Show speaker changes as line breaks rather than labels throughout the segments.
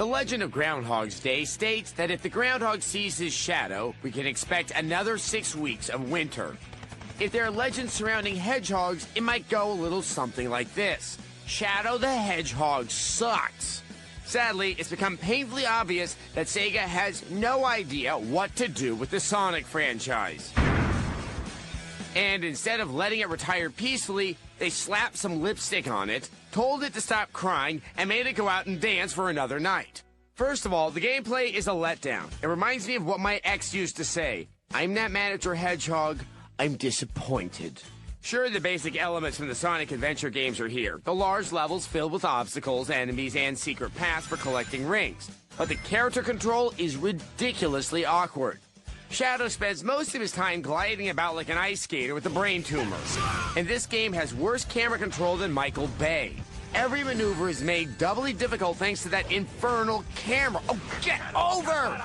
The legend of Groundhog's Day states that if the groundhog sees his shadow, we can expect another 6 weeks of winter. If there are legends surrounding hedgehogs, it might go a little something like this. Shadow the Hedgehog sucks. Sadly, it's become painfully obvious that Sega has no idea what to do with the Sonic franchise. And instead of letting it retire peacefully, they slapped some lipstick on it, told it to stop crying, and made it go out and dance for another night. First of all, the gameplay is a letdown. It reminds me of what my ex used to say. I'm not mad at your hedgehog, I'm disappointed. Sure, the basic elements from the Sonic Adventure games are here. The large levels filled with obstacles, enemies, and secret paths for collecting rings. But the character control is ridiculously awkward. Shadow spends most of his time gliding about like an ice skater with a brain tumor. And this game has worse camera control than Michael Bay. Every maneuver is made doubly difficult thanks to that infernal camera. Oh, get over!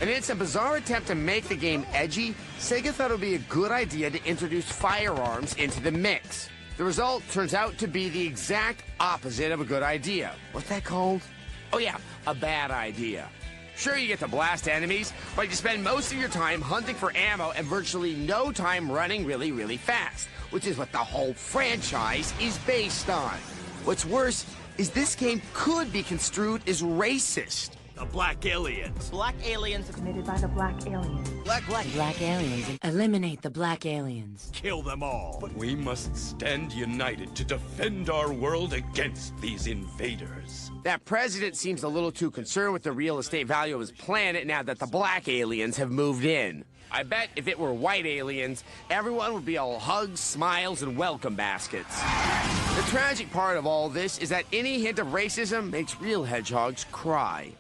And in some bizarre attempt to make the game edgy, Sega thought it would be a good idea to introduce firearms into the mix. The result turns out to be the exact opposite of a good idea. What's that called? Oh yeah, a bad idea. Sure, you get to blast enemies, but you spend most of your time hunting for ammo and virtually no time running really, really fast, which is what the whole franchise is based on. What's worse is this game could be construed as racist.
The black aliens.
Black aliens
committed by the black aliens.
Black
aliens. Eliminate the black aliens.
Kill them all.
But we must stand united to defend our world against these invaders.
That president seems a little too concerned with the real estate value of his planet now that the black aliens have moved in. I bet if it were white aliens, everyone would be all hugs, smiles, and welcome baskets. The tragic part of all this is that any hint of racism makes real hedgehogs cry.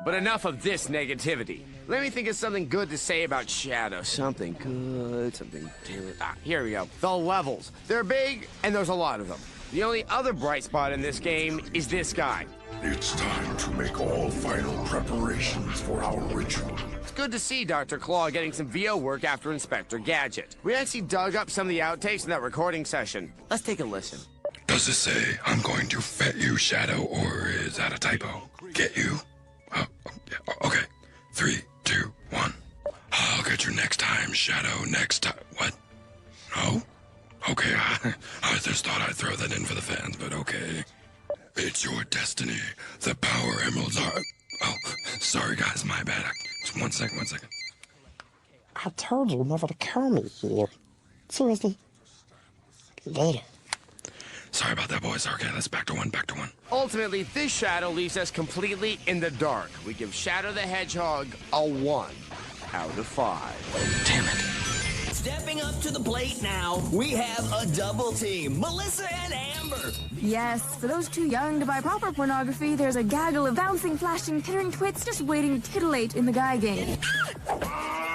But enough of this negativity. Let me think of something good to say about Shadow. Something good, something... here we go. The levels. They're big, and there's a lot of them. The only other bright spot in this game is this guy.
It's time to make all final preparations for our ritual.
It's good to see Dr. Claw getting some VO work after Inspector Gadget. We actually dug up some of the outtakes in that recording session. Let's take a listen.
Does it say, I'm going to fet you, Shadow, or is that a typo? Get you? Okay. 3, 2, 1. I'll get you next time, Shadow. Next time. What? No? Okay, I just thought I'd throw that in for the fans, but okay. It's your destiny. The power emeralds are... Oh, sorry, guys. My bad. Just one second.
I told you never to call me here. Seriously. Later.
Sorry about that, boys. Okay, let's back to one.
Ultimately, this Shadow leaves us completely in the dark. We give Shadow the Hedgehog a 1 out of 5.
Damn it.
Stepping up to the plate now, we have a double team, Melissa and Amber.
Yes, for those too young to buy proper pornography, there's a gaggle of bouncing, flashing, tittering twits just waiting to titillate in the guy game.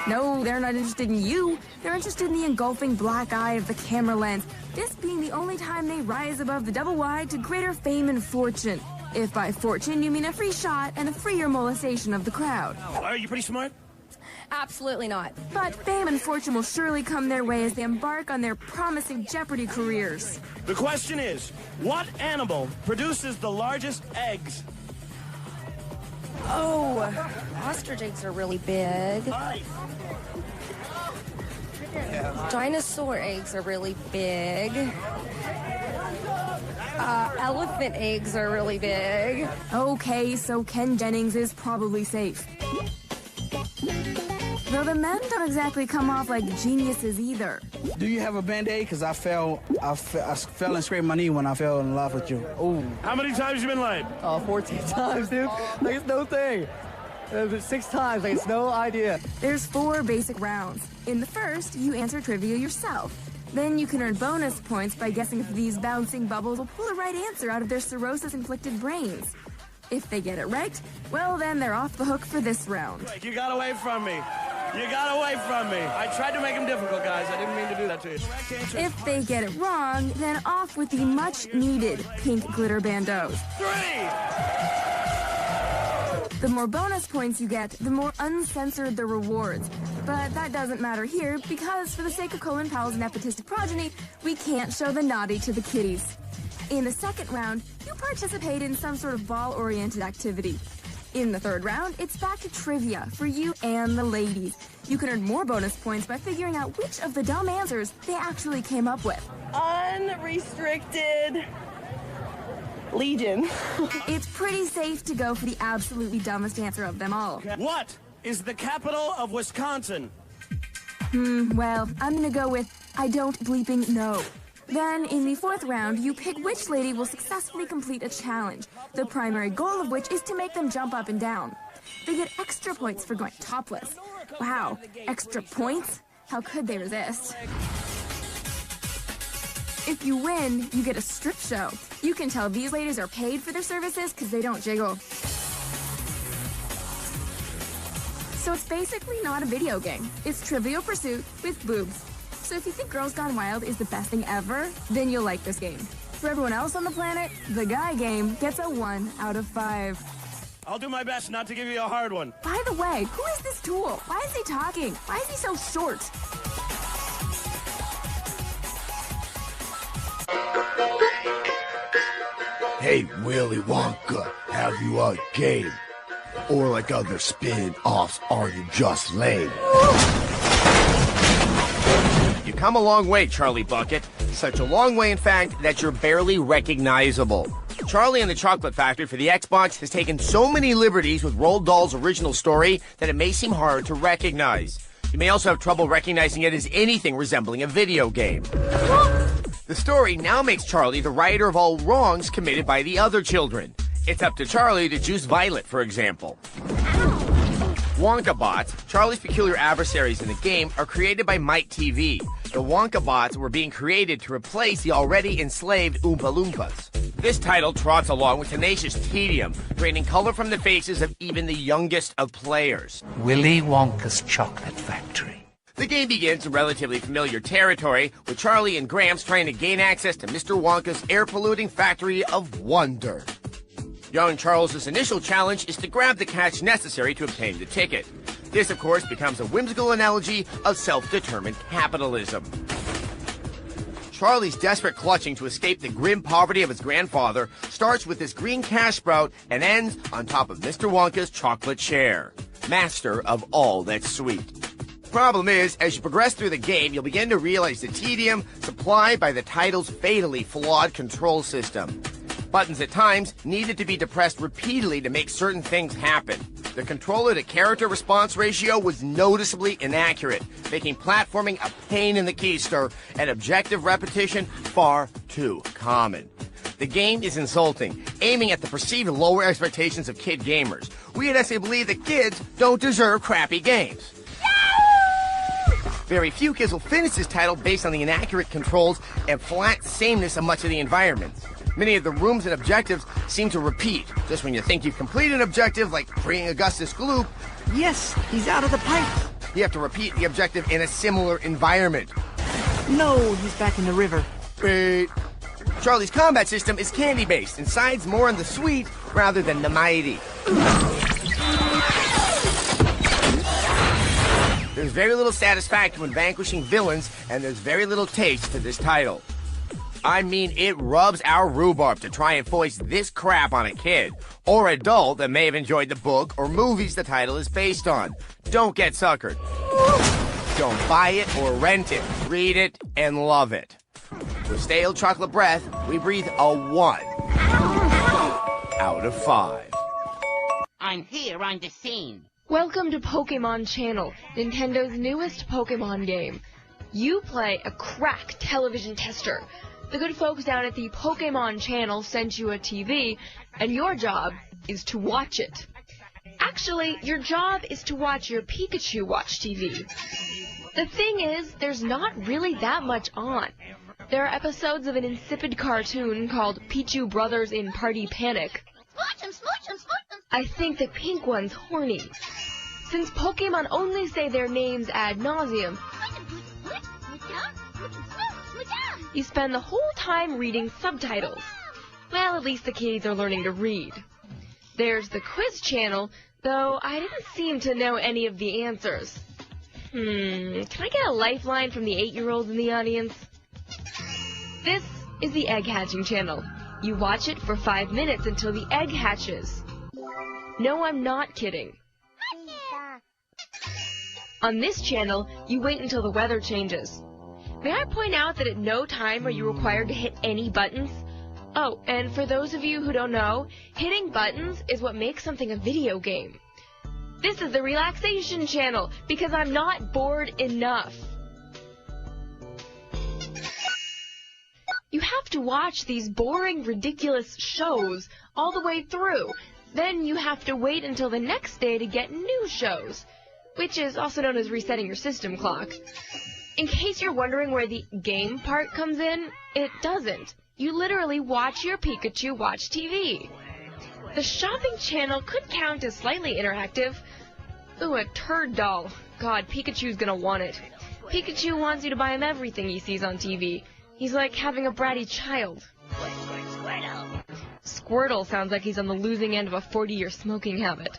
No, they're not interested in you. They're interested in the engulfing black eye of the camera lens, this being the only time they rise above the double wide to greater fame and fortune. If by fortune you mean a free shot and a freer molestation of the crowd.
Are you pretty smart?
Absolutely not. But fame and fortune will surely come their way as they embark on their promising Jeopardy careers.
The question is, what animal produces the largest eggs?
Oh, ostrich eggs are really big. Dinosaur eggs are really big. Elephant eggs are really big.
Okay, so Ken Jennings is probably safe. Though the men don't exactly come off like geniuses either.
Do you have a Band-Aid? Because I fell and scraped my knee when I fell in love with you. Ooh.
How many times you been late?
14 times, dude. Like, it's no thing. 6 times, like, it's no idea.
There's 4 basic rounds. In the first, you answer trivia yourself. Then you can earn bonus points by guessing if these bouncing bubbles will pull the right answer out of their cirrhosis-inflicted brains. If they get it right, well, then they're off the hook for this round.
You got away from me. You got away from me. I tried to make them difficult, guys. I didn't mean to do that to you.
If they get it wrong, then off with the much-needed pink glitter bandeaus.
3!
The more bonus points you get, the more uncensored the rewards. But that doesn't matter here, because for the sake of Colin Powell's nepotistic progeny, we can't show the naughty to the kiddies. In the second round, you participate in some sort of ball-oriented activity. In the third round, it's back to trivia for you and the ladies. You can earn more bonus points by figuring out which of the dumb answers they actually came up with.
Unrestricted Legion.
It's pretty safe to go for the absolutely dumbest answer of them all.
What is the capital of Wisconsin?
Well, I'm gonna go with I don't bleeping know. Then, in the fourth round, you pick which lady will successfully complete a challenge, the primary goal of which is to make them jump up and down. They get extra points for going topless. Wow, extra points? How could they resist? If you win, you get a strip show. You can tell these ladies are paid for their services because they don't jiggle. So it's basically not a video game. It's Trivial Pursuit with boobs. So if you think Girls Gone Wild is the best thing ever, then you'll like this game. For everyone else on the planet, the guy game gets a 1 out of 5.
I'll do my best not to give you a hard one.
By the way, who is this tool? Why is he talking? Why is he so short?
Hey, Willy Wonka, have you a game? Or like other spin-offs, are you just lame?
You come a long way, Charlie Bucket. Such a long way, in fact, that you're barely recognizable. Charlie and the Chocolate Factory for the Xbox has taken so many liberties with Roald Dahl's original story that it may seem hard to recognize. You may also have trouble recognizing it as anything resembling a video game. The story now makes Charlie the righter of all wrongs committed by the other children. It's up to Charlie to choose Violet, for example. Wonka Bots, Charlie's peculiar adversaries in the game, are created by Mike TV. The Wonka Bots were being created to replace the already enslaved Oompa Loompas. This title trots along with tenacious tedium, draining color from the faces of even the youngest of players.
Willy Wonka's Chocolate Factory.
The game begins in relatively familiar territory, with Charlie and Gramps trying to gain access to Mr. Wonka's air-polluting factory of wonder. Young Charles's initial challenge is to grab the cash necessary to obtain the ticket. This, of course, becomes a whimsical analogy of self-determined capitalism. Charlie's desperate clutching to escape the grim poverty of his grandfather starts with this green cash sprout and ends on top of Mr. Wonka's chocolate chair, master of all that's sweet. Problem is, as you progress through the game, you'll begin to realize the tedium supplied by the title's fatally flawed control system. Buttons at times needed to be depressed repeatedly to make certain things happen. The controller-to-character response ratio was noticeably inaccurate, making platforming a pain in the keister and objective repetition far too common. The game is insulting, aiming at the perceived lower expectations of kid gamers. We at SA believe that kids don't deserve crappy games. Very few kids will finish this title based on the inaccurate controls and flat sameness of much of the environment. Many of the rooms and objectives seem to repeat. Just when you think you've completed an objective, like freeing Augustus Gloop, yes, he's out of the pipe. You have to repeat the objective in a similar environment.
No, he's back in the river.
Wait. Charlie's combat system is candy-based and sides more on the sweet rather than the mighty. There's very little satisfaction when vanquishing villains, and there's very little taste to this title. I mean, it rubs our rhubarb to try and foist this crap on a kid, or adult that may have enjoyed the book or movies the title is based on. Don't get suckered. Don't buy it or rent it. Read it and love it. With stale chocolate breath, we breathe a 1 out of 5.
I'm here on the scene.
Welcome to Pokemon Channel, Nintendo's newest Pokemon game. You play a crack television tester. The good folks down at the Pokemon Channel sent you a TV, and your job is to watch it. Actually, your job is to watch your Pikachu watch TV. The thing is, there's not really that much on. There are episodes of an insipid cartoon called Pichu Brothers in Party Panic. I think the pink one's horny. Since Pokemon only say their names ad nauseum, you spend the whole time reading subtitles. Well, at least the kids are learning to read. There's the quiz channel, though I didn't seem to know any of the answers. Can I get a lifeline from the 8-year-olds in the audience? This is the egg hatching channel. You watch it for 5 minutes until the egg hatches. No, I'm not kidding. On this channel, you wait until the weather changes. May I point out that at no time are you required to hit any buttons? Oh, and for those of you who don't know, hitting buttons is what makes something a video game. This is the relaxation channel, because I'm not bored enough. You have to watch these boring, ridiculous shows all the way through. Then you have to wait until the next day to get new shows, which is also known as resetting your system clock. In case you're wondering where the game part comes in, it doesn't. You literally watch your Pikachu watch TV. The shopping channel could count as slightly interactive. Ooh, a turd doll. God, Pikachu's gonna want it. Pikachu wants you to buy him everything he sees on TV. He's like having a bratty child. Squirtle sounds like he's on the losing end of a 40-year smoking habit.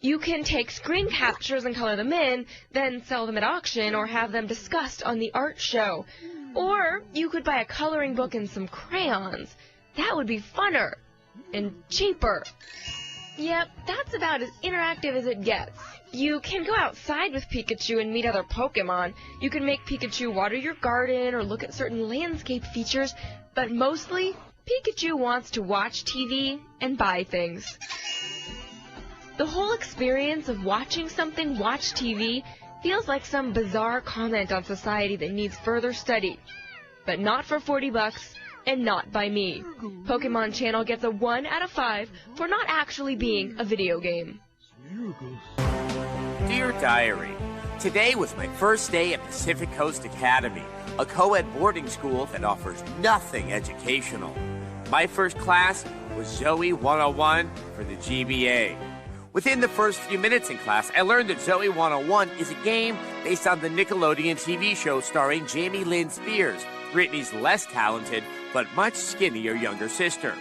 You can take screen captures and color them in, then sell them at auction or have them discussed on the art show. Or you could buy a coloring book and some crayons. That would be funner. And cheaper. Yep, that's about as interactive as it gets. You can go outside with Pikachu and meet other Pokemon. You can make Pikachu water your garden or look at certain landscape features, but mostly, Pikachu wants to watch TV and buy things. The whole experience of watching something watch TV feels like some bizarre comment on society that needs further study. But not for $40 and not by me. Pokemon Channel gets a 1 out of 5 for not actually being a video game.
Dear Diary, today was my first day at Pacific Coast Academy, a co-ed boarding school that offers nothing educational. My first class was Zoey 101 for the GBA. Within the first few minutes in class, I learned that Zoey 101 is a game based on the Nickelodeon TV show starring Jamie Lynn Spears, Brittany's less talented but much skinnier younger sister.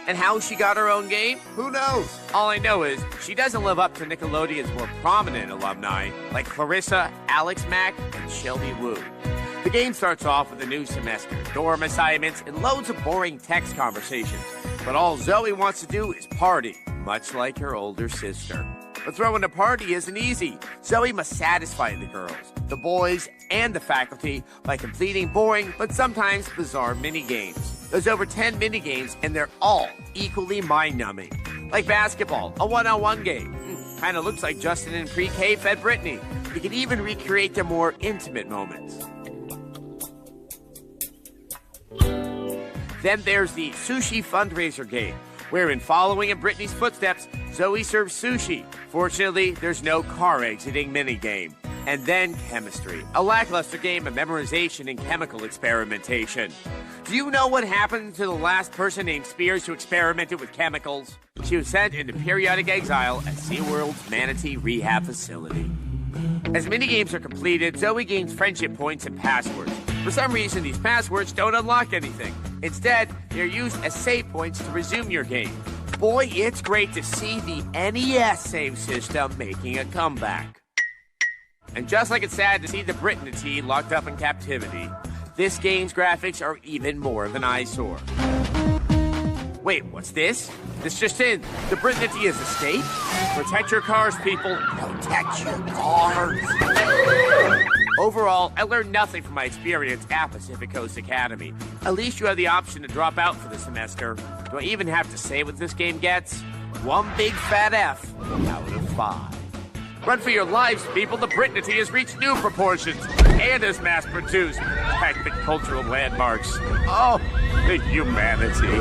And how she got her own game? Who knows? All I know is she doesn't live up to Nickelodeon's more prominent alumni like Clarissa, Alex Mack, and Shelby Woo. The game starts off with a new semester, dorm assignments, and loads of boring text conversations. But all Zoey wants to do is party, much like her older sister. But throwing a party isn't easy. Zoey must satisfy the girls, the boys, and the faculty by completing boring but sometimes bizarre mini-games. There's over 10 mini-games, and they're all equally mind-numbing. Like basketball, a one-on-one game. Kinda looks like Justin and pre-K fed Brittany. You can even recreate their more intimate moments. Then there's the Sushi Fundraiser game, where in following in Brittany's footsteps, Zoey serves sushi. Fortunately, there's no car exiting minigame. And then Chemistry, a lackluster game of memorization and chemical experimentation. Do you know what happened to the last person named Spears who experimented with chemicals? She was sent into periodic exile at SeaWorld's Manatee Rehab Facility. As minigames are completed, Zoey gains friendship points and passwords. For some reason, these passwords don't unlock anything. Instead, they're used as save points to resume your game. Boy, it's great to see the NES save system making a comeback. And just like it's sad to see the Brittany locked up in captivity, this game's graphics are even more of an eyesore. Wait, what's this? This just in. The Brittany has escaped? Protect your cars, people. Protect your cars. Overall, I learned nothing from my experience at Pacific Coast Academy. At least you have the option to drop out for the semester. Do I even have to say what this game gets? One big fat F out of 5. Run for your lives, people. The Brittany has reached new proportions and is mass-produced. Packed with cultural landmarks. Oh, the humanity.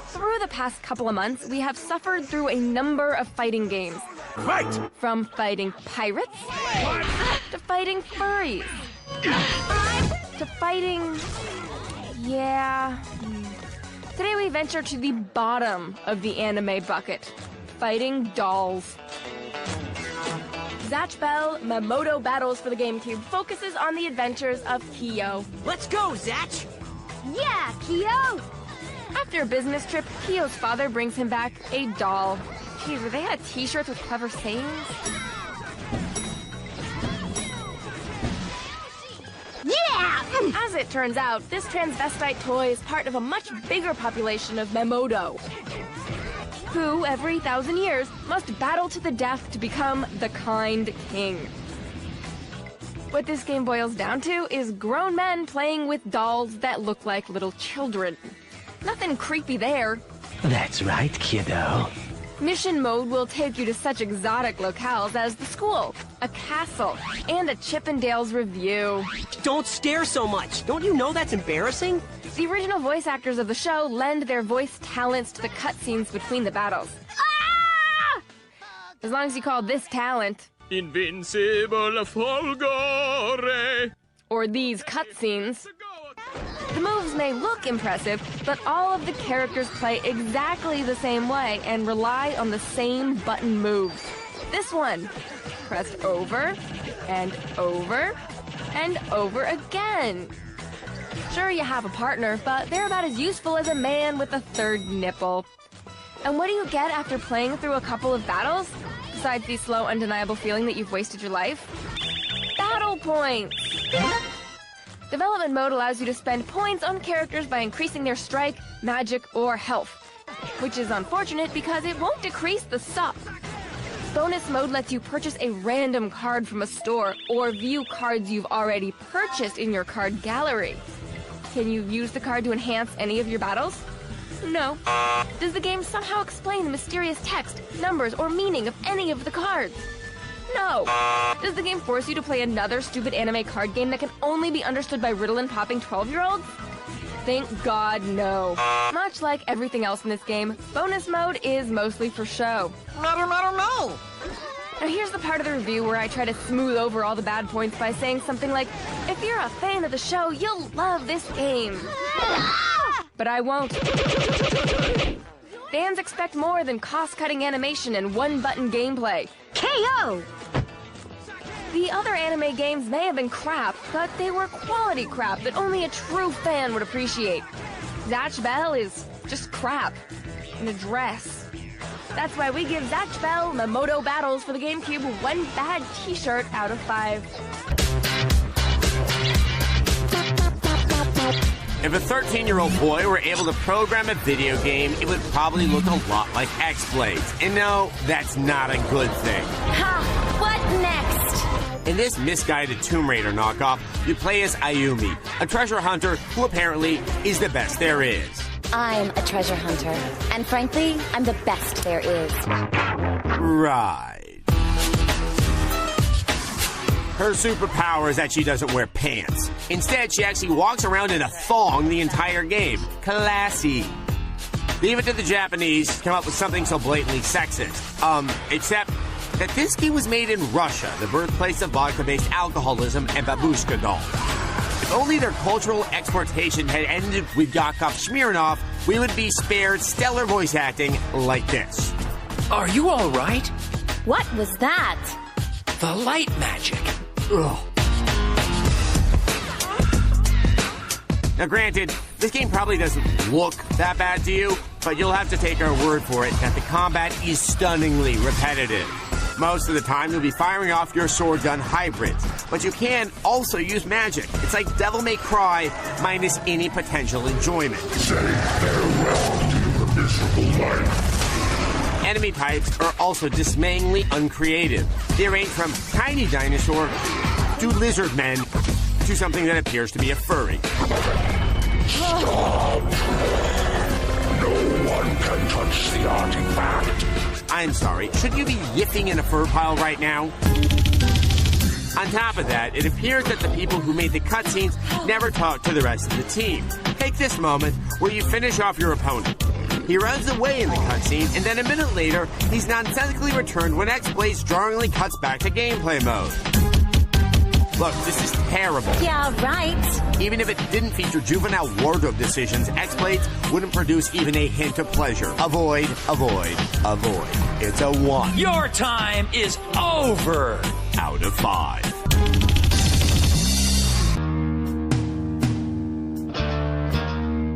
Through the past couple of months, we have suffered through a number of fighting games.
Fight!
From fighting pirates, to fighting furries, to fighting... yeah... Today we venture to the bottom of the anime bucket, fighting dolls. Zatch Bell Mamodo Battles for the GameCube focuses on the adventures of Kyo.
Let's go, Zatch!
Yeah, Kyo! After a business trip, Kyo's father brings him back a doll. Geez, were they had t-shirts with clever sayings? As it turns out, this transvestite toy is part of a much bigger population of Mamodo, who, every 1,000 years, must battle to the death to become the kind king. What this game boils down to is grown men playing with dolls that look like little children. Nothing creepy there.
That's right, kiddo.
Mission mode will take you to such exotic locales as the school, a castle, and a Chippendales review.
Don't stare so much. Don't you know that's embarrassing?
The original voice actors of the show lend their voice talents to the cutscenes between the battles. Ah! As long as you call this talent
Invincible Folgore.
Or these cutscenes. The moves may look impressive, but all of the characters play exactly the same way and rely on the same button moves. This one, press over, and over, and over again. Sure, you have a partner, but they're about as useful as a man with a third nipple. And what do you get after playing through a couple of battles? Besides the slow, undeniable feeling that you've wasted your life? Battle points! Development mode allows you to spend points on characters by increasing their strike, magic, or health, which is unfortunate because it won't decrease the sup. Bonus mode lets you purchase a random card from a store or view cards you've already purchased in your card gallery. Can you use the card to enhance any of your battles? No. Does the game somehow explain the mysterious text, numbers, or meaning of any of the cards? No. Does the game force you to play another stupid anime card game that can only be understood by Ritalin-popping 12-year-olds? Thank God, no. Much like everything else in this game, bonus mode is mostly for show.
No.
Now here's the part of the review where I try to smooth over all the bad points by saying something like, if you're a fan of the show, you'll love this game. But I won't. Fans expect more than cost-cutting animation and one-button gameplay. KO! The other anime games may have been crap, but they were quality crap that only a true fan would appreciate. Zatch Bell is just crap. In a dress. That's why we give Zatch Bell Mamodo Battles for the GameCube 1 bad t-shirt out of 5.
If a 13-year-old boy were able to program a video game, it would probably look a lot like X-Blades. And no, that's not a good thing.
Ha! What next?
In this misguided Tomb Raider knockoff, you play as Ayumi, a treasure hunter who apparently is the best there is.
I'm a treasure hunter, and frankly, I'm the best there is.
Right. Her superpower is that she doesn't wear pants. Instead, she actually walks around in a thong the entire game. Classy. Leave it to the Japanese to come up with something so blatantly sexist. Except that this game was made in Russia, the birthplace of vodka-based alcoholism and babushka dolls. If only their cultural exportation had ended with Yakov Smirnov, we would be spared stellar voice acting like this.
Are you all right?
What was that?
The light magic.
Ugh. Now granted, this game probably doesn't look that bad to you, but you'll have to take our word for it that the combat is stunningly repetitive. Most of the time, you'll be firing off your sword gun hybrids, but you can also use magic. It's like Devil May Cry minus any potential enjoyment.
Say farewell to your miserable life.
Enemy types are also dismayingly uncreative. They range from tiny dinosaur to lizard men to something that appears to be a furry.
Stop! No one can touch the artifact.
I'm sorry, should you be yipping in a fur pile right now? On top of that, it appears that the people who made the cutscenes never talked to the rest of the team. Take this moment where you finish off your opponent. He runs away in the cutscene, and then a minute later, he's nonsensically returned when X-Blades jarringly cuts back to gameplay mode. Look, this is terrible.
Yeah, right.
Even if it didn't feature juvenile wardrobe decisions, X-Blades wouldn't produce even a hint of pleasure. Avoid, avoid, avoid. It's a 1.
Your time is over.
Out of 5.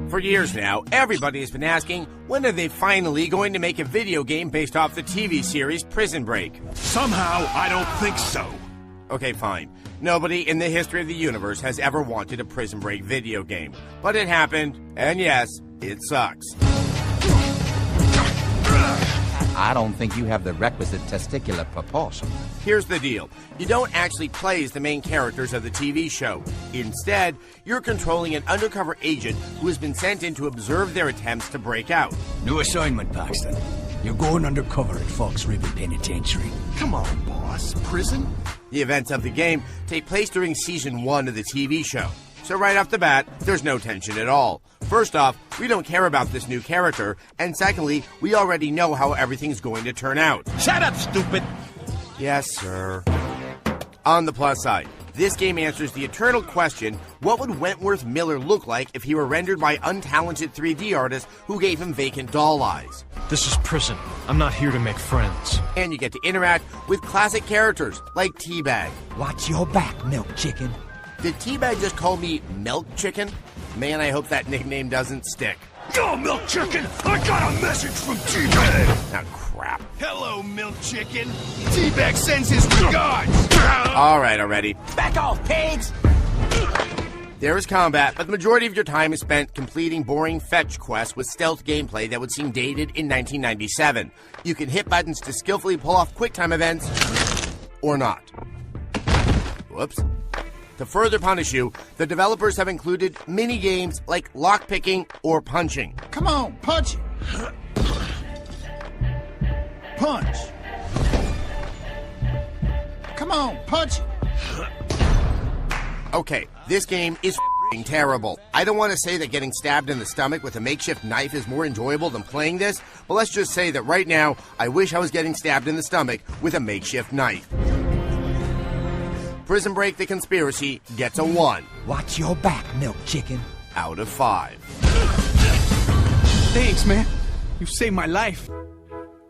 For years now, everybody has been asking, when are they finally going to make a video game based off the TV series Prison Break?
Somehow, I don't think so.
Okay, fine. Nobody in the history of the universe has ever wanted a Prison Break video game. But it happened, and yes, it sucks.
I don't think you have the requisite testicular proportion.
Here's the deal. You don't actually play as the main characters of the TV show. Instead, you're controlling an undercover agent who has been sent in to observe their attempts to break out.
New assignment, Paxton. You're going undercover at Fox River Penitentiary. Come on, boss. Prison?
The events of the game take place during Season 1 of the TV show. So right off the bat, there's no tension at all. First off, we don't care about this new character, and secondly, we already know how everything's going to turn out.
Shut up, stupid!
Yes, sir. On the plus side, this game answers the eternal question, what would Wentworth Miller look like if he were rendered by untalented 3D artists who gave him vacant doll eyes?
This is prison. I'm not here to make friends.
And you get to interact with classic characters like Teabag.
Watch your back, milk chicken.
Did Teabag just call me Milk Chicken? Man, I hope that nickname doesn't stick.
Yo, Milk Chicken! I got a message from Teabag!
Now, crap.
Hello, Milk Chicken. Teabag sends his regards!
All right, already.
Back off, pigs!
There is combat, but the majority of your time is spent completing boring fetch quests with stealth gameplay that would seem dated in 1997. You can hit buttons to skillfully pull off QuickTime events, or not. Whoops. To further punish you, the developers have included mini-games like lockpicking or punching.
Come on, punch it! Punch! Come on, punch it!
Okay, this game is f***ing terrible. I don't want to say that getting stabbed in the stomach with a makeshift knife is more enjoyable than playing this, but let's just say that right now, I wish I was getting stabbed in the stomach with a makeshift knife. Prison Break the Conspiracy gets a 1.
Watch your back, Milk Chicken.
Out of 5.
Thanks, man. You saved my life.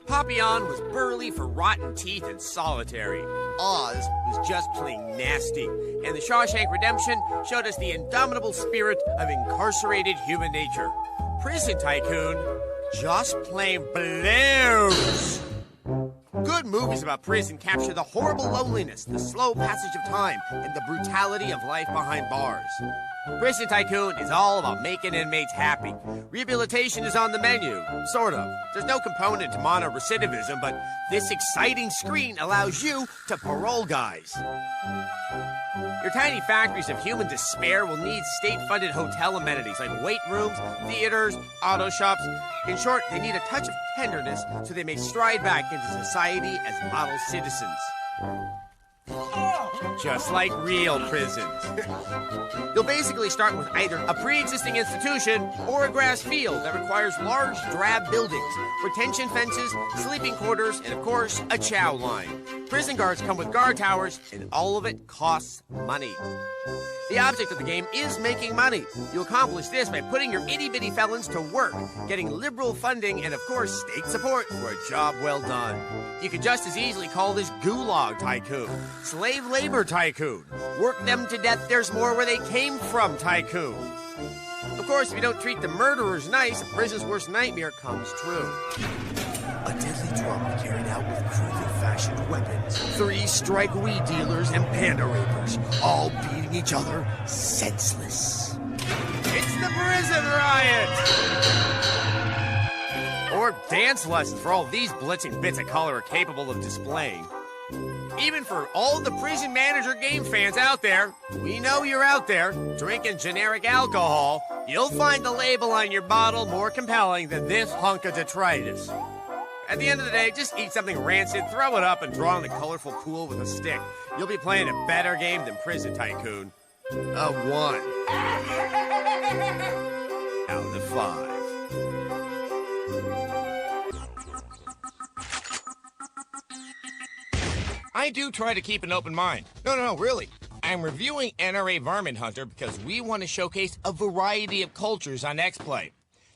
Papillon was burly for rotten teeth and solitary. Oz was just plain nasty. And The Shawshank Redemption showed us the indomitable spirit of incarcerated human nature. Prison Tycoon just plain blows. Good movies about prison capture the horrible loneliness, the slow passage of time, and the brutality of life behind bars. Prison Tycoon is all about making inmates happy. Rehabilitation is on the menu, sort of. There's no component to mono-recidivism, but this exciting screen allows you to parole guys. Your tiny factories of human despair will need state-funded hotel amenities like weight rooms, theaters, auto shops. In short, they need a touch of tenderness so they may stride back into society as model citizens. Just like real prisons. You'll basically start with either a pre-existing institution or a grass field that requires large, drab buildings, retention fences, sleeping quarters, and of course, a chow line. Prison guards come with guard towers, and all of it costs money. The object of the game is making money. You accomplish this by putting your itty-bitty felons to work, getting liberal funding, and of course, state support for a job well done. You could just as easily call this Gulag Tycoon, Slave Labor Tycoon, Work Them to Death There's More Where They Came From Tycoon. Of course, if you don't treat the murderers nice, a prison's worst nightmare comes true. A deadly drama carried out with crudely fashioned weapons. 3 strike weed dealers and panda rapers, all beating each other senseless. It's the prison riot! Or dance lessons for all these blitzing bits of color are capable of displaying. Even for all the Prison Manager game fans out there, we know you're out there, drinking generic alcohol. You'll find the label on your bottle more compelling than this hunk of detritus. At the end of the day, just eat something rancid, throw it up, and draw in the colorful pool with a stick. You'll be playing a better game than Prison Tycoon. A 1. Out of 5. I do try to keep an open mind. No, really. I'm reviewing NRA Varmint Hunter because we want to showcase a variety of cultures on X-Play.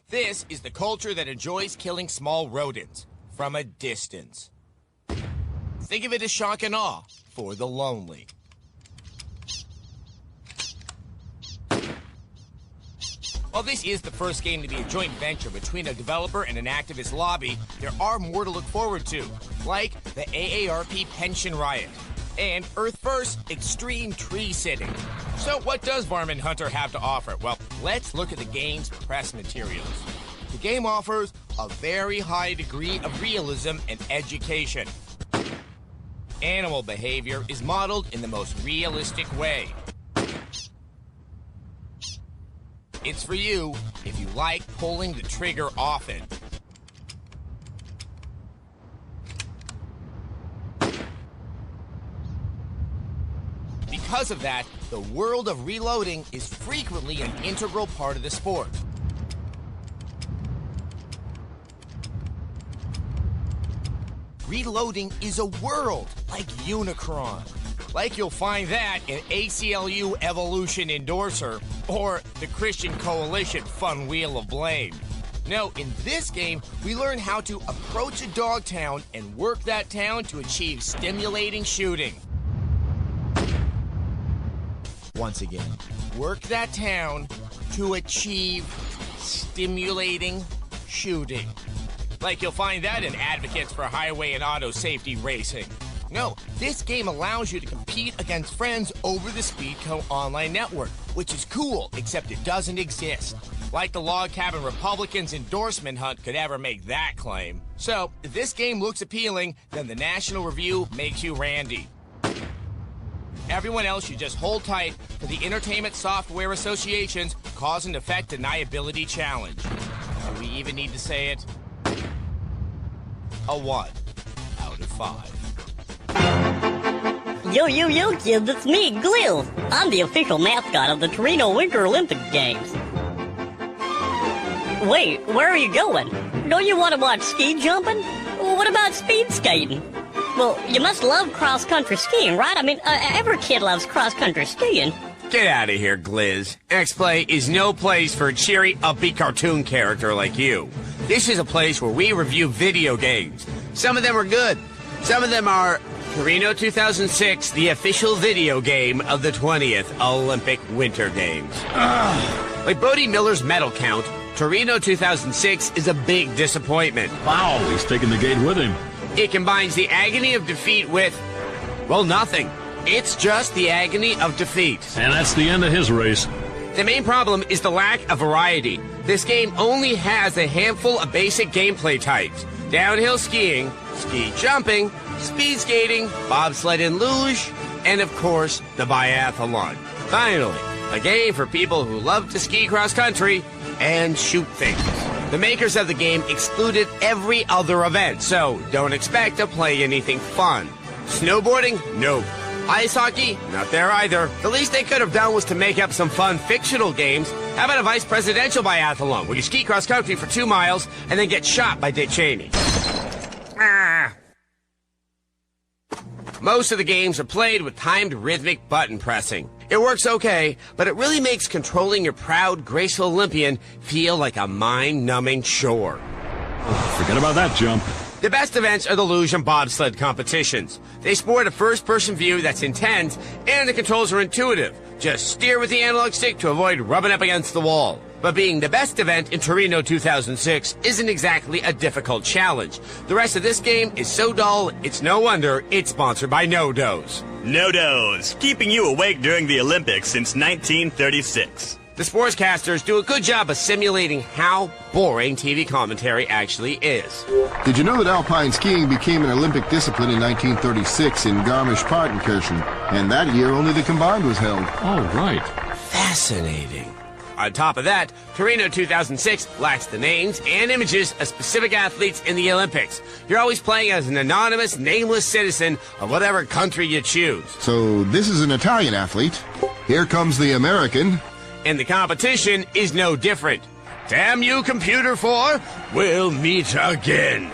This is the culture that enjoys killing small rodents from a distance. Think of it as shock and awe for the lonely. While this is the first game to be a joint venture between a developer and an activist lobby, there are more to look forward to, like the AARP pension riot.
and Earth First Extreme Tree Sitting. So what does Varmint Hunter have to offer? Well, let's look at the game's press materials. The game offers a very high degree of realism and education. Animal behavior is modeled in the most realistic way. It's for you if you like pulling the trigger often. Because of that, the world of reloading is frequently an integral part of the sport. Reloading is a world like Unicron. Like you'll find that in ACLU Evolution Endorser or the Christian Coalition Fun Wheel of Blame. No, in this game, we learn how to approach a dog town and work that town to achieve stimulating shooting. Once again, work that town to achieve stimulating shooting. Like you'll find that in Advocates for Highway and Auto Safety Racing. No, this game allows you to compete against friends over the Speedco online network, which is cool, except it doesn't exist. Like the Log Cabin Republicans' endorsement hunt could ever make that claim. So, if this game looks appealing, then the National Review makes you Randy. Everyone else should just hold tight for the Entertainment Software Association's Cause and Effect Deniability Challenge. Do we even need to say it? A 1 out of 5.
Yo, kids, it's me, Glill. I'm the official mascot of the Torino Winter Olympic Games. Wait, where are you going? Don't you want to watch ski jumping? What about speed skating? Well, you must love cross-country skiing, right? I mean, every kid loves cross-country skiing.
Get out of here, Gliz. X-Play is no place for a cheery, upbeat cartoon character like you. This is a place where we review video games. Some of them are good. Some of them are Torino 2006, the official video game of the 20th Olympic Winter Games. Like Bodie Miller's medal count, Torino 2006 is a big disappointment.
Wow, he's taking the gate with him.
It combines the agony of defeat with, well, nothing. It's just the agony of defeat.
And that's the end of his race.
The main problem is the lack of variety. This game only has a handful of basic gameplay types. Downhill skiing, ski jumping, speed skating, bobsled and luge, and of course, the biathlon. Finally, a game for people who love to ski cross-country and shoot things. The makers of the game excluded every other event, so don't expect to play anything fun. Snowboarding? Nope. Ice hockey? Not there either. The least they could have done was to make up some fun fictional games. How about a vice presidential biathlon, where you ski cross-country for 2 miles and then get shot by Dick Cheney? Most of the games are played with timed rhythmic button pressing. It works okay, but it really makes controlling your proud, graceful Olympian feel like a mind-numbing chore.
Forget about that jump.
The best events are the luge and bobsled competitions. They sport a first-person view that's intense, and the controls are intuitive. Just steer with the analog stick to avoid rubbing up against the wall. But being the best event in Torino 2006 isn't exactly a difficult challenge. The rest of this game is so dull, it's no wonder it's sponsored by No-Dos.
No-Dos, keeping you awake during the Olympics since 1936.
The sportscasters do a good job of simulating how boring TV commentary actually is.
Did you know that alpine skiing became an Olympic discipline in 1936 in Garmisch-Partenkirchen? And that year only the combined was held.
Oh, right.
Fascinating. On top of that, Torino 2006 lacks the names and images of specific athletes in the Olympics. You're always playing as an anonymous, nameless citizen of whatever country you choose.
So this is an Italian athlete. Here comes the American.
And the competition is no different. Damn you, Computer 4, we'll meet again.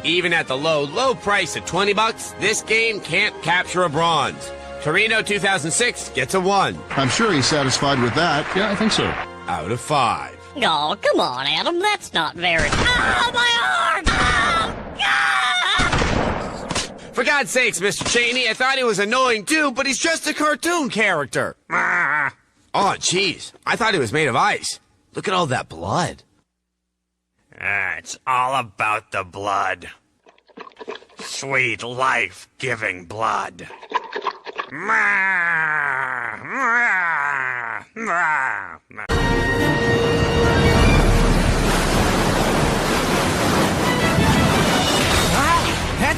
Even at the low price of $20, this game can't capture a bronze. Torino 2006 gets a 1.
I'm sure he's satisfied with that.
Yeah, I think so.
Out of 5.
Oh, come on, Adam. That's not very... Oh, my arm!
For God's sakes, Mr. Cheney, I thought he was annoying too, but he's just a cartoon character. Oh, jeez. I thought he was made of ice. Look at all that blood.
It's all about the blood. Sweet, life-giving blood.
That's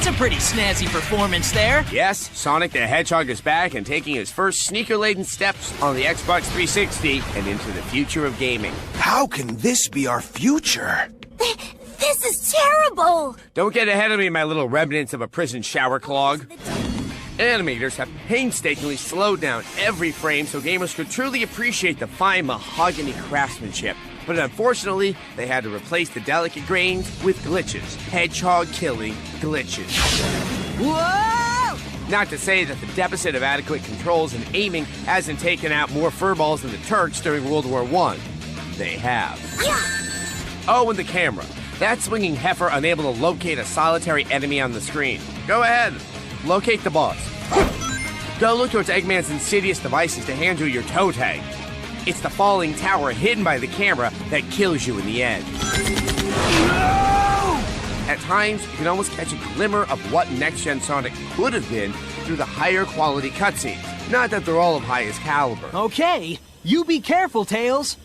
a pretty snazzy performance there.
Yes, Sonic the Hedgehog is back and taking his first sneaker-laden steps on the Xbox 360 and into the future of gaming.
How can this be our future?
This is terrible!
Don't get ahead of me, my little remnants of a prison shower clog. Animators have painstakingly slowed down every frame so gamers could truly appreciate the fine mahogany craftsmanship. But unfortunately, they had to replace the delicate grains with glitches. Hedgehog-killing glitches.
Whoa!
Not to say that the deficit of adequate controls and aiming hasn't taken out more furballs than the Turks during World War I. They have. Oh, and the camera. That swinging heifer unable to locate a solitary enemy on the screen. Go ahead. Locate the boss. Go look towards Eggman's insidious devices to hand you your toe tag. It's the falling tower hidden by the camera that kills you in the end. No! At times, you can almost catch a glimmer of what next-gen Sonic could have been through the higher quality cutscenes. Not that they're all of highest caliber.
Okay, you be careful, Tails.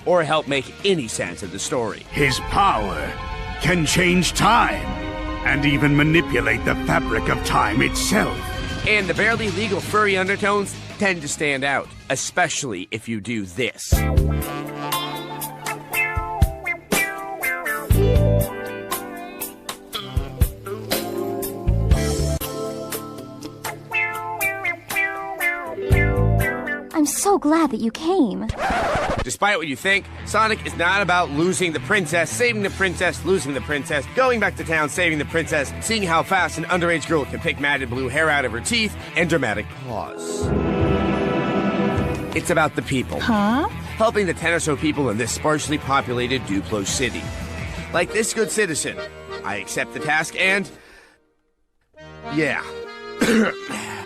Or help make any sense of the story.
His power can change time and even manipulate the fabric of time itself.
And the barely legal furry undertones tend to stand out, especially if you do this.
I'm so glad that you came.
Despite what you think, Sonic is not about losing the princess, saving the princess, losing the princess, going back to town, saving the princess, seeing how fast an underage girl can pick matted blue hair out of her teeth, and dramatic pause. It's about the people.
Huh?
Helping the 10 or so people in this sparsely populated Duplo city. Like this good citizen, I accept the task and... yeah.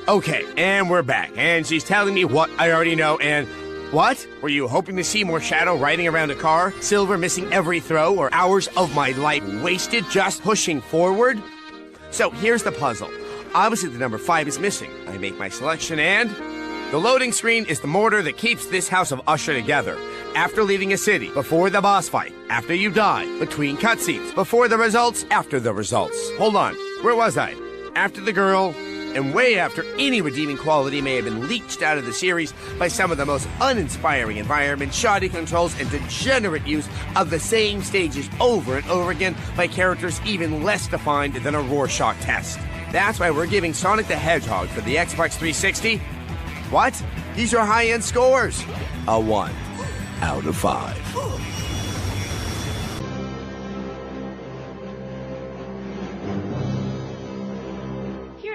Okay, and we're back, and she's telling me what I already know, and... what? Were you hoping to see more Shadow riding around a car, Silver missing every throw, or hours of my life wasted just pushing forward? So here's the puzzle. Obviously the number 5 is missing. I make my selection and... the loading screen is the mortar that keeps this house of Usher together. After leaving a city, before the boss fight, after you die, between cutscenes, before the results, after the results. Hold on, where was I? After the girl... and way after any redeeming quality may have been leached out of the series by some of the most uninspiring environments, shoddy controls, and degenerate use of the same stages over and over again by characters even less defined than a Rorschach test. That's why we're giving Sonic the Hedgehog for the Xbox 360... what? These are high-end scores! A 1 out of 5.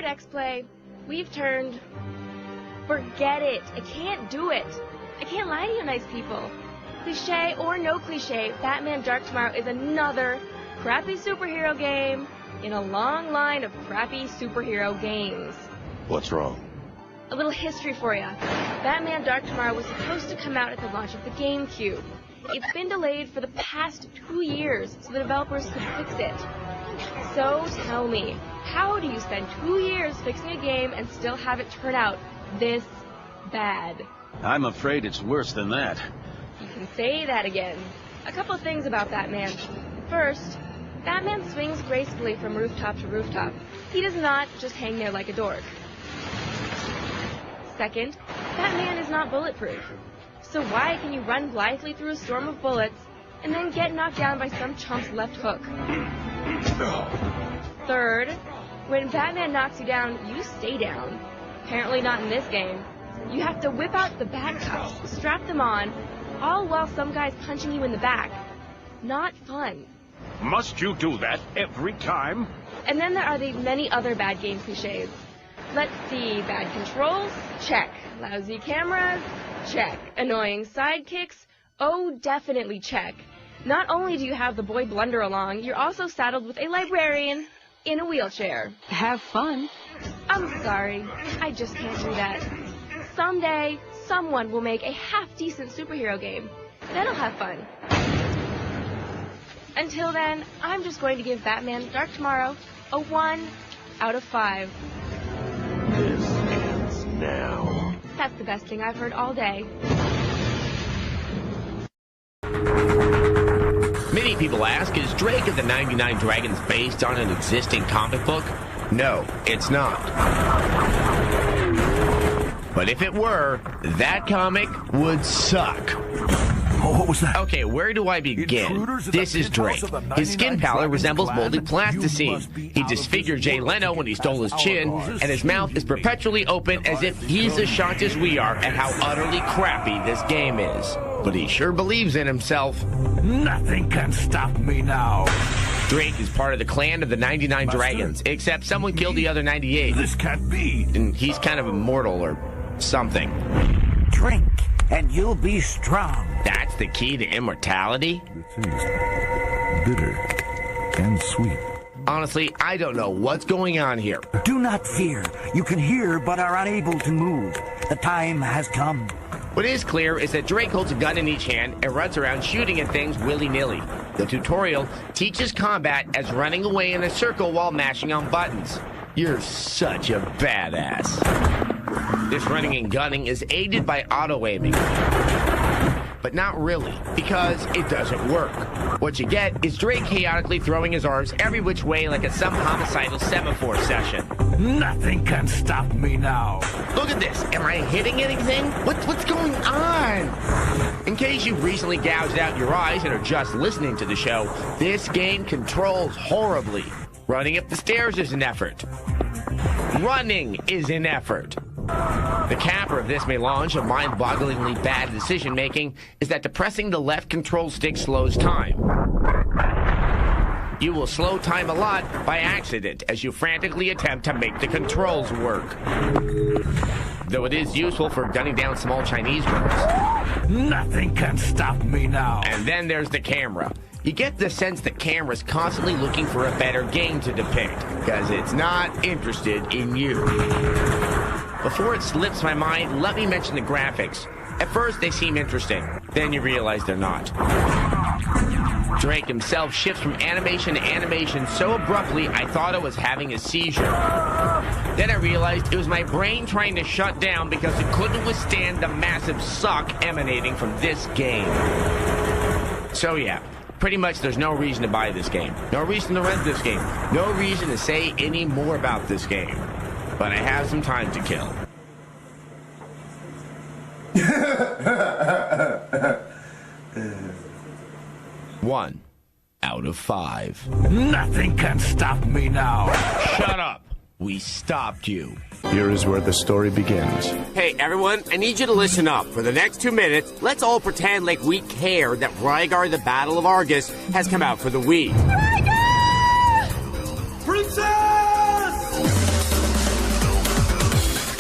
X-Play, we've turned... forget it. I can't do it. I can't lie to you nice people. Cliche or no cliche, Batman Dark Tomorrow is another crappy superhero game in a long line of crappy superhero games.
What's wrong?
A little history for you. Batman Dark Tomorrow was supposed to come out at the launch of the GameCube. It's been delayed for the past 2 years so the developers could fix it. So tell me, how do you spend 2 years fixing a game and still have it turn out this bad?
I'm afraid it's worse than that.
You can say that again. A couple of things about Batman. First, Batman swings gracefully from rooftop to rooftop. He does not just hang there like a dork. Second, Batman is not bulletproof. So why can you run blithely through a storm of bullets and then get knocked down by some chump's left hook? Third, when Batman knocks you down, you stay down. Apparently not in this game. You have to whip out the bat cuffs, strap them on, all while some guy's punching you in the back. Not fun.
Must you do that every time?
And then there are the many other bad game cliches. Let's see, bad controls? Check. Lousy cameras? Check. Annoying sidekicks? Oh, definitely check. Not only do you have the boy blunder along, you're also saddled with a librarian in a wheelchair. Have fun. I'm sorry, I just can't do that. Someday, someone will make a half-decent superhero game. Then I'll have fun. Until then, I'm just going to give Batman Dark Tomorrow a 1 out of 5.
now.
That's the best thing I've heard all day.
Many people ask, is Drake of the 99 Dragons based on an existing comic book? No, it's not. But if it were, that comic would suck.
What was that?
Okay, where do I begin? This is Drake. His skin pallor resembles moldy plasticine. He disfigured Jay Leno when he stole his chin, and his mouth is perpetually open as if he's as shocked as we are at how utterly crappy this game is. But he sure believes in himself.
Nothing can stop me now.
Drake is part of the clan of the 99 Dragons, except someone killed the other 98.
This can't be.
And he's kind of immortal or something.
Drink, and you'll be strong.
That's the key to immortality?
Bitter and sweet.
Honestly, I don't know what's going on here.
Do not fear. You can hear but are unable to move. The time has come.
What is clear is that Drake holds a gun in each hand and runs around shooting at things willy-nilly. The tutorial teaches combat as running away in a circle while mashing on buttons. You're such a badass. This running and gunning is aided by auto-aiming. But not really, because it doesn't work. What you get is Drake chaotically throwing his arms every which way like a some homicidal semaphore session.
Nothing can stop me now.
Look at this. Am I hitting anything? What's going on? In case you've recently gouged out your eyes and are just listening to the show, this game controls horribly. Running up the stairs is an effort. Running is an effort. The capper of this melange of mind-bogglingly bad decision-making is that depressing the left control stick slows time. You will slow time a lot by accident as you frantically attempt to make the controls work. Though it is useful for gunning down small Chinese girls.
Nothing can stop me now.
And then there's the camera. You get the sense the camera's constantly looking for a better game to depict, because it's not interested in you. Before it slips my mind, let me mention the graphics. At first, they seem interesting. Then you realize they're not. Drake himself shifts from animation to animation so abruptly, I thought I was having a seizure. Then I realized it was my brain trying to shut down because it couldn't withstand the massive suck emanating from this game. So yeah, pretty much there's no reason to buy this game. No reason to rent this game. No reason to say any more about this game. But I have some time to kill. One out of 5.
Nothing can stop me now.
Shut up. We stopped you.
Here is where the story begins.
Hey, everyone, I need you to listen up. For the next 2 minutes, let's all pretend like we care that Rygar the Battle of Argus has come out for the Wii.
Rygar!
Princess!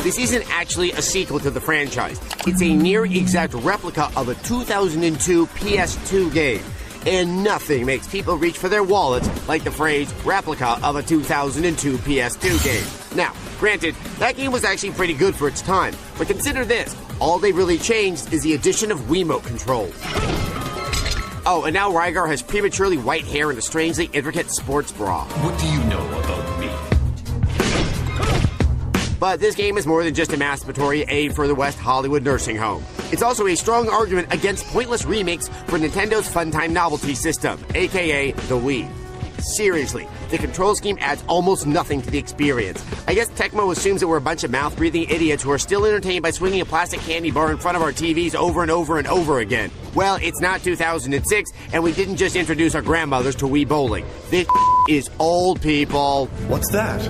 This isn't actually a sequel to the franchise. It's a near-exact replica of a 2002 PS2 game. And nothing makes people reach for their wallets like the phrase replica of a 2002 PS2 game. Now, granted, that game was actually pretty good for its time, but consider this. All they really changed is the addition of Wiimote controls. Oh, and now Rygar has prematurely white hair and a strangely intricate sports bra.
What do you know about me?
But this game is more than just a masturbatory aid for the West Hollywood nursing home. It's also a strong argument against pointless remakes for Nintendo's Funtime Novelty System, aka the Wii. Seriously, the control scheme adds almost nothing to the experience. I guess Tecmo assumes that we're a bunch of mouth-breathing idiots who are still entertained by swinging a plastic candy bar in front of our TVs over and over and over again. Well, it's not 2006, and we didn't just introduce our grandmothers to Wii bowling. This is old, people.
What's that?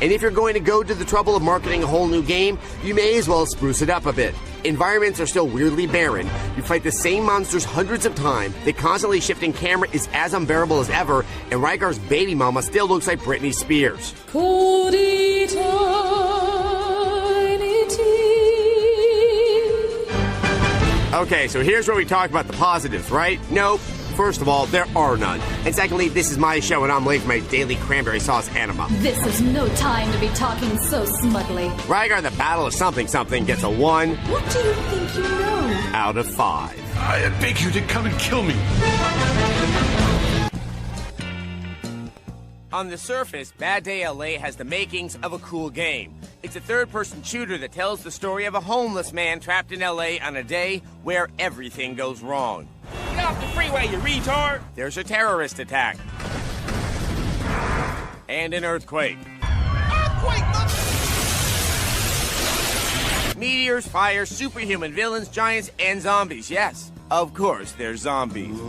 And if you're going to go to the trouble of marketing a whole new game, you may as well spruce it up a bit. Environments are still weirdly barren. You fight the same monsters hundreds of times. The constantly shifting camera is as unbearable as ever, and Rygar's baby mama still looks like Britney Spears. Okay, so here's where we talk about the positives, right? Nope. First of all, there are none. And secondly, this is my show and I'm late for my daily cranberry sauce enema.
This is no time to be talking so smugly.
Rygar the Battle of Something Something gets a 1.
What do you think you know?
Out of 5.
I beg you to come and kill me.
On the surface, Bad Day LA has the makings of a cool game. It's a third-person shooter that tells the story of a homeless man trapped in LA on a day where everything goes wrong.
Get off the freeway, you retard!
There's a terrorist attack. And an earthquake.
Earthquake,
Meteors, fire, superhuman villains, giants, and zombies. Yes, of course, there's zombies.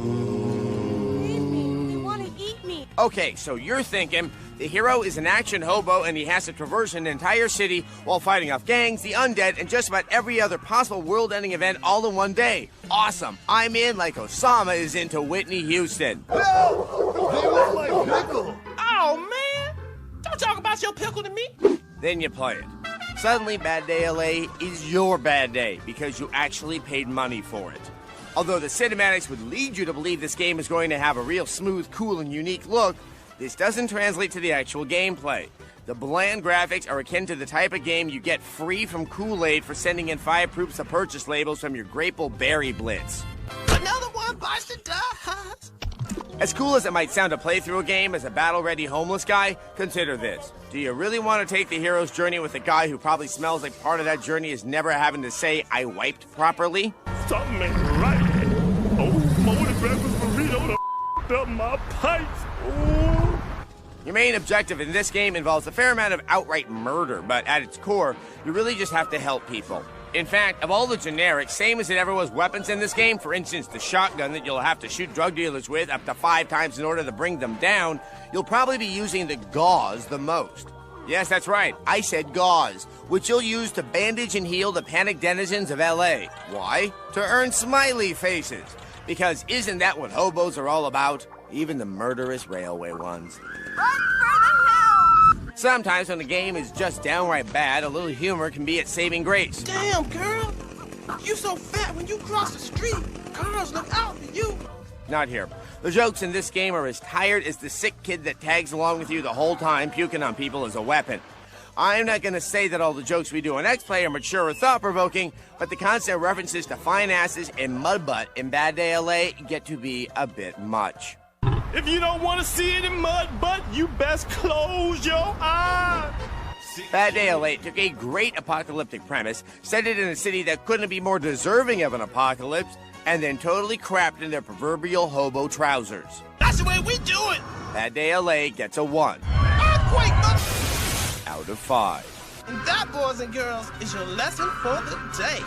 Okay, so you're thinking the hero is an action hobo and he has to traverse an entire city while fighting off gangs, the undead, and just about every other possible world-ending event all in one day. Awesome. I'm in like Osama is into Whitney Houston.
No! They want my pickle!
Oh, man! Don't talk about your pickle to me!
Then you play it. Suddenly, Bad Day LA is your bad day because you actually paid money for it. Although the cinematics would lead you to believe this game is going to have a real smooth, cool, and unique look, this doesn't translate to the actual gameplay. The bland graphics are akin to the type of game you get free from Kool-Aid for sending in 5 proofs of purchase labels from your Grateful Berry Blitz.
Another one bites the dust.
As cool as it might sound to play through a game as a battle-ready homeless guy, consider this. Do you really want to take the hero's journey with a guy who probably smells like part of that journey is never having to say, I wiped properly?
Something ain't right. Oh, morning breakfast burrito done up my pipes. Ooh.
Your main objective in this game involves a fair amount of outright murder, but at its core, you really just have to help people. In fact, of all the generic, same as it ever was weapons in this game, for instance, the shotgun that you'll have to shoot drug dealers with up to 5 times in order to bring them down, you'll probably be using the gauze the most. Yes, that's right, I said gauze, which you'll use to bandage and heal the panicked denizens of LA. Why? To earn smiley faces. Because isn't that what hobos are all about? Even the murderous railway ones. Sometimes when the game is just downright bad, a little humor can be its saving grace.
Damn, girl! You so fat when you cross the street. Cars look out for you.
Not here. The jokes in this game are as tired as the sick kid that tags along with you the whole time puking on people as a weapon. I'm not going to say that all the jokes we do on X-Play are mature or thought-provoking, but the constant references to fine asses and mud butt in Bad Day LA get to be a bit much.
If you don't want to see it in mud butt, you best close your eyes.
Bad Day LA took a great apocalyptic premise, set it in a city that couldn't be more deserving of an apocalypse, and then totally crapped in their proverbial hobo trousers.
That's the way we do it.
Bad Day LA gets a 1.
Earthquake,
out of 5.
And that, boys and girls, is your lesson for the day.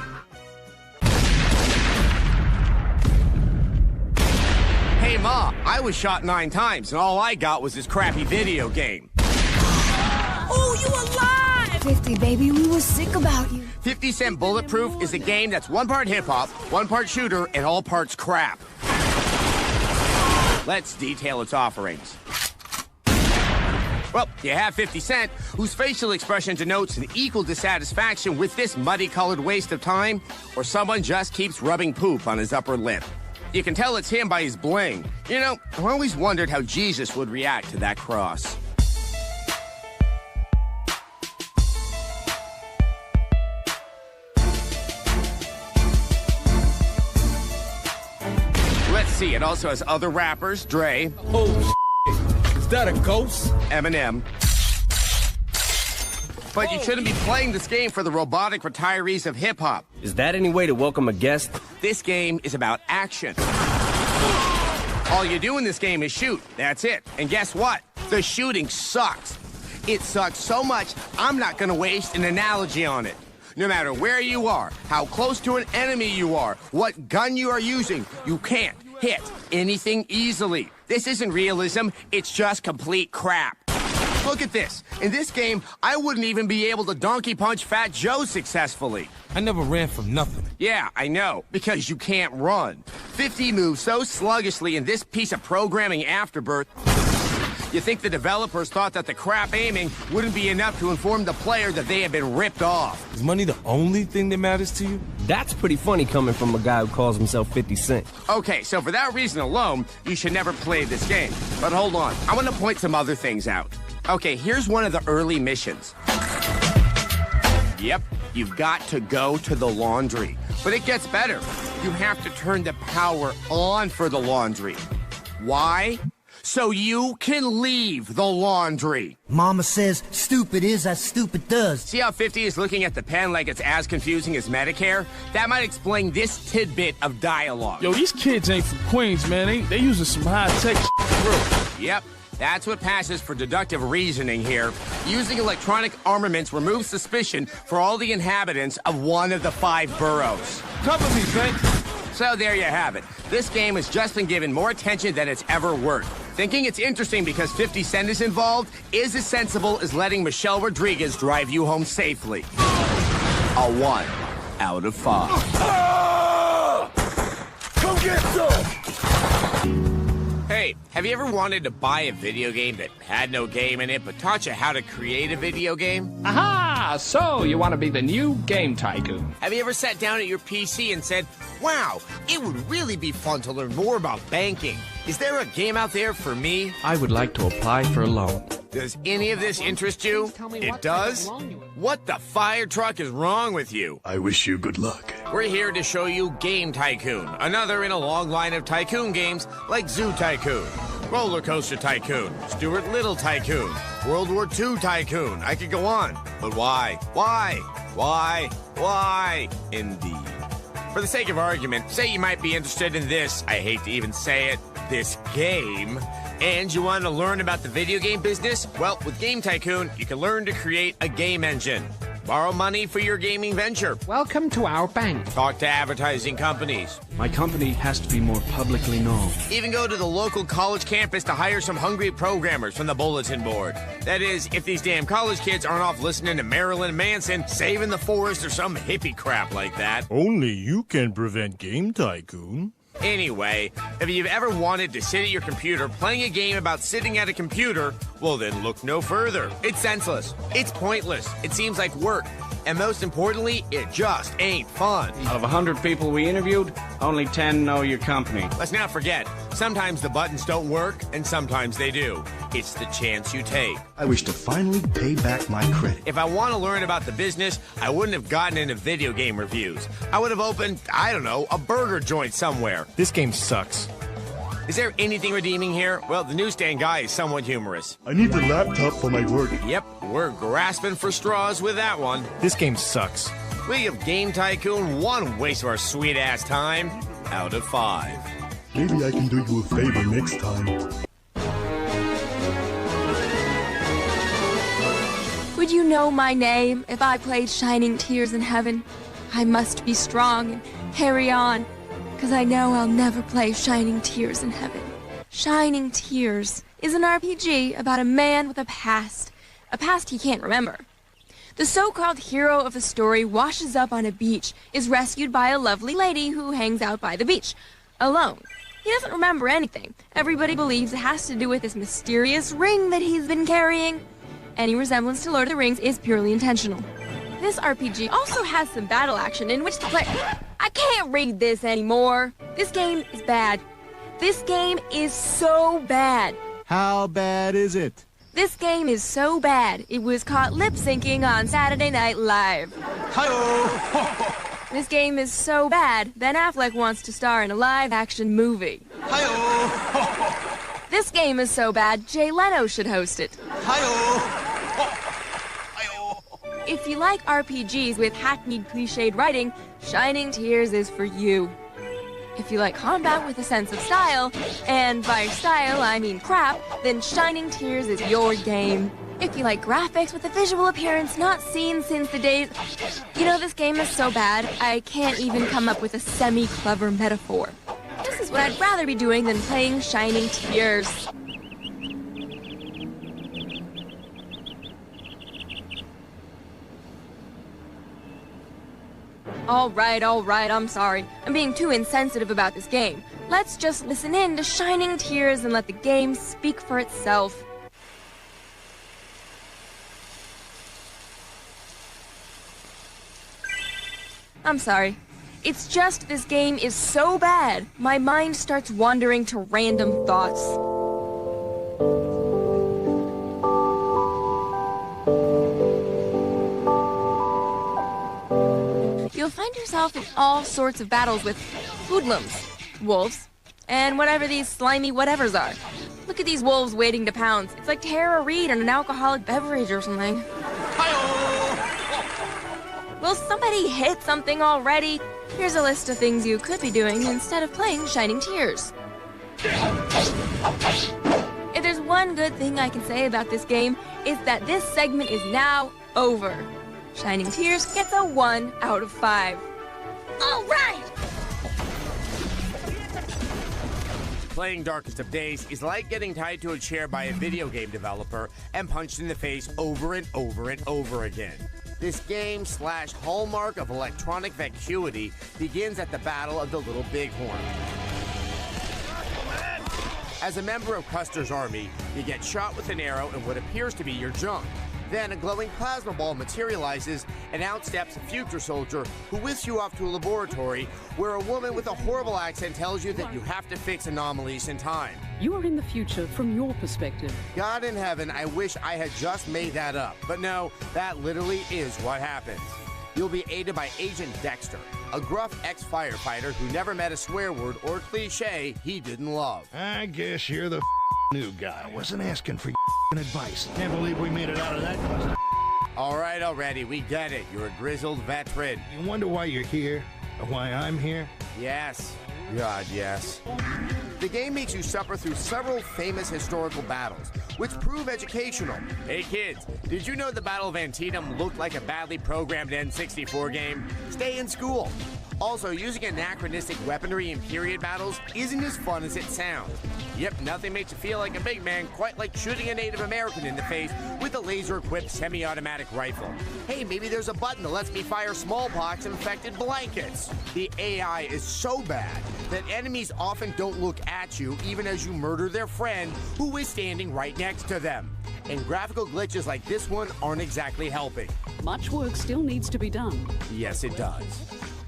Hey, Ma, I was shot 9 times, and all I got was this crappy video game.
Oh, you alive!
50, baby, we were sick about you.
50 Cent Bulletproof is a game that's 1 part hip-hop, 1 part shooter, and all parts crap. Let's detail its offerings. Well, you have 50 Cent, whose facial expression denotes an equal dissatisfaction with this muddy-colored waste of time, or someone just keeps rubbing poop on his upper lip. You can tell it's him by his bling. You know, I've always wondered how Jesus would react to that cross. Let's see, it also has other rappers, Dre.
Oh, is that a ghost?
Eminem. But you shouldn't be playing this game for the robotic retirees of hip-hop.
Is that any way to welcome a guest?
This game is about action. All you do in this game is shoot. That's it. And guess what? The shooting sucks. It sucks so much, I'm not going to waste an analogy on it. No matter where you are, how close to an enemy you are, what gun you are using, you can't hit anything easily. This isn't realism, it's just complete crap. Look at this. In this game, I wouldn't even be able to donkey punch Fat Joe successfully.
I never ran from nothing.
Yeah, I know, because you can't run. 50 moves so sluggishly in this piece of programming afterbirth. You think the developers thought that the crap aiming wouldn't be enough to inform the player that they had been ripped off.
Is money the only thing that matters to you? That's pretty funny coming from a guy who calls himself 50 Cent.
Okay, so for that reason alone, you should never play this game. But hold on, I want to point some other things out. Okay, here's one of the early missions. Yep, you've got to go to the laundry. But it gets better. You have to turn the power on for the laundry. Why? so you can leave the laundry.
Mama says stupid is as stupid does.
See how 50 is looking at the pen like it's as confusing as Medicare? That might explain this tidbit of dialogue.
Yo, these kids ain't from Queens, man. They using some high-tech shit.
Yep. That's what passes for deductive reasoning here. Using electronic armaments removes suspicion for all the inhabitants of one of the 5 boroughs.
Cover me, Frank.
So there you have it. This game has just been given more attention than it's ever worth. Thinking it's interesting because 50 Cent is involved is as sensible as letting Michelle Rodriguez drive you home safely. A 1 out of 5.
Come get some!
Hey, have you ever wanted to buy a video game that had no game in it but taught you how to create a video game?
Aha! So you want to be the new game tycoon?
Have you ever sat down at your PC and said, wow, it would really be fun to learn more about banking. Is there a game out there for me?
I would like to apply for a loan.
Does any of this interest you? It does? What the fire truck is wrong with you?
I wish you good luck.
We're here to show you Game Tycoon, another in a long line of tycoon games like Zoo Tycoon, Roller Coaster Tycoon, Stuart Little Tycoon, World War II Tycoon. I could go on, but why? Why? Indeed. For the sake of argument, say you might be interested in this, I hate to even say it, this game, and you want to learn about the video game business? Well, with Game Tycoon, you can learn to create a game engine. Borrow money for your gaming venture.
Welcome to our bank.
Talk to advertising companies.
My company has to be more publicly known.
Even go to the local college campus to hire some hungry programmers from the bulletin board. That is, if these damn college kids aren't off listening to Marilyn Manson, saving the forest, or some hippie crap like that.
Only you can prevent Game Tycoon.
Anyway, if you've ever wanted to sit at your computer playing a game about sitting at a computer, well then look no further. It's senseless. It's pointless. It seems like work. And most importantly, it just ain't fun.
Out of 100 people we interviewed, only 10 know your company.
Let's not forget, sometimes the buttons don't work, and sometimes they do. It's the chance you take.
I wish to finally pay back my credit.
If I want to learn about the business, I wouldn't have gotten into video game reviews. I would have opened, I don't know, a burger joint somewhere.
This game sucks.
Is there anything redeeming here? Well, the newsstand guy is somewhat humorous.
I need the laptop for my work.
Yep, we're grasping for straws with that one.
This game sucks.
We give Game Tycoon 1 waste of our sweet-ass time out of 5.
Maybe I can do you a favor next time.
Would you know my name if I played Shining Tears in Heaven? I must be strong and carry on, 'cause I know I'll never play Shining Tears in Heaven. Shining Tears is an RPG about a man with a past he can't remember. The so-called hero of the story washes up on a beach, is rescued by a lovely lady who hangs out by the beach, alone. He doesn't remember anything. Everybody believes it has to do with this mysterious ring that he's been carrying. Any resemblance to Lord of the Rings is purely intentional. This RPG also has some battle action in which the player... I can't read this anymore. This game is bad. This game is so bad.
How bad is it?
This game is so bad, it was caught lip-syncing on Saturday Night Live.
Hi-oh!
This game is so bad, Ben Affleck wants to star in a live-action movie.
Hi-oh!
This game is so bad, Jay Leno should host it.
Hi-oh!
If you like RPGs with hackneyed, cliched writing, Shining Tears is for you. If you like combat with a sense of style, and by style I mean crap, then Shining Tears is your game. If you like graphics with a visual appearance not seen since the days... You know, this game is so bad, I can't even come up with a semi-clever metaphor. This is what I'd rather be doing than playing Shining Tears. All right, I'm sorry. I'm being too insensitive about this game. Let's just listen in to Shining Tears and let the game speak for itself. I'm sorry. It's just this game is so bad, my mind starts wandering to random thoughts. You'll find yourself in all sorts of battles with hoodlums, wolves, and whatever these slimy whatevers are. Look at these wolves waiting to pounce. It's like Tara Reid and an alcoholic beverage or something. Will somebody hit something already? Here's a list of things you could be doing instead of playing Shining Tears. If there's one good thing I can say about this game, it's that this segment is now over. Shining Tears gets a 1 out of 5.
All right!
Playing Darkest of Days is like getting tied to a chair by a video game developer and punched in the face over and over and over again. This game / hallmark of electronic vacuity begins at the Battle of the Little Bighorn. As a member of Custer's army, you get shot with an arrow in what appears to be your junk. Then a glowing plasma ball materializes, and out steps a future soldier who whisks you off to a laboratory where a woman with a horrible accent tells you that you have to fix anomalies in time.
You are in the future from your perspective.
God in heaven, I wish I had just made that up. But no, that literally is what happens. You'll be aided by Agent Dexter, a gruff ex-firefighter who never met a swear word or cliche he didn't love.
I guess you're the new guy. I wasn't asking for advice. Can't believe we made it out of that cluster.
All right, already, we get it. You're a grizzled veteran.
You wonder why you're here? Or why I'm here?
Yes. God, yes. The game makes you suffer through several famous historical battles, which prove educational. Hey kids, did you know the Battle of Antietam looked like a badly programmed N64 game? Stay in school. Also, using anachronistic weaponry in period battles isn't as fun as it sounds. Yep, nothing makes you feel like a big man quite like shooting a Native American in the face with a laser-equipped semi-automatic rifle. Hey, maybe there's a button that lets me fire smallpox-infected blankets. The AI is so bad that enemies often don't look at you even as you murder their friend who is standing right next to them. And graphical glitches like this one aren't exactly helping.
Much work still needs to be done.
Yes, it does.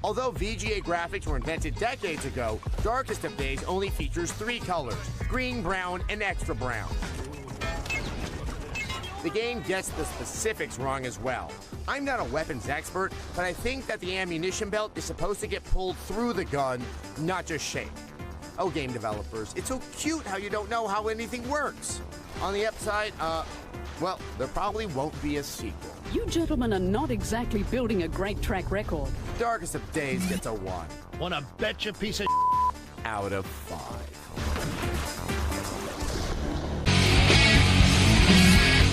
Although VGA graphics were invented decades ago, Darkest of Days only features 3 colors: green, brown, and extra brown. The game gets the specifics wrong as well. I'm not a weapons expert, but I think that the ammunition belt is supposed to get pulled through the gun, not just shaped. Oh, game developers, it's so cute how you don't know how anything works. On the upside, well, there probably won't be a sequel.
You gentlemen are not exactly building a great track record.
Darkest of Days gets a 1.
Wanna bet you piece of
out of 5.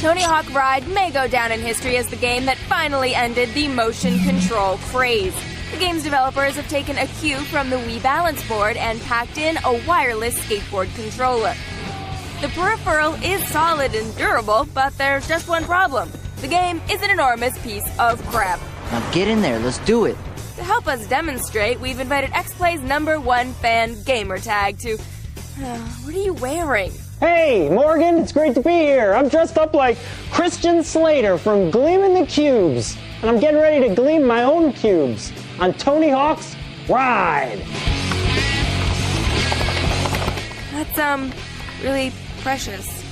Tony Hawk Ride may go down in history as the game that finally ended the motion control craze. The game's developers have taken a cue from the Wii Balance Board and packed in a wireless skateboard controller. The peripheral is solid and durable, but there's just one problem. The game is an enormous piece of crap.
Now get in there, let's do it.
To help us demonstrate, we've invited X-Play's #1 fan Gamertag to... what are you wearing?
Hey, Morgan, it's great to be here. I'm dressed up like Christian Slater from Gleaming the Cubes, and I'm getting ready to gleam my own cubes on Tony Hawk's Ride.
That's, really precious.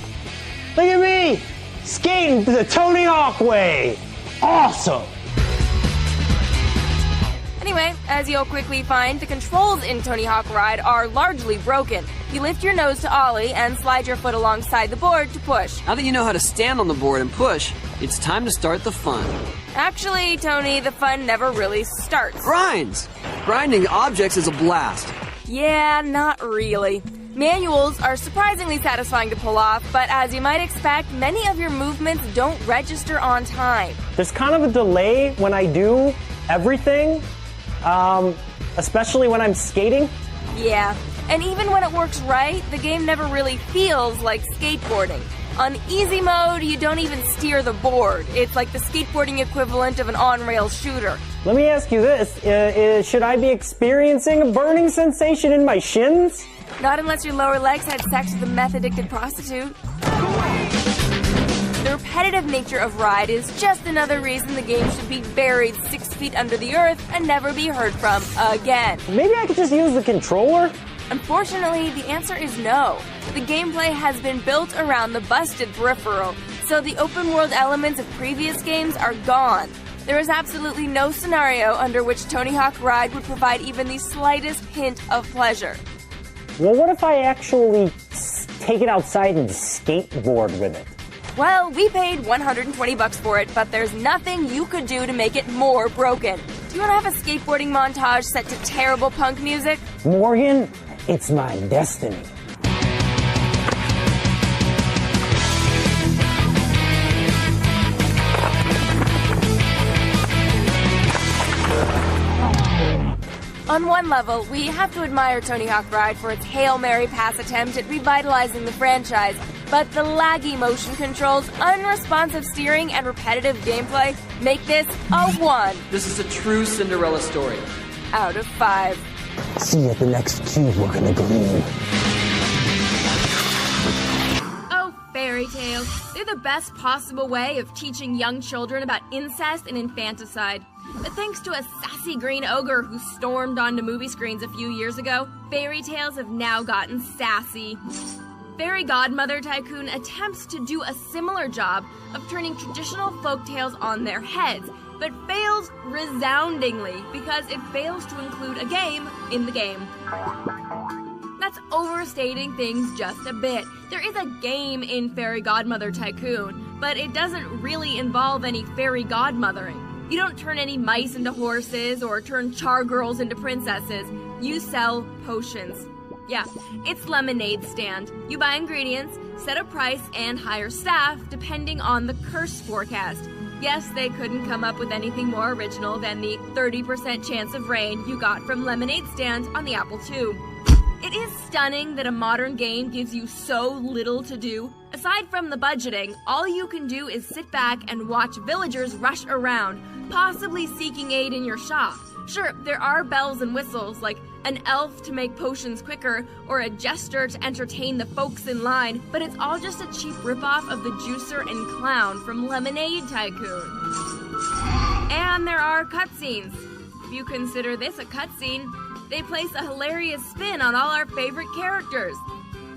Look at me, skating the Tony Hawk way. Awesome.
Anyway, as you'll quickly find, the controls in Tony Hawk Ride are largely broken. You lift your nose to ollie and slide your foot alongside the board to push.
Now that you know how to stand on the board and push, it's time to start the fun.
Actually, Tony, the fun never really starts.
Grinds! Grinding objects is a blast.
Yeah, not really. Manuals are surprisingly satisfying to pull off, but as you might expect, many of your movements don't register on time.
There's kind of a delay when I do everything, especially when I'm skating.
Yeah, and even when it works right, the game never really feels like skateboarding. On easy mode, you don't even steer the board. It's like the skateboarding equivalent of an on-rail shooter.
Let me ask you this, should I be experiencing a burning sensation in my shins?
Not unless your lower legs had sex with a meth-addicted prostitute. The repetitive nature of Ride is just another reason the game should be buried 6 feet under the earth and never be heard from again.
Maybe I could just use the controller?
Unfortunately, the answer is no. The gameplay has been built around the busted peripheral, so the open-world elements of previous games are gone. There is absolutely no scenario under which Tony Hawk Ride would provide even the slightest hint of pleasure.
Well, what if I actually take it outside and skateboard with it.
Well, we paid $120 for it, but there's nothing you could do to make it more broken. Do you want to have a skateboarding montage set to terrible punk music?
Morgan, it's my destiny.
On one level, we have to admire Tony Hawk Ride for its Hail Mary pass attempt at revitalizing the franchise, but the laggy motion controls, unresponsive steering, and repetitive gameplay make this a 1.
This is a true Cinderella story.
Out of 5.
See you at the next cube we're gonna glean.
Oh, fairy tales. They're the best possible way of teaching young children about incest and infanticide. But thanks to a sassy green ogre who stormed onto movie screens a few years ago, fairy tales have now gotten sassy. Fairy Godmother Tycoon attempts to do a similar job of turning traditional folktales on their heads, but fails resoundingly because it fails to include a game in the game. That's overstating things just a bit. There is a game in Fairy Godmother Tycoon, but it doesn't really involve any fairy godmothering. You don't turn any mice into horses or turn char girls into princesses. You sell potions. Yeah, it's lemonade stand. You buy ingredients, set a price, and hire staff depending on the curse forecast. Yes, they couldn't come up with anything more original than the 30% chance of rain you got from lemonade stand on the Apple II. It is stunning that a modern game gives you so little to do. Aside from the budgeting, all you can do is sit back and watch villagers rush around, possibly seeking aid in your shop. Sure, there are bells and whistles, like an elf to make potions quicker, or a jester to entertain the folks in line, but it's all just a cheap ripoff of the juicer and clown from Lemonade Tycoon. And there are cutscenes. If you consider this a cutscene, they place a hilarious spin on all our favorite characters.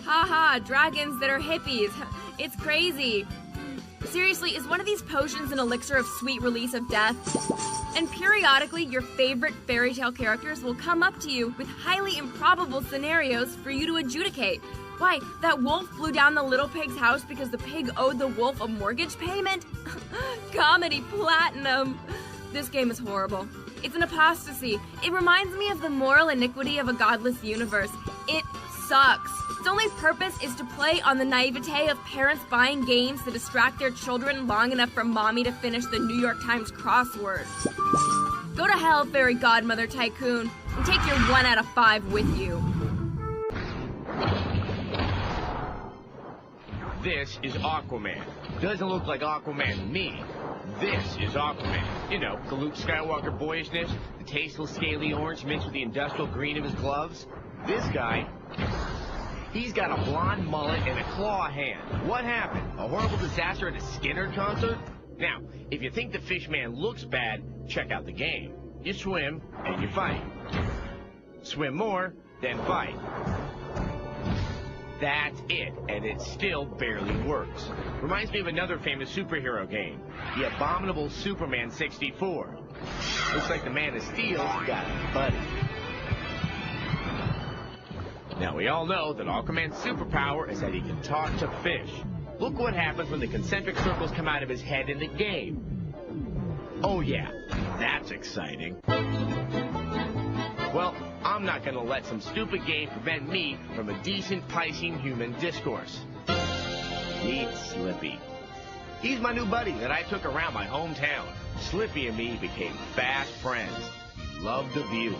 Haha, dragons that are hippies. It's crazy. Seriously, is one of these potions an elixir of sweet release of death? And periodically, your favorite fairy tale characters will come up to you with highly improbable scenarios for you to adjudicate. Why, that wolf blew down the little pig's house because the pig owed the wolf a mortgage payment? Comedy platinum. This game is horrible. It's an apostasy. It reminds me of the moral iniquity of a godless universe. It sucks. Its only purpose is to play on the naivete of parents buying games to distract their children long enough for mommy to finish the New York Times crossword. Go to hell, Fairy Godmother Tycoon, and take your 1 out of 5 with you.
This is Aquaman. Doesn't look like Aquaman to me. This is Aquaman. You know, the Luke Skywalker boyishness, the tasteless scaly orange mixed with the industrial green of his gloves. This guy, he's got a blonde mullet and a claw hand. What happened? A horrible disaster at a Skinner concert? Now, if you think the Fishman looks bad, check out the game. You swim, and you fight. Swim more, then fight. That's it, and it still barely works. Reminds me of another famous superhero game, the abominable Superman 64. Looks like the Man of Steel's got a buddy. Now, we all know that Aquaman's superpower is that he can talk to fish. Look what happens when the concentric circles come out of his head in the game. Oh yeah, that's exciting. Well, I'm not gonna let some stupid game prevent me from a decent Piscean human discourse. Meet Slippy. He's my new buddy that I took around my hometown. Slippy and me became fast friends. Love the view.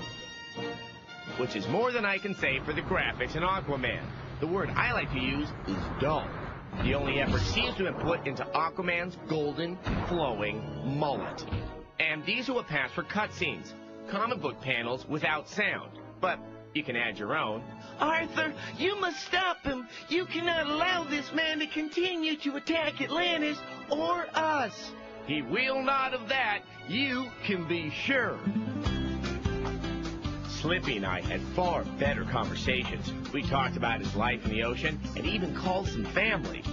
Which is more than I can say for the graphics in Aquaman. The word I like to use is dull. The only effort seems to have been put into Aquaman's golden, flowing mullet. And these are what pass for cutscenes. Comic book panels without sound. But you can add your own.
Arthur, you must stop him. You cannot allow this man to continue to attack Atlantis or us.
He will not of that, you can be sure. Slippy and I had far better conversations. We talked about his life in the ocean and even called some family.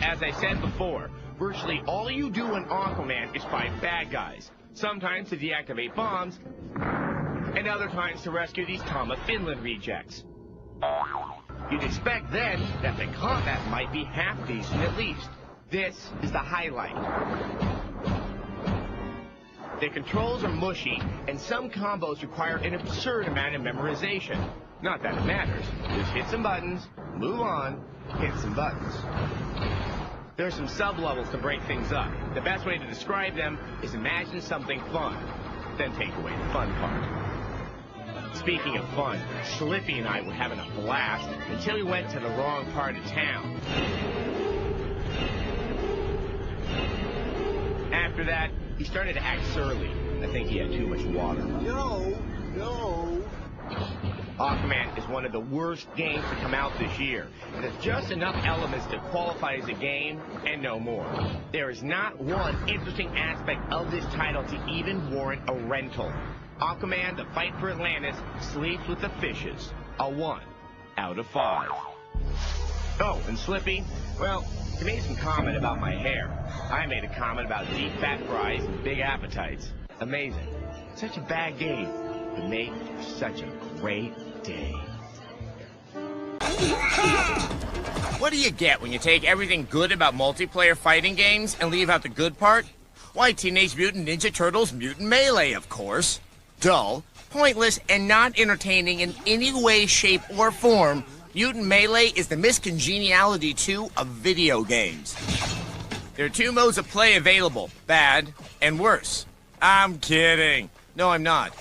As I said before, virtually all you do in Aquaman is fight bad guys. Sometimes to deactivate bombs, and other times to rescue these Tama Finland rejects.
You'd expect then that the combat might be half decent at least. This is the highlight. The controls are mushy, and some combos require an absurd amount of memorization. Not that it matters. Just hit some buttons, move on, hit some buttons. There are some sub-levels to break things up. The best way to describe them is imagine something fun, then take away the fun part. Speaking of fun, Slippy and I were having a blast until we went to the wrong part of town. After that, he started to act surly. I think he had too much water.
No.
Aquaman is one of the worst games to come out this year. It has just enough elements to qualify as a game, and no more. There is not one interesting aspect of this title to even warrant a rental. Aquaman, the fight for Atlantis, sleeps with the fishes. A 1 out of 5. Oh, and Slippy, well, he made some comment about my hair. I made a comment about deep fat fries and big appetites. Amazing. Such a bad game, but made for such a great day. What do you get when you take everything good about multiplayer fighting games and leave out the good part? Why, Teenage Mutant Ninja Turtles Mutant Melee, of course. Dull, pointless, and not entertaining in any way, shape, or form, Mutant Melee is the miscongeniality 2 of video games. There are 2 modes of play available, bad and worse. I'm kidding. No, I'm not.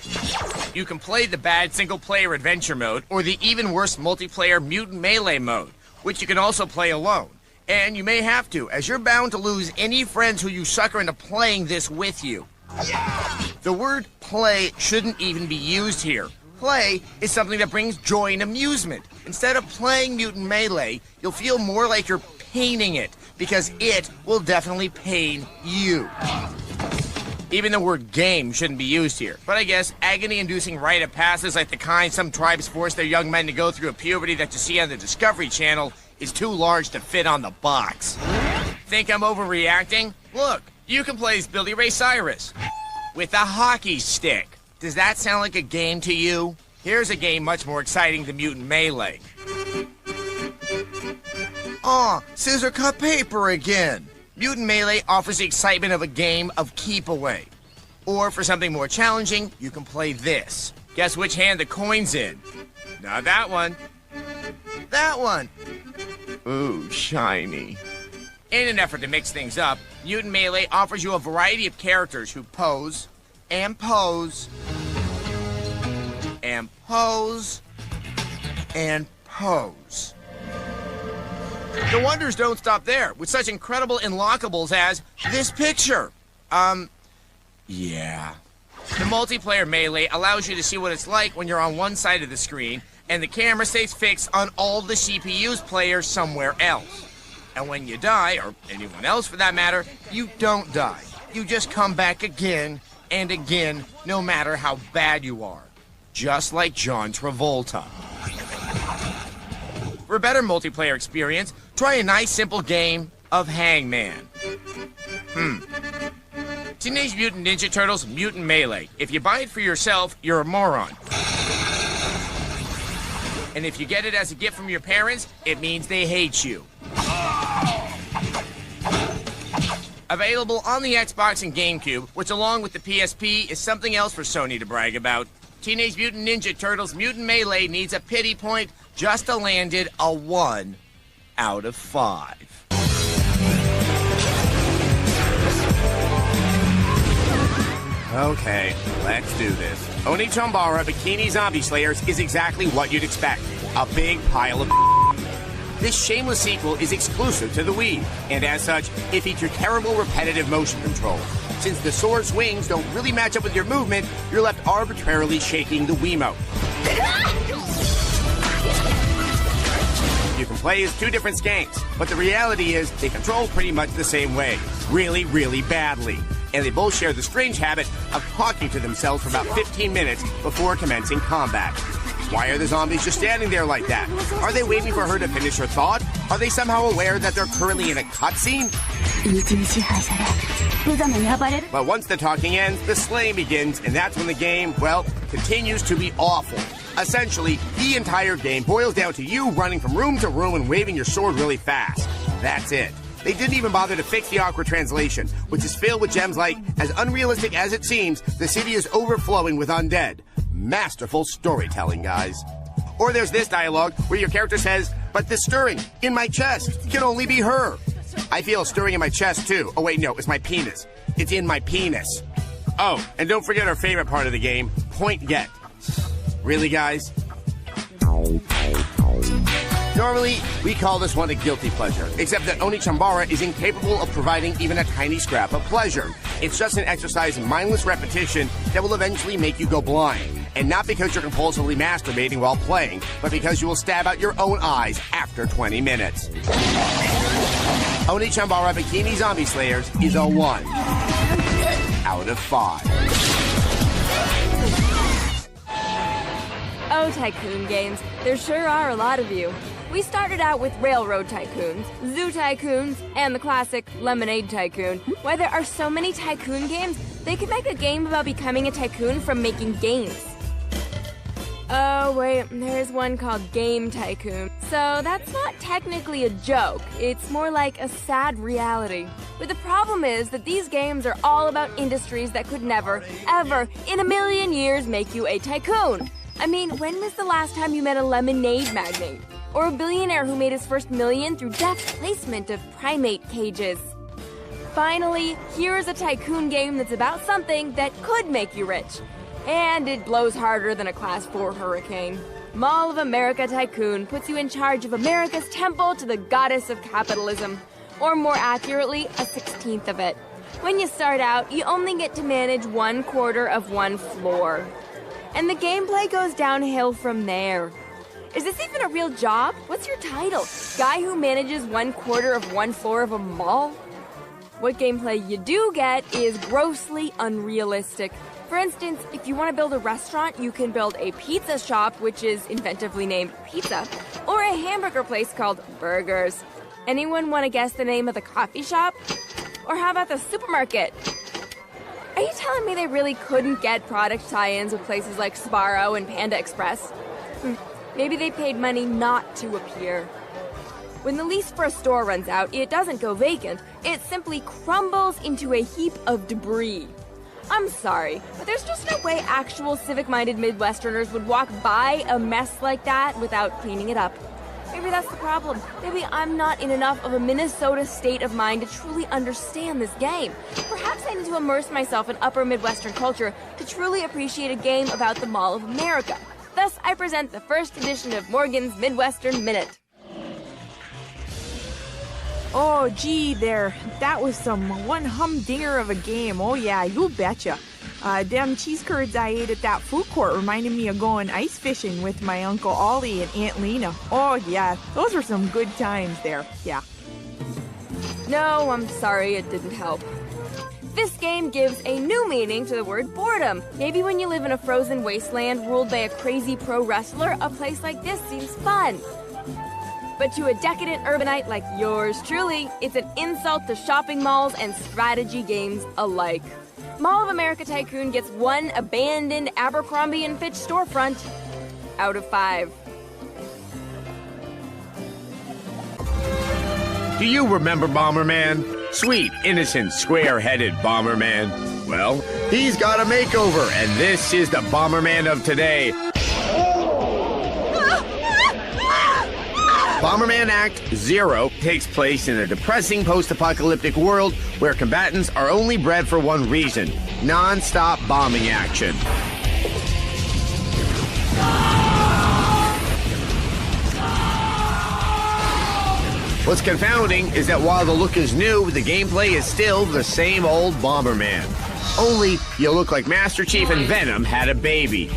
You can play the bad single-player adventure mode, or the even worse multiplayer Mutant Melee mode, which you can also play alone. And you may have to, as you're bound to lose any friends who you sucker into playing this with you. Yeah! The word play shouldn't even be used here. Play is something that brings joy and amusement. Instead of playing Mutant Melee, you'll feel more like you're painting it, because it will definitely pain you. Even the word game shouldn't be used here. But I guess agony-inducing rite of passage like the kind some tribes force their young men to go through a puberty that you see on the Discovery Channel is too large to fit on the box. Think I'm overreacting? Look, you can play as Billy Ray Cyrus with a hockey stick. Does that sound like a game to you? Here's a game much more exciting than Mutant Melee. Aw, scissor cut paper again. Mutant Melee offers the excitement of a game of keep away. Or for something more challenging, you can play this. Guess which hand the coin's in? Not that one. That one. Ooh, shiny. In an effort to mix things up, Mutant Melee offers you a variety of characters who pose, and pose, and pose, and pose. The wonders don't stop there, with such incredible unlockables as this picture. Yeah. The multiplayer Melee allows you to see what it's like when you're on one side of the screen, and the camera stays fixed on all the CPU's players somewhere else. And when you die, or anyone else for that matter, you don't die. You just come back again and again, no matter how bad you are. Just like John Travolta. For a better multiplayer experience, try a nice simple game of Hangman. Teenage Mutant Ninja Turtles Mutant Melee. If you buy it for yourself, you're a moron. And if you get it as a gift from your parents, it means they hate you. Available on the Xbox and GameCube, which along with the PSP is something else for Sony to brag about. Teenage Mutant Ninja Turtles Mutant Melee needs a pity point just to land it a 1 out of 5. Okay, let's do this. Onechanbara Bikini Zombie Slayers is exactly what you'd expect. A big pile of This shameless sequel is exclusive to the Wii, and as such, it features terrible repetitive motion control. Since the sword swings don't really match up with your movement, you're left arbitrarily shaking the Wiimote. You can play as 2 different skanks, but the reality is they control pretty much the same way. Really, really badly. And they both share the strange habit of talking to themselves for about 15 minutes before commencing combat. Why are the zombies just standing there like that? Are they waiting for her to finish her thought? Are they somehow aware that they're currently in a cutscene?
But once the talking ends, the slaying begins, and that's when the game, well, continues to be awful. Essentially, the entire game boils down to you running from room to room and waving your sword really fast. That's it. They didn't even bother to fix the awkward translation, which is filled with gems like, as unrealistic as it seems, the city is overflowing with undead. Masterful storytelling, guys. Or there's this dialogue where your character says, but this stirring in my chest can only be her. I feel a stirring in my chest, too. Oh, wait, no, it's my penis. It's in my penis. Oh, and don't forget our favorite part of the game, point get. Really, guys? Normally, we call this one a guilty pleasure, except that Onechanbara is incapable of providing even a tiny scrap of pleasure. It's just an exercise in mindless repetition that will eventually make you go blind. And not because you're compulsively masturbating while playing, but because you will stab out your own eyes after 20 minutes. Onechanbara Bikini Zombie Slayers is a 1 out of 5.
Oh, Tycoon games. There sure are a lot of you. We started out with Railroad Tycoons, Zoo Tycoons, and the classic Lemonade Tycoon. Why there are so many Tycoon games, they could make a game about becoming a tycoon from making games. Oh, wait, there's one called Game Tycoon. So that's not technically a joke. It's more like a sad reality. But the problem is that these games are all about industries that could never, ever, in a million years make you a tycoon. I mean, when was the last time you met a lemonade magnate? Or a billionaire who made his first million through deft placement of primate cages? Finally, here's a tycoon game that's about something that could make you rich. And it blows harder than a Class 4 hurricane. Mall of America Tycoon puts you in charge of America's temple to the goddess of capitalism. Or more accurately, a 16th of it. When you start out, you only get to manage 1/4 of one floor. And the gameplay goes downhill from there. Is this even a real job? What's your title? Guy who manages 1/4 of one floor of a mall? What gameplay you do get is grossly unrealistic. For instance, if you want to build a restaurant, you can build a pizza shop, which is inventively named Pizza, or a hamburger place called Burgers. Anyone want to guess the name of the coffee shop? Or how about the supermarket? Are you telling me they really couldn't get product tie-ins with places like Sbarro and Panda Express? Maybe they paid money not to appear. When the lease for a store runs out, it doesn't go vacant. It simply crumbles into a heap of debris. I'm sorry, but there's just no way actual civic-minded Midwesterners would walk by a mess like that without cleaning it up. Maybe that's the problem. Maybe I'm not in enough of a Minnesota state of mind to truly understand this game. Perhaps I need to immerse myself in upper Midwestern culture to truly appreciate a game about the Mall of America. Thus, I present the first edition of Morgan's Midwestern Minute.
Oh, gee there. That was some one humdinger of a game. Oh, yeah, you betcha. Them cheese curds I ate at that food court reminded me of going ice fishing with my Uncle Ollie and Aunt Lena. Oh, yeah, those were some good times there. Yeah.
No, I'm sorry, it didn't help. This game gives a new meaning to the word boredom. Maybe when you live in a frozen wasteland ruled by a crazy pro wrestler, a place like this seems fun. But to a decadent urbanite like yours truly, it's an insult to shopping malls and strategy games alike. Mall of America Tycoon gets 1 abandoned Abercrombie & Fitch storefront out of 5.
Do you remember Bomberman? Sweet, innocent, square-headed Bomberman. Well, he's got a makeover, and this is the Bomberman of today. Bomberman Act Zero takes place in a depressing post-apocalyptic world where combatants are only bred for one reason: non-stop bombing action. What's confounding is that while the look is new, the gameplay is still the same old Bomberman. Only you look like Master Chief and Venom had a baby.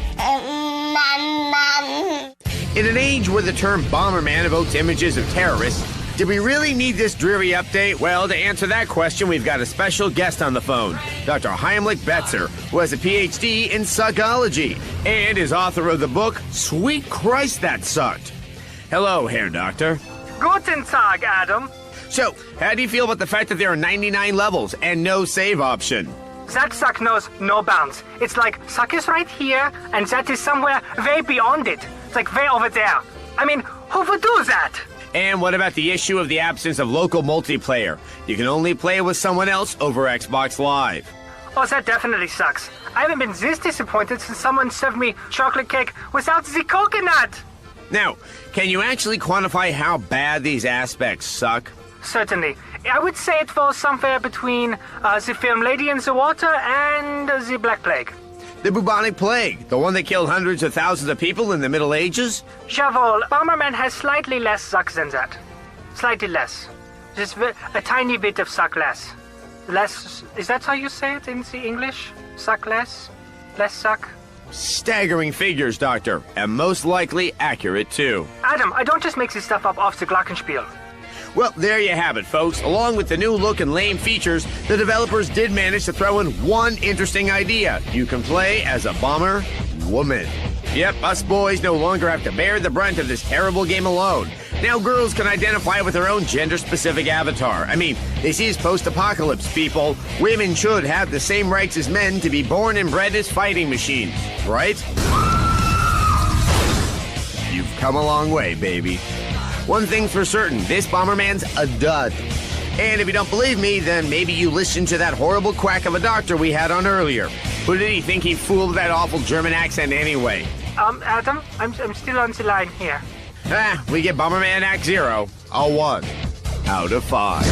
In an age where the term Bomberman evokes images of terrorists, did we really need this dreary update? Well, to answer that question, we've got a special guest on the phone, Dr. Heimlich Betzer, who has a PhD in psychology and is author of the book, Sweet Christ, That Sucked. Hello, Herr Doctor.
Guten Tag, Adam.
So, how do you feel about the fact that there are 99 levels and no save option?
That suck knows no bounds. It's like, suck is right here, and that is somewhere way beyond it. It's like way over there. I mean, who would do that?
And what about the issue of the absence of local multiplayer? You can only play with someone else over Xbox Live.
Oh, that definitely sucks. I haven't been this disappointed since someone served me chocolate cake without the coconut.
Now, can you actually quantify how bad these aspects suck?
Certainly. I would say it falls somewhere between the film Lady in the Water and the Black Plague.
The bubonic plague, the one that killed hundreds of thousands of people in the Middle Ages?
Jawohl, Bomberman has slightly less suck than that. Slightly less. Just a tiny bit of suck less. Less, is that how you say it in the English? Suck less? Less suck?
Staggering figures, Doctor, and most likely accurate, too.
Adam, I don't just make this stuff up off the Glockenspiel.
Well, there you have it, folks. Along with the new look and lame features, the developers did manage to throw in one interesting idea. You can play as a bomber woman. Yep, us boys no longer have to bear the brunt of this terrible game alone. Now girls can identify with their own gender-specific avatar. I mean, this is post-apocalypse, people. Women should have the same rights as men to be born and bred as fighting machines, right? You've come a long way, baby. One thing's for certain, this Bomberman's a dud. And if you don't believe me, then maybe you listened to that horrible quack of a doctor we had on earlier. Who did he think he fooled with that awful German accent anyway?
Adam, I'm still on the line here.
We get Bomberman Act Zero, a 1 out of 5.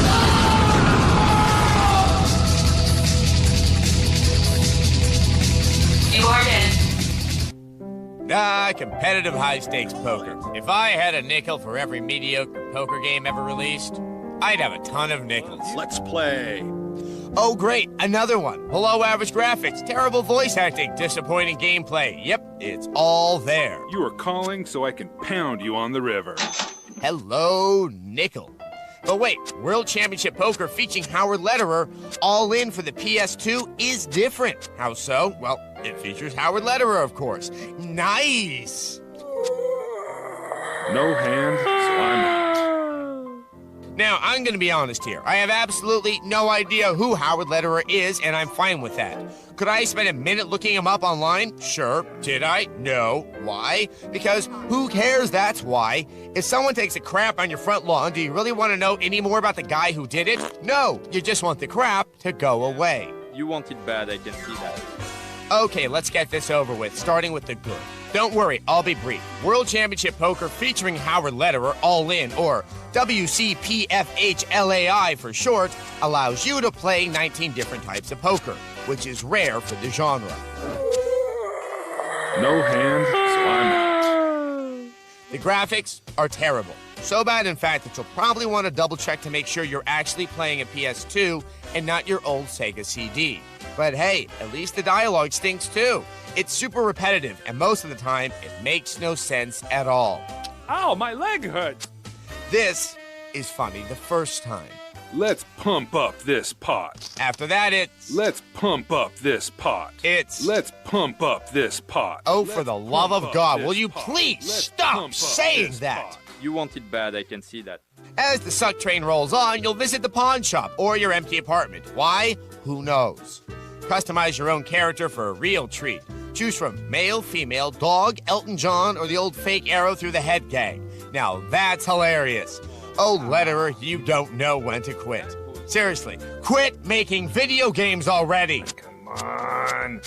You are dead.
Competitive high-stakes poker. If I had a nickel for every mediocre poker game ever released, I'd have a ton of nickels.
Let's play.
Oh, great, another one. Below average graphics, terrible voice acting, disappointing gameplay. Yep, it's all there.
You are calling so I can pound you on the river.
Hello, nickel. But wait, World Championship Poker featuring Howard Lederer, all in for the PS2, is different. How so? Well, it features Howard Lederer, of course. Nice!
No hand, so I'm out.
Now, I'm going to be honest here. I have absolutely no idea who Howard Lederer is, and I'm fine with that. Could I spend a minute looking him up online? Sure. Did I? No. Why? Because who cares, that's why. If someone takes a crap on your front lawn, do you really want to know any more about the guy who did it? No. You just want the crap to go away.
You want it bad, I can see that.
Okay, let's get this over with, starting with the good. Don't worry, I'll be brief. World Championship Poker featuring Howard Lederer, all in, or WCPFHLAI for short, allows you to play 19 different types of poker, which is rare for the genre.
No hand, so I'm out.
The graphics are terrible. So bad, in fact, that you'll probably want to double-check to make sure you're actually playing a PS2 and not your old Sega CD. But hey, at least the dialogue stinks too. It's super repetitive, and most of the time, it makes no sense at all.
Ow, my leg hurts!
This is funny the first time.
Let's pump up this pot.
After that, it's...
Let's pump up this pot.
It's...
Let's pump up this pot.
Oh, for the love of God, will you please stop saying that?
You want it bad, I can see that.
As the suck train rolls on, you'll visit the pawn shop or your empty apartment. Why? Who knows? Customize your own character for a real treat. Choose from male, female, dog, Elton John, or the old fake arrow through the head gang. Now that's hilarious. Oh, Lederer, you don't know when to quit. Seriously, quit making video games already.
Come on.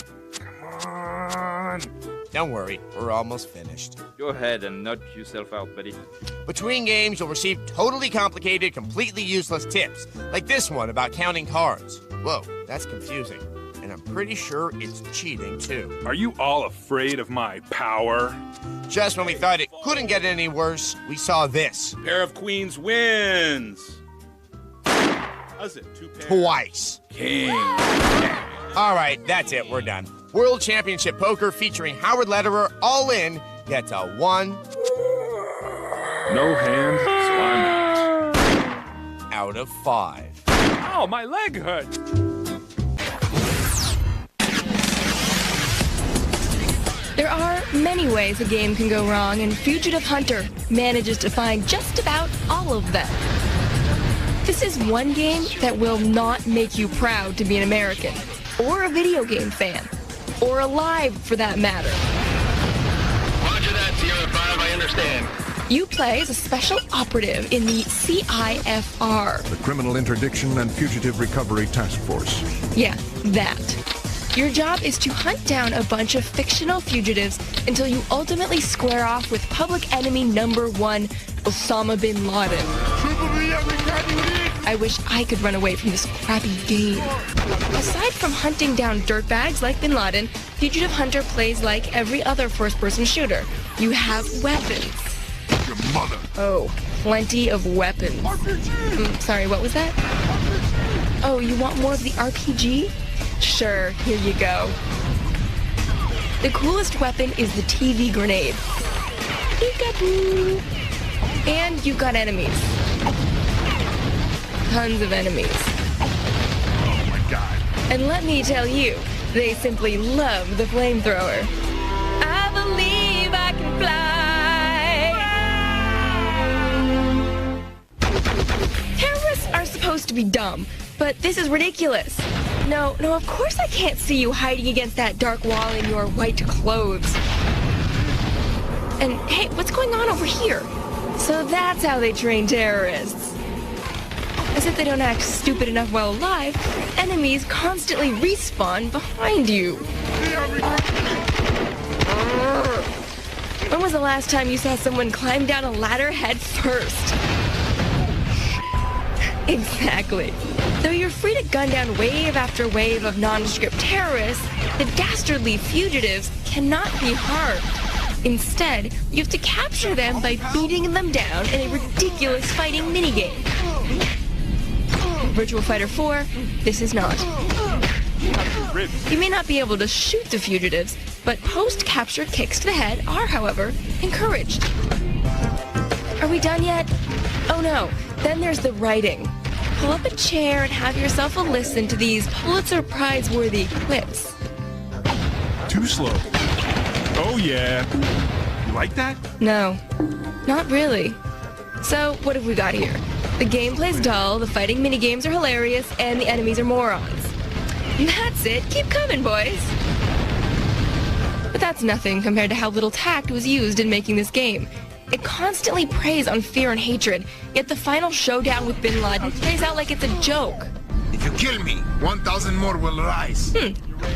Don't worry, we're almost finished.
Go ahead and knock yourself out, buddy.
Between games, you'll receive totally complicated, completely useless tips, like this one about counting cards. Whoa, that's confusing. And I'm pretty sure it's cheating, too.
Are you all afraid of my power?
Just when we thought it couldn't get any worse, we saw this.
Pair of queens wins. How's it? Two pairs?
Twice.
King.
All right, that's it. We're done. World Championship Poker featuring Howard Lederer, all in, gets a 1.
No hand, so I'm out.
Out of 5.
Ow, my leg hurts.
There are many ways a game can go wrong, and Fugitive Hunter manages to find just about all of them.
This is one game that will not make you proud to be an American, or a video game fan, or alive for that matter.
Roger that, Sierra 5, I understand.
You play as a special operative in the CIFR.
The Criminal Interdiction and Fugitive Recovery Task Force.
Yeah, that. Your job is to hunt down a bunch of fictional fugitives until you ultimately square off with public enemy number 1, Osama bin Laden. I wish I could run away from this crappy game. Aside from hunting down dirtbags like bin Laden, Fugitive Hunter plays like every other first-person shooter. You have weapons.
Your mother.
Oh, plenty of weapons. Sorry, what was that? Oh, you want more of the RPG? Sure, here you go. The coolest weapon is the TV grenade. Peekaboo! And you've got enemies. Tons of enemies.
Oh my god.
And let me tell you, they simply love the flamethrower. I believe I can fly. Terrorists are supposed to be dumb, but this is ridiculous. No, of course I can't see you hiding against that dark wall in your white clothes. And hey, what's going on over here? So that's how they train terrorists. As if they don't act stupid enough while alive, enemies constantly respawn behind you. When was the last time you saw someone climb down a ladder head first? Exactly. Though you're free to gun down wave after wave of nondescript terrorists, the dastardly fugitives cannot be harmed. Instead, you have to capture them by beating them down in a ridiculous fighting minigame. Virtual Fighter 4, this is not. You may not be able to shoot the fugitives, but post-capture kicks to the head are, however, encouraged. Are we done yet? Oh no, then there's the writing. Pull up a chair and have yourself a listen to these Pulitzer Prize-worthy quips.
Too slow. Oh yeah. You like that?
No, not really. So, what have we got here? The gameplay's dull, the fighting minigames are hilarious, and the enemies are morons. That's it. Keep coming, boys. But that's nothing compared to how little tact was used in making this game. It constantly preys on fear and hatred, yet the final showdown with bin Laden plays out like it's a joke.
If you kill me, 1,000 more will rise.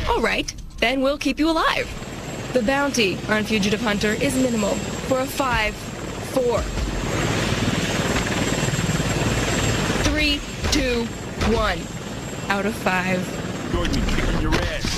All right, then we'll keep you alive. The bounty on Fugitive Hunter is minimal for a 5-4. 3, 2, 1 out of 5.
Going to be kicking your ass.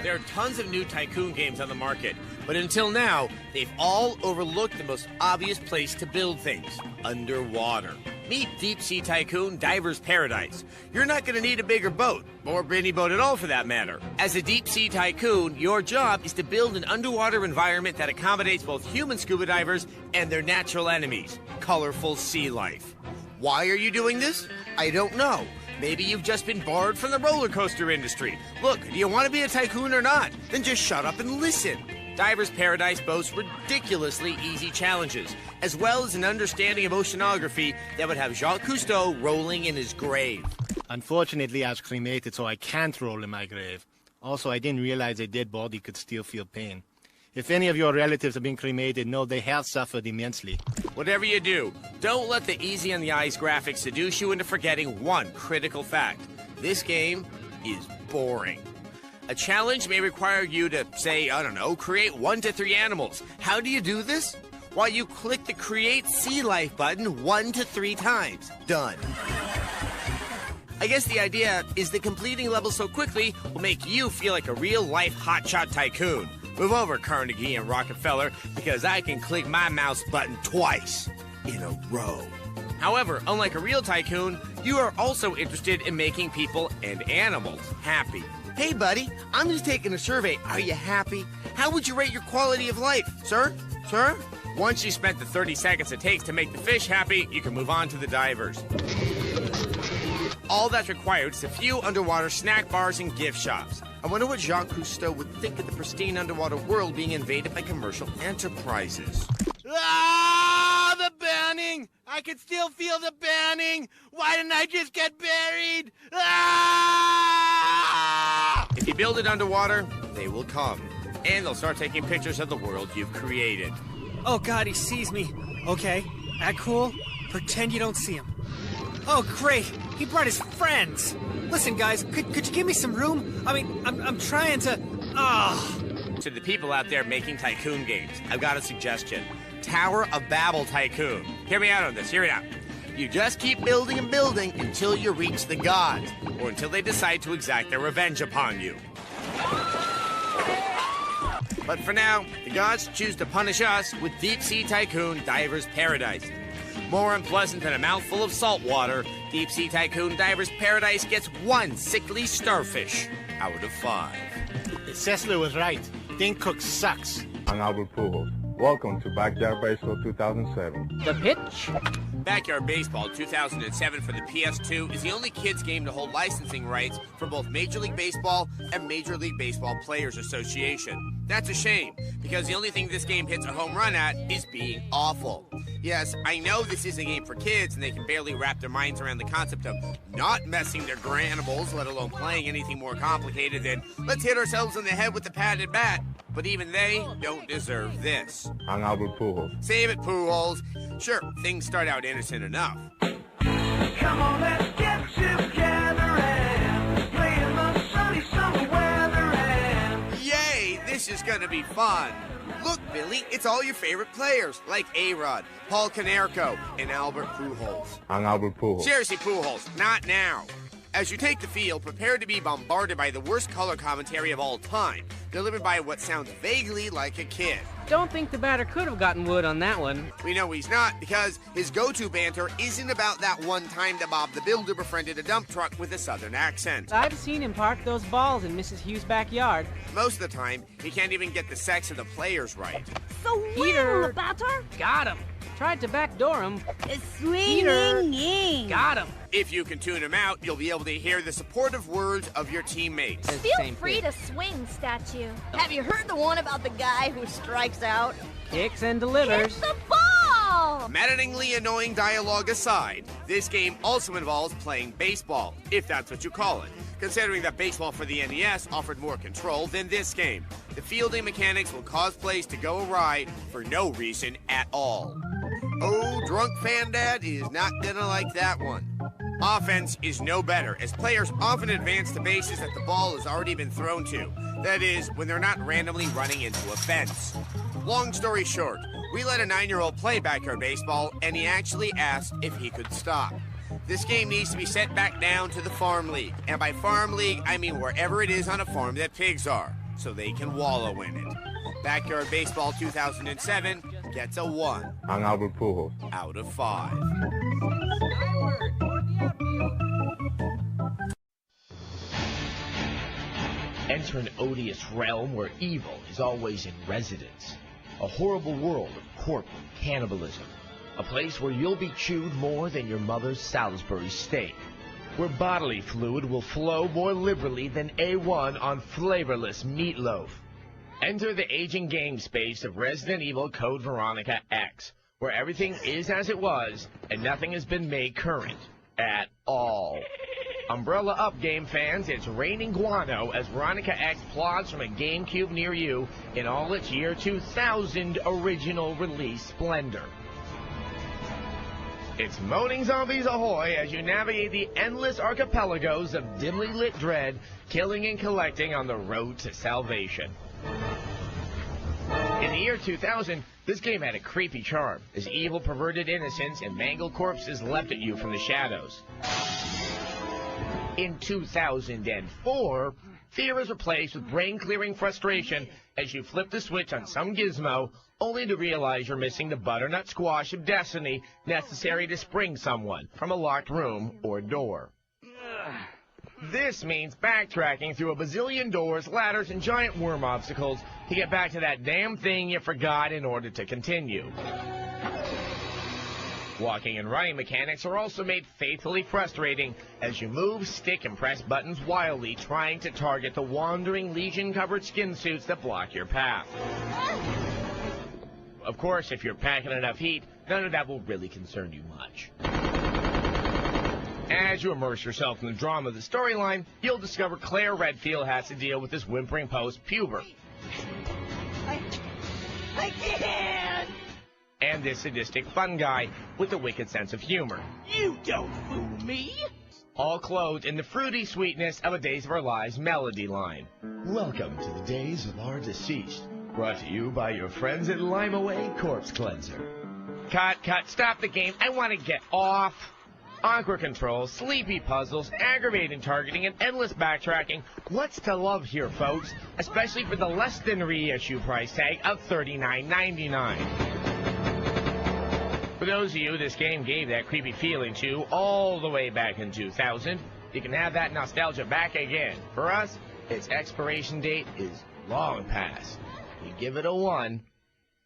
There are tons of new Tycoon games on the market, but until now, they've all overlooked the most obvious place to build things: underwater. Meet Deep Sea Tycoon Diver's Paradise. You're not going to need a bigger boat, or any boat at all for that matter. As a Deep Sea Tycoon, your job is to build an underwater environment that accommodates both human scuba divers and their natural enemies, colorful sea life. Why are you doing this? I don't know. Maybe you've just been barred from the roller coaster industry. Look, do you want to be a tycoon or not? Then just shut up and listen. Diver's Paradise boasts ridiculously easy challenges, as well as an understanding of oceanography that would have Jacques Cousteau rolling in his grave.
Unfortunately, I was cremated, so I can't roll in my grave. Also, I didn't realize a dead body could still feel pain. If any of your relatives have been cremated, know they have suffered immensely.
Whatever you do, don't let the easy-on-the-eyes graphics seduce you into forgetting one critical fact. This game is boring. A challenge may require you to, say, I don't know, create 1 to 3 animals. How do you do this? Why, you click the Create Sea Life button 1 to 3 times. Done. I guess the idea is that completing levels so quickly will make you feel like a real-life hotshot tycoon. Move over, Carnegie and Rockefeller, because I can click my mouse button twice in a row. However, unlike a real tycoon, you are also interested in making people and animals happy. Hey, buddy, I'm just taking a survey. Are you happy? How would you rate your quality of life, sir? Sir? Once you spent the 30 seconds it takes to make the fish happy, you can move on to the divers. All that's required is a few underwater snack bars and gift shops. I wonder what Jacques Cousteau would think of the pristine underwater world being invaded by commercial enterprises. Ah, the bell!
burning! I can still feel the burning! Why didn't I just get buried? Ah!
If you build it underwater, they will come. And they'll start taking pictures of the world you've created.
Oh God, he sees me. Okay, act cool. Pretend you don't see him. Oh great, he brought his friends. Listen guys, could you give me some room? I mean, I'm trying to...
To the people out there making tycoon games, I've got a suggestion. Tower of Babel Tycoon. Hear me out on this, hear it out. You just keep building and building until you reach the gods, or until they decide to exact their revenge upon you. But for now, the gods choose to punish us with Deep Sea Tycoon Diver's Paradise. More unpleasant than a mouthful of salt water, Deep Sea Tycoon Diver's Paradise gets 1 sickly starfish out of 5.
Cessler was right. Thing Cook sucks.
I'm Albert Pujols. Welcome to Backyard Baseball 2007.
The pitch?
Backyard Baseball 2007 for the PS2 is the only kids game to hold licensing rights for both Major League Baseball and Major League Baseball Players Association. That's a shame, because the only thing this game hits a home run at is being awful. Yes, I know this is a game for kids and they can barely wrap their minds around the concept of not messing their granimals, let alone playing anything more complicated than let's hit ourselves in the head with the padded bat. But even they don't deserve this.
I'm Albert Pujols.
Save it, Pujols. Sure, things start out innocent enough.
Come on, let's get together and play in the sunny summer weather and...
Yay, this is gonna be fun. Look, Billy, it's all your favorite players, like A-Rod, Paul Konerko, and Albert Pujols.
I'm Albert Pujols.
Seriously, Pujols, not now. As you take the field, prepare to be bombarded by the worst color commentary of all time, delivered by what sounds vaguely like a kid.
Don't think the batter could have gotten wood on that one.
We know he's not, because his go-to banter isn't about that one time that Bob the Builder befriended a dump truck with a southern accent.
I've seen him park those balls in Mrs. Hughes' backyard.
Most of the time, he can't even get the sex of the players right.
So
Peter.
the batter?
Got him. Tried to backdoor him.
It's swinging in.
Got him.
If you can tune him out, you'll be able to hear the supportive words of your teammates.
Feel free to swing, statue. Have you heard the one about the guy who strikes out?
Kicks and delivers.
Hit the ball!
Maddeningly annoying dialogue aside, this game also involves playing baseball, if that's what you call it, considering that baseball for the NES offered more control than this game. The fielding mechanics will cause plays to go awry for no reason at all. Oh, drunk fan dad is not gonna like that one. Offense is no better, as players often advance to bases that the ball has already been thrown to. That is, when they're not randomly running into a fence. Long story short, we let a 9-year-old play backyard baseball, and he actually asked if he could stop. This game needs to be set back down to the farm league. And by farm league, I mean wherever it is on a farm that pigs are, so they can wallow in it. Backyard Baseball 2007 gets a 1.
I'm Albert Pujols.
Out of 5.
Enter an odious realm where evil is always in residence. A horrible world of corporate cannibalism. A place where you'll be chewed more than your mother's Salisbury steak. Where bodily fluid will flow more liberally than A1 on flavorless meatloaf. Enter the aging game space of Resident Evil Code Veronica X, where everything is as it was and nothing has been made current at all. Umbrella up, game fans, it's raining guano as Veronica X plods from a GameCube near you in all its year 2000 original release splendor. It's moaning zombies ahoy as you navigate the endless archipelagos of dimly lit dread, killing and collecting on the road to salvation. In the year 2000, this game had a creepy charm, as evil perverted innocence and mangled corpses leapt at you from the shadows. In 2004, fear is replaced with brain-clearing frustration as you flip the switch on some gizmo, only to realize you're missing the butternut squash of destiny necessary to spring someone from a locked room or door. This means backtracking through a bazillion doors, ladders, and giant worm obstacles to get back to that damn thing you forgot in order to continue. Walking and running mechanics are also made faithfully frustrating as you move, stick, and press buttons wildly, trying to target the wandering legion-covered skin suits that block your path. Of course, if you're packing enough heat, none of that will really concern you much. As you immerse yourself in the drama of the storyline, you'll discover Claire Redfield has to deal with this whimpering post-puber.
I can't!
And this sadistic fun guy with a wicked sense of humor.
You don't fool me!
All clothed in the fruity sweetness of a Days of Our Lives melody line. Welcome to the Days of Our Deceased, brought to you by your friends at Lime Away Corpse Cleanser. Cut, stop the game, I want to get off. Awkward controls, sleepy puzzles, aggravating targeting, and endless backtracking. What's to love here, folks? Especially for the less than reissue price tag of $39.99. For those of you this game gave that creepy feeling to all the way back in 2000, you can have that nostalgia back again. For us, its expiration date is long past. We give it a 1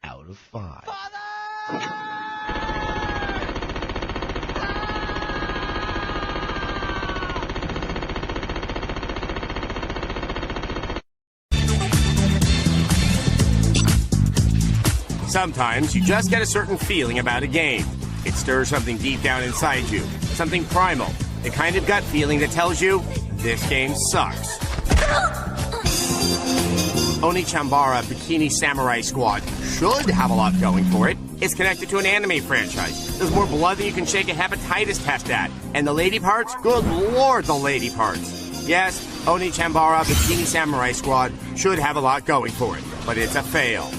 out of 5.
Sometimes you just get a certain feeling about a game. It stirs something deep down inside you, something primal, the kind of gut feeling that tells you, this game sucks. Onechanbara Bikini Samurai Squad should have a lot going for it. It's connected to an anime franchise. There's more blood than you can shake a hepatitis test at. And the lady parts? Good lord, the lady parts. Yes, Onechanbara Bikini Samurai Squad should have a lot going for it, but it's a fail.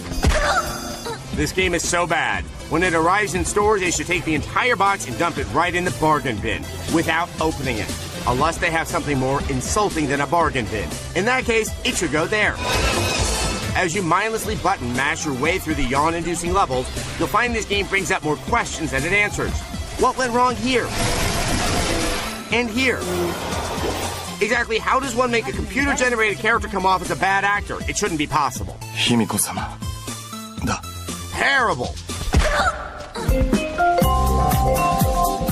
This game is so bad. When it arrives in stores, they should take the entire box and dump it right in the bargain bin without opening it. Unless they have something more insulting than a bargain bin. In that case, it should go there. As you mindlessly button mash your way through the yawn-inducing levels, you'll find this game brings up more questions than it answers. What went wrong here? And here? Exactly how does one make a computer-generated character come off as a bad actor? It shouldn't be possible.
Himiko-sama. Da.
Terrible.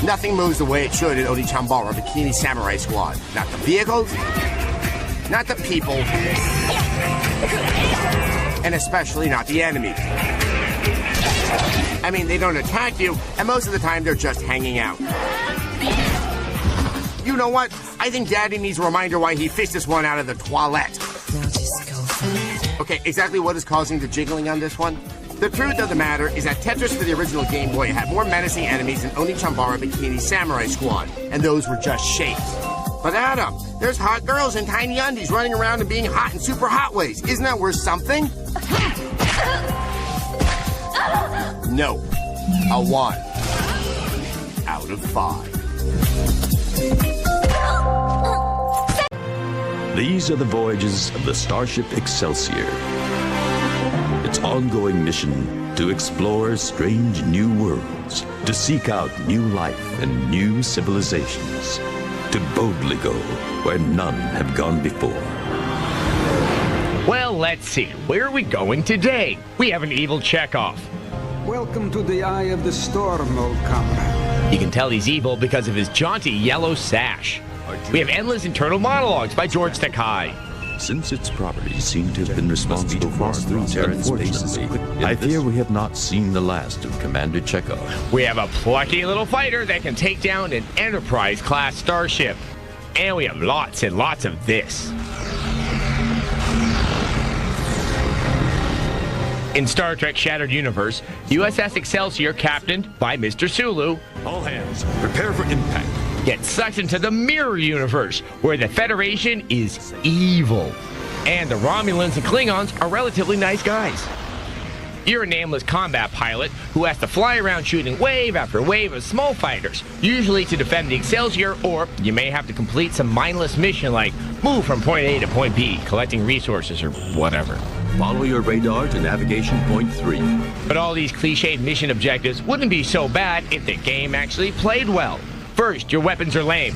Nothing moves the way it should in Onechanbara Bikini Samurai Squad. Not the vehicles, not the people, and especially not the enemies. I mean, they don't attack you, and most of the time they're just hanging out. You know what? I think Daddy needs a reminder why he fished this one out of the toilet. Okay, exactly what is causing the jiggling on this one? The truth of the matter is that Tetris for the original Game Boy had more menacing enemies than Onechanbara Bikini Samurai Squad, and those were just shapes. But Adam, there's hot girls in tiny undies running around and being hot in super hot ways. Isn't that worth something? No. A 1 out of 5.
These are the voyages of the Starship Excelsior. Its ongoing mission to explore strange new worlds, to seek out new life and new civilizations, to boldly go where none have gone before.
Well, let's see. Where are we going today? We have an evil checkoff.
Welcome to the eye of the storm, old comrade.
You can tell he's evil because of his jaunty yellow sash. We have endless internal monologues by George Takei.
Since its properties seem to have been responsible for our threats, unfortunately, I fear we have not seen the last of Commander Chekhov.
We have a plucky little fighter that can take down an Enterprise-class starship. And we have lots and lots of this. In Star Trek Shattered Universe, USS Excelsior, captained by Mr. Sulu,
all hands, prepare for impact,
gets sucked into the Mirror Universe, where the Federation is evil. And the Romulans and Klingons are relatively nice guys. You're a nameless combat pilot who has to fly around shooting wave after wave of small fighters, usually to defend the Excelsior, or you may have to complete some mindless mission like move from point A to point B, collecting resources or whatever.
Follow your radar to navigation point 3.
But all these cliched mission objectives wouldn't be so bad if the game actually played well. First, your weapons are lame.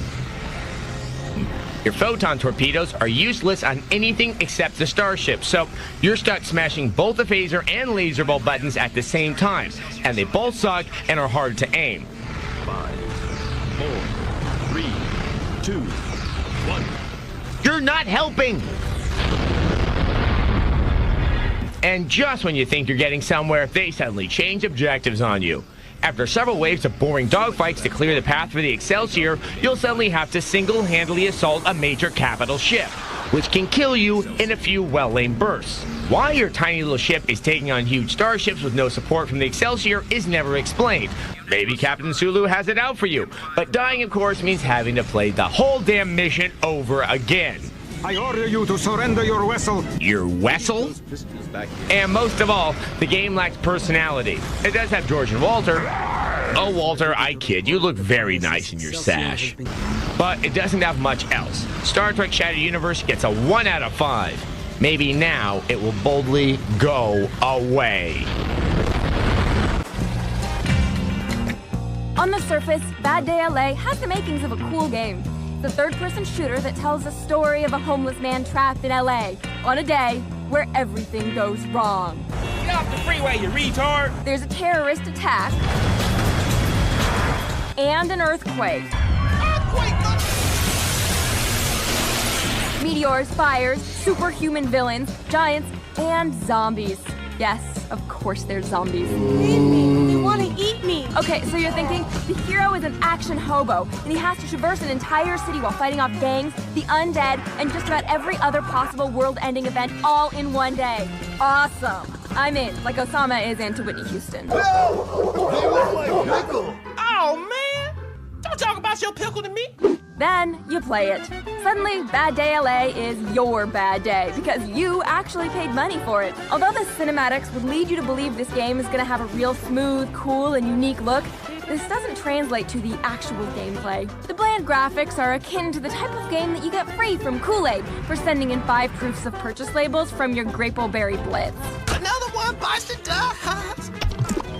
Your photon torpedoes are useless on anything except the starship, so you're stuck smashing both the phaser and laser bolt buttons at the same time, and they both suck and are hard to aim.
5, 4, 3, 2, 1.
You're not helping! And just when you think you're getting somewhere, they suddenly change objectives on you. After several waves of boring dogfights to clear the path for the Excelsior, you'll suddenly have to single-handedly assault a major capital ship, which can kill you in a few well-aimed bursts. Why your tiny little ship is taking on huge starships with no support from the Excelsior is never explained. Maybe Captain Sulu has it out for you, but dying, of course, means having to play the whole damn mission over again.
I order you to surrender your vessel.
Your vessel? And most of all, the game lacks personality. It does have George and Walter. Oh, Walter, I kid. You look very nice in your sash. But it doesn't have much else. Star Trek Shattered Universe gets a 1 out of 5. Maybe now it will boldly go away.
On the surface, Bad Day LA has the makings of a cool game. It's a third-person shooter that tells the story of a homeless man trapped in LA on a day where everything goes wrong.
Get off the freeway, you retard!
There's a terrorist attack and an earthquake. Meteors, fires, superhuman villains, giants, and zombies. Yes, of course there's zombies.
They want to eat me.
Okay, so you're thinking, the hero is an action hobo, and he has to traverse an entire city while fighting off gangs, the undead, and just about every other possible world-ending event all in one day. Awesome. I'm in, like Osama is into Whitney Houston.
No! They want my pickle! Oh, man! Don't talk about your pickle to me!
Then you play it. Suddenly, Bad Day LA is your bad day because you actually paid money for it. Although the cinematics would lead you to believe this game is going to have a real smooth, cool, and unique look, this doesn't translate to the actual gameplay. The bland graphics are akin to the type of game that you get free from Kool-Aid for sending in 5 proofs of purchase labels from your Grapleberry Blitz.
Another one bites the dust!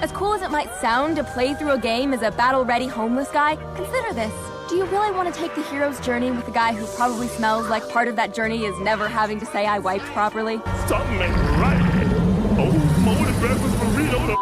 As cool as it might sound to play through a game as a battle-ready homeless guy, consider this. Do you really want to take the hero's journey with a guy who probably smells like part of that journey is never having to say I wiped properly?
Something ain't right. Oh, Momodo breakfast burrito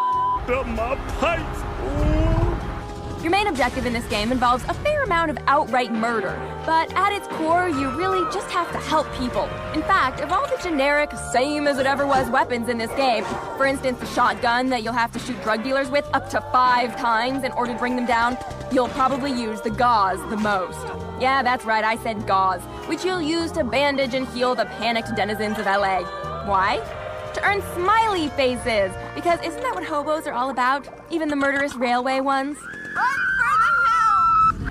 up my pipes. Ooh.
Your main objective in this game involves a fair amount of outright murder, but at its core, you really just have to help people. In fact, of all the generic, same-as-it-ever-was weapons in this game, for instance, the shotgun that you'll have to shoot drug dealers with up to 5 times in order to bring them down, you'll probably use the gauze the most. Yeah, that's right, I said gauze, which you'll use to bandage and heal the panicked denizens of LA. Why? To earn smiley faces, because isn't that what hobos are all about? Even the murderous railway ones?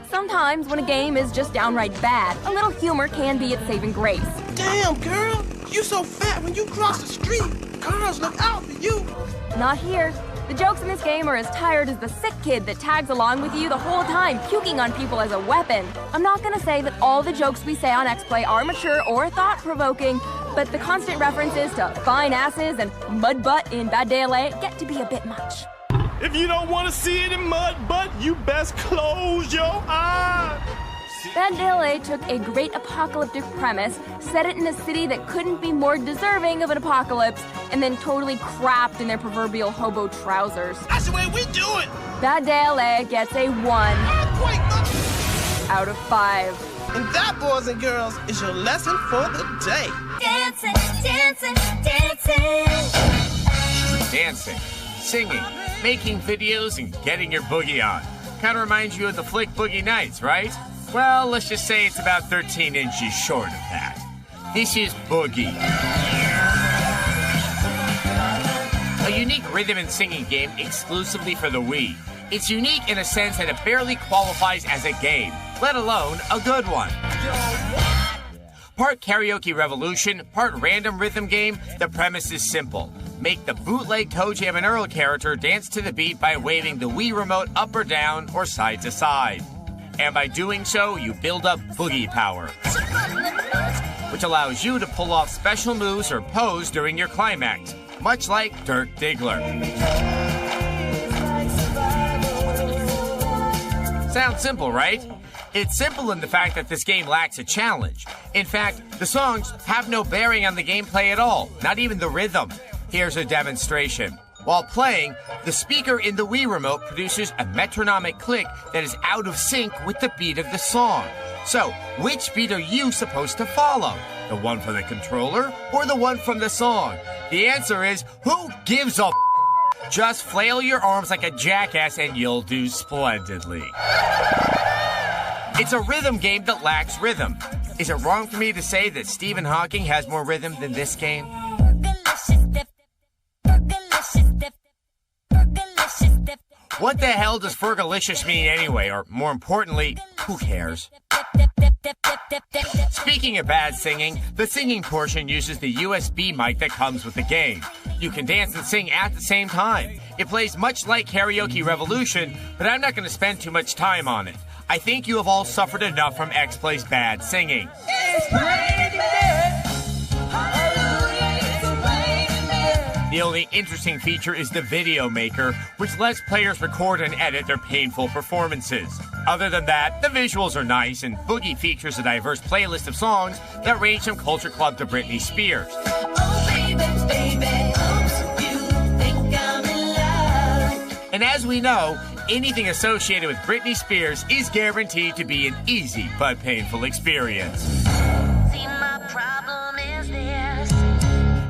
Sometimes when a game is just downright bad, a little humor can be its saving grace.
Damn, girl! You so fat when you cross the street! Cars look out for you!
Not here. The jokes in this game are as tired as the sick kid that tags along with you the whole time, puking on people as a weapon. I'm not gonna say that all the jokes we say on X-Play are mature or thought-provoking, but the constant references to fine asses and mud butt in Bad Day LA get to be a bit much.
If you don't want to see it in mud butt, you best close your eyes.
Bad Day LA took a great apocalyptic premise, set it in a city that couldn't be more deserving of an apocalypse, and then totally crapped in their proverbial hobo trousers.
That's the way we do it!
Bad Day LA gets a 1 out of 5.
And that, boys and girls, is your lesson for the day.
Dancing, dancing, dancing.
Dancing, singing, making videos, and getting your boogie on. Kind of reminds you of the flick Boogie Nights, right? Well, let's just say it's about 13 inches short of that. This is Boogie. A unique rhythm and singing game exclusively for the Wii. It's unique in a sense that it barely qualifies as a game, let alone a good one. Part karaoke revolution, part random rhythm game, the premise is simple. Make the bootleg Toe Jam and Earl character dance to the beat by waving the Wii remote up or down or side to side. And by doing so, you build up boogie power, which allows you to pull off special moves or pose during your climax, much like Dirk Diggler. Sounds simple, right? It's simple in the fact that this game lacks a challenge. In fact, the songs have no bearing on the gameplay at all, not even the rhythm. Here's a demonstration. While playing, the speaker in the Wii remote produces a metronomic click that is out of sync with the beat of the song. So, which beat are you supposed to follow? The one from the controller or the one from the song? The answer is, who gives a Just flail your arms like a jackass and you'll do splendidly. It's a rhythm game that lacks rhythm. Is it wrong for me to say that Stephen Hawking has more rhythm than this game? What the hell does Fergalicious mean anyway? Or more importantly, who cares? Speaking of bad singing, the singing portion uses the USB mic that comes with the game. You can dance and sing at the same time. It plays much like Karaoke Revolution, but I'm not going to spend too much time on it. I think you have all suffered enough from X-Play's bad singing. The only interesting feature is the Video Maker, which lets players record and edit their painful performances. Other than that, the visuals are nice, and Boogie features a diverse playlist of songs that range from Culture Club to Britney Spears.
Oh, baby, baby, oops, you think I'm in love.
And as we know, anything associated with Britney Spears is guaranteed to be an easy but painful experience.
See, my problem is this.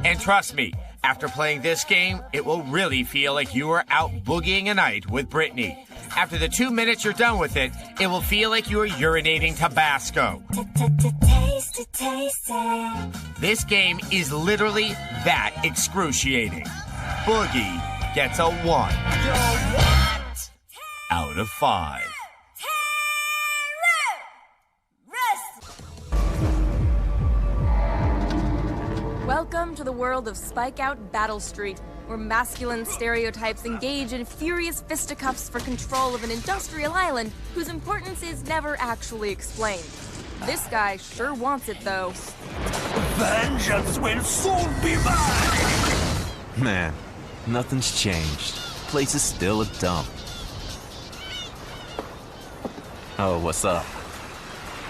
And trust me, after playing this game, it will really feel like you are out boogieing a night with Britney. After the 2 minutes you're done with it, it will feel like you are urinating Tabasco. This game is literally that excruciating. Boogie gets a 1 out of 5.
Welcome to the world of Spikeout Battle Street, where masculine stereotypes engage in furious fisticuffs for control of an industrial island whose importance is never actually explained. This guy sure wants it, though.
Vengeance will soon be mine!
Man, nothing's changed. The place is still a dump. Oh, what's up?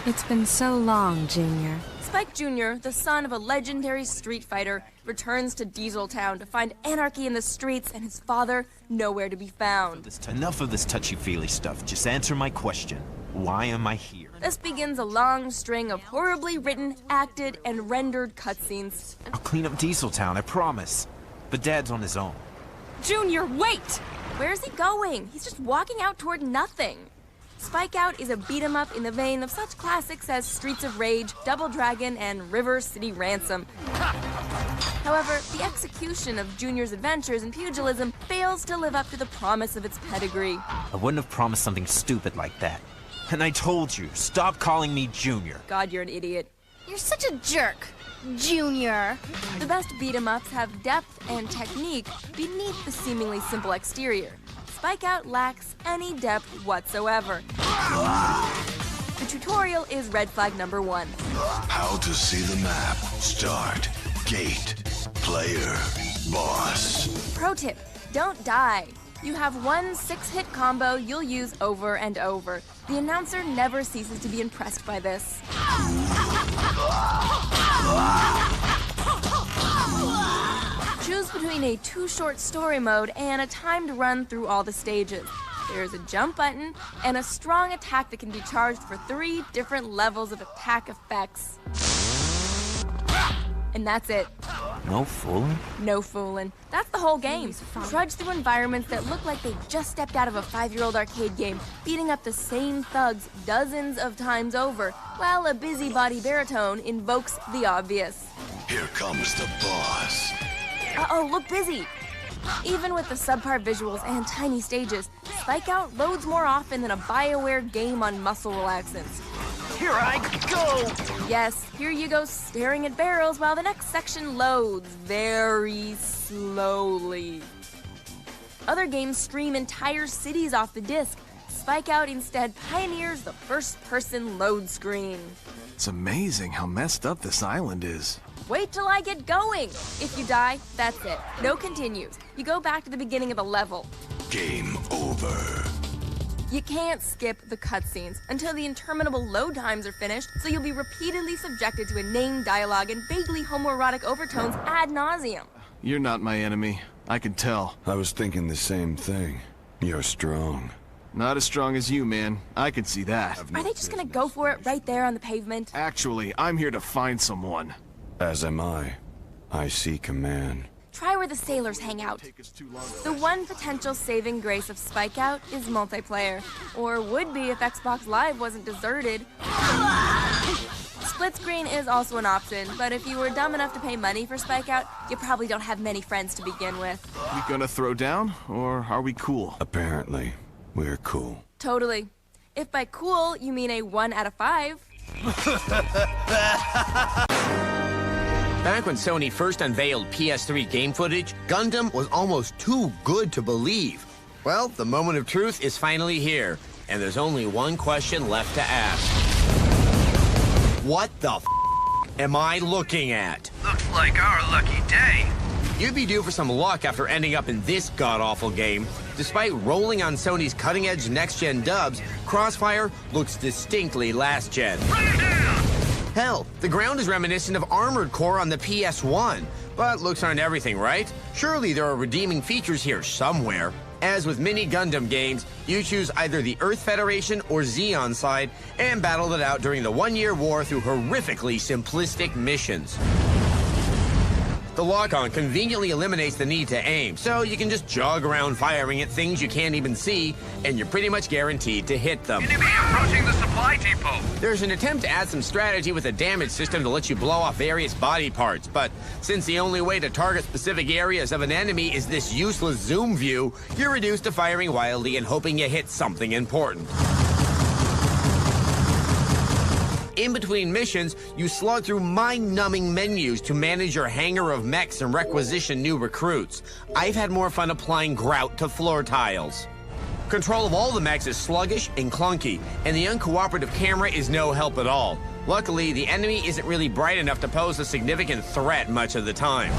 It's been so long, Junior.
Spike Jr., the son of a legendary street fighter, returns to Dieseltown to find anarchy in the streets and his father nowhere to be found.
Enough of this touchy-feely stuff. Just answer my question. Why am I here?
This begins a long string of horribly written, acted, and rendered cutscenes.
I'll clean up Dieseltown, I promise. But Dad's on his own.
Junior, wait! Where's he going? He's just walking out toward nothing. Spikeout is a beat-em-up in the vein of such classics as Streets of Rage, Double Dragon, and River City Ransom. However, the execution of Junior's adventures in pugilism fails to live up to the promise of its pedigree.
I wouldn't have promised something stupid like that. And I told you, stop calling me Junior.
God, you're an idiot.
You're such a jerk, Junior.
The best beat-em-ups have depth and technique beneath the seemingly simple exterior. Spikeout lacks any depth whatsoever. The tutorial is red flag number 1.
How to see the map. Start. Gate. Player. Boss.
Pro tip, don't die. You have one 6-hit combo you'll use over and over. The announcer never ceases to be impressed by this. Choose between a too-short story mode and a timed run through all the stages. There's a jump button and a strong attack that can be charged for 3 different levels of attack effects. And that's it.
No fooling?
No fooling. That's the whole game. Trudge through environments that look like they just stepped out of a 5-year-old arcade game, beating up the same thugs dozens of times over, while a busybody baritone invokes the obvious.
Here comes the boss.
Uh-oh, look busy! Even with the subpar visuals and tiny stages, Spikeout loads more often than a BioWare game on muscle relaxants.
Here I go!
Yes, here you go staring at barrels while the next section loads very slowly. Other games stream entire cities off the disc. Spikeout instead pioneers the first-person load screen.
It's amazing how messed up this island is.
Wait till I get going! If you die, that's it. No continues. You go back to the beginning of the level.
Game over.
You can't skip the cutscenes until the interminable load times are finished, so you'll be repeatedly subjected to inane dialogue and vaguely homoerotic overtones ad nauseum.
You're not my enemy. I can tell.
I was thinking the same thing. You're strong.
Not as strong as you, man. I can see that.
Are they just gonna go for it right there on the pavement?
Actually, I'm here to find someone.
As am I. I seek a man.
try where the sailors hang out. The one potential saving grace of Spikeout is multiplayer, or would be if Xbox Live wasn't deserted. Split screen is also an option, but if you were dumb enough to pay money for Spikeout, you probably don't have many friends to begin with.
We gonna throw down, or are we cool?
Apparently, we're cool.
Totally. If by cool, you mean a 1 out of 5.
Back when Sony first unveiled PS3 game footage, Gundam was almost too good to believe. Well, the moment of truth is finally here, and there's only one question left to ask. What the f am I looking at?
Looks like our lucky day.
You'd be due for some luck after ending up in this god-awful game. Despite rolling on Sony's cutting-edge next-gen dubs, Crossfire looks distinctly last-gen. Hell, the ground is reminiscent of Armored Core on the PS1. But looks aren't everything, right? Surely there are redeeming features here somewhere. As with many Gundam games, you choose either the Earth Federation or Zeon side and battle it out during the one-year war through horrifically simplistic missions. The lock-on conveniently eliminates the need to aim, so you can just jog around firing at things you can't even see, and you're pretty much guaranteed to hit them.
Enemy approaching the supply depot.
There's an attempt to add some strategy with a damage system to let you blow off various body parts, but since the only way to target specific areas of an enemy is this useless zoom view, you're reduced to firing wildly and hoping you hit something important. In between missions, you slog through mind-numbing menus to manage your hangar of mechs and requisition new recruits. I've had more fun applying grout to floor tiles. Control of all the mechs is sluggish and clunky, and the uncooperative camera is no help at all. Luckily, the enemy isn't really bright enough to pose a significant threat much of the time.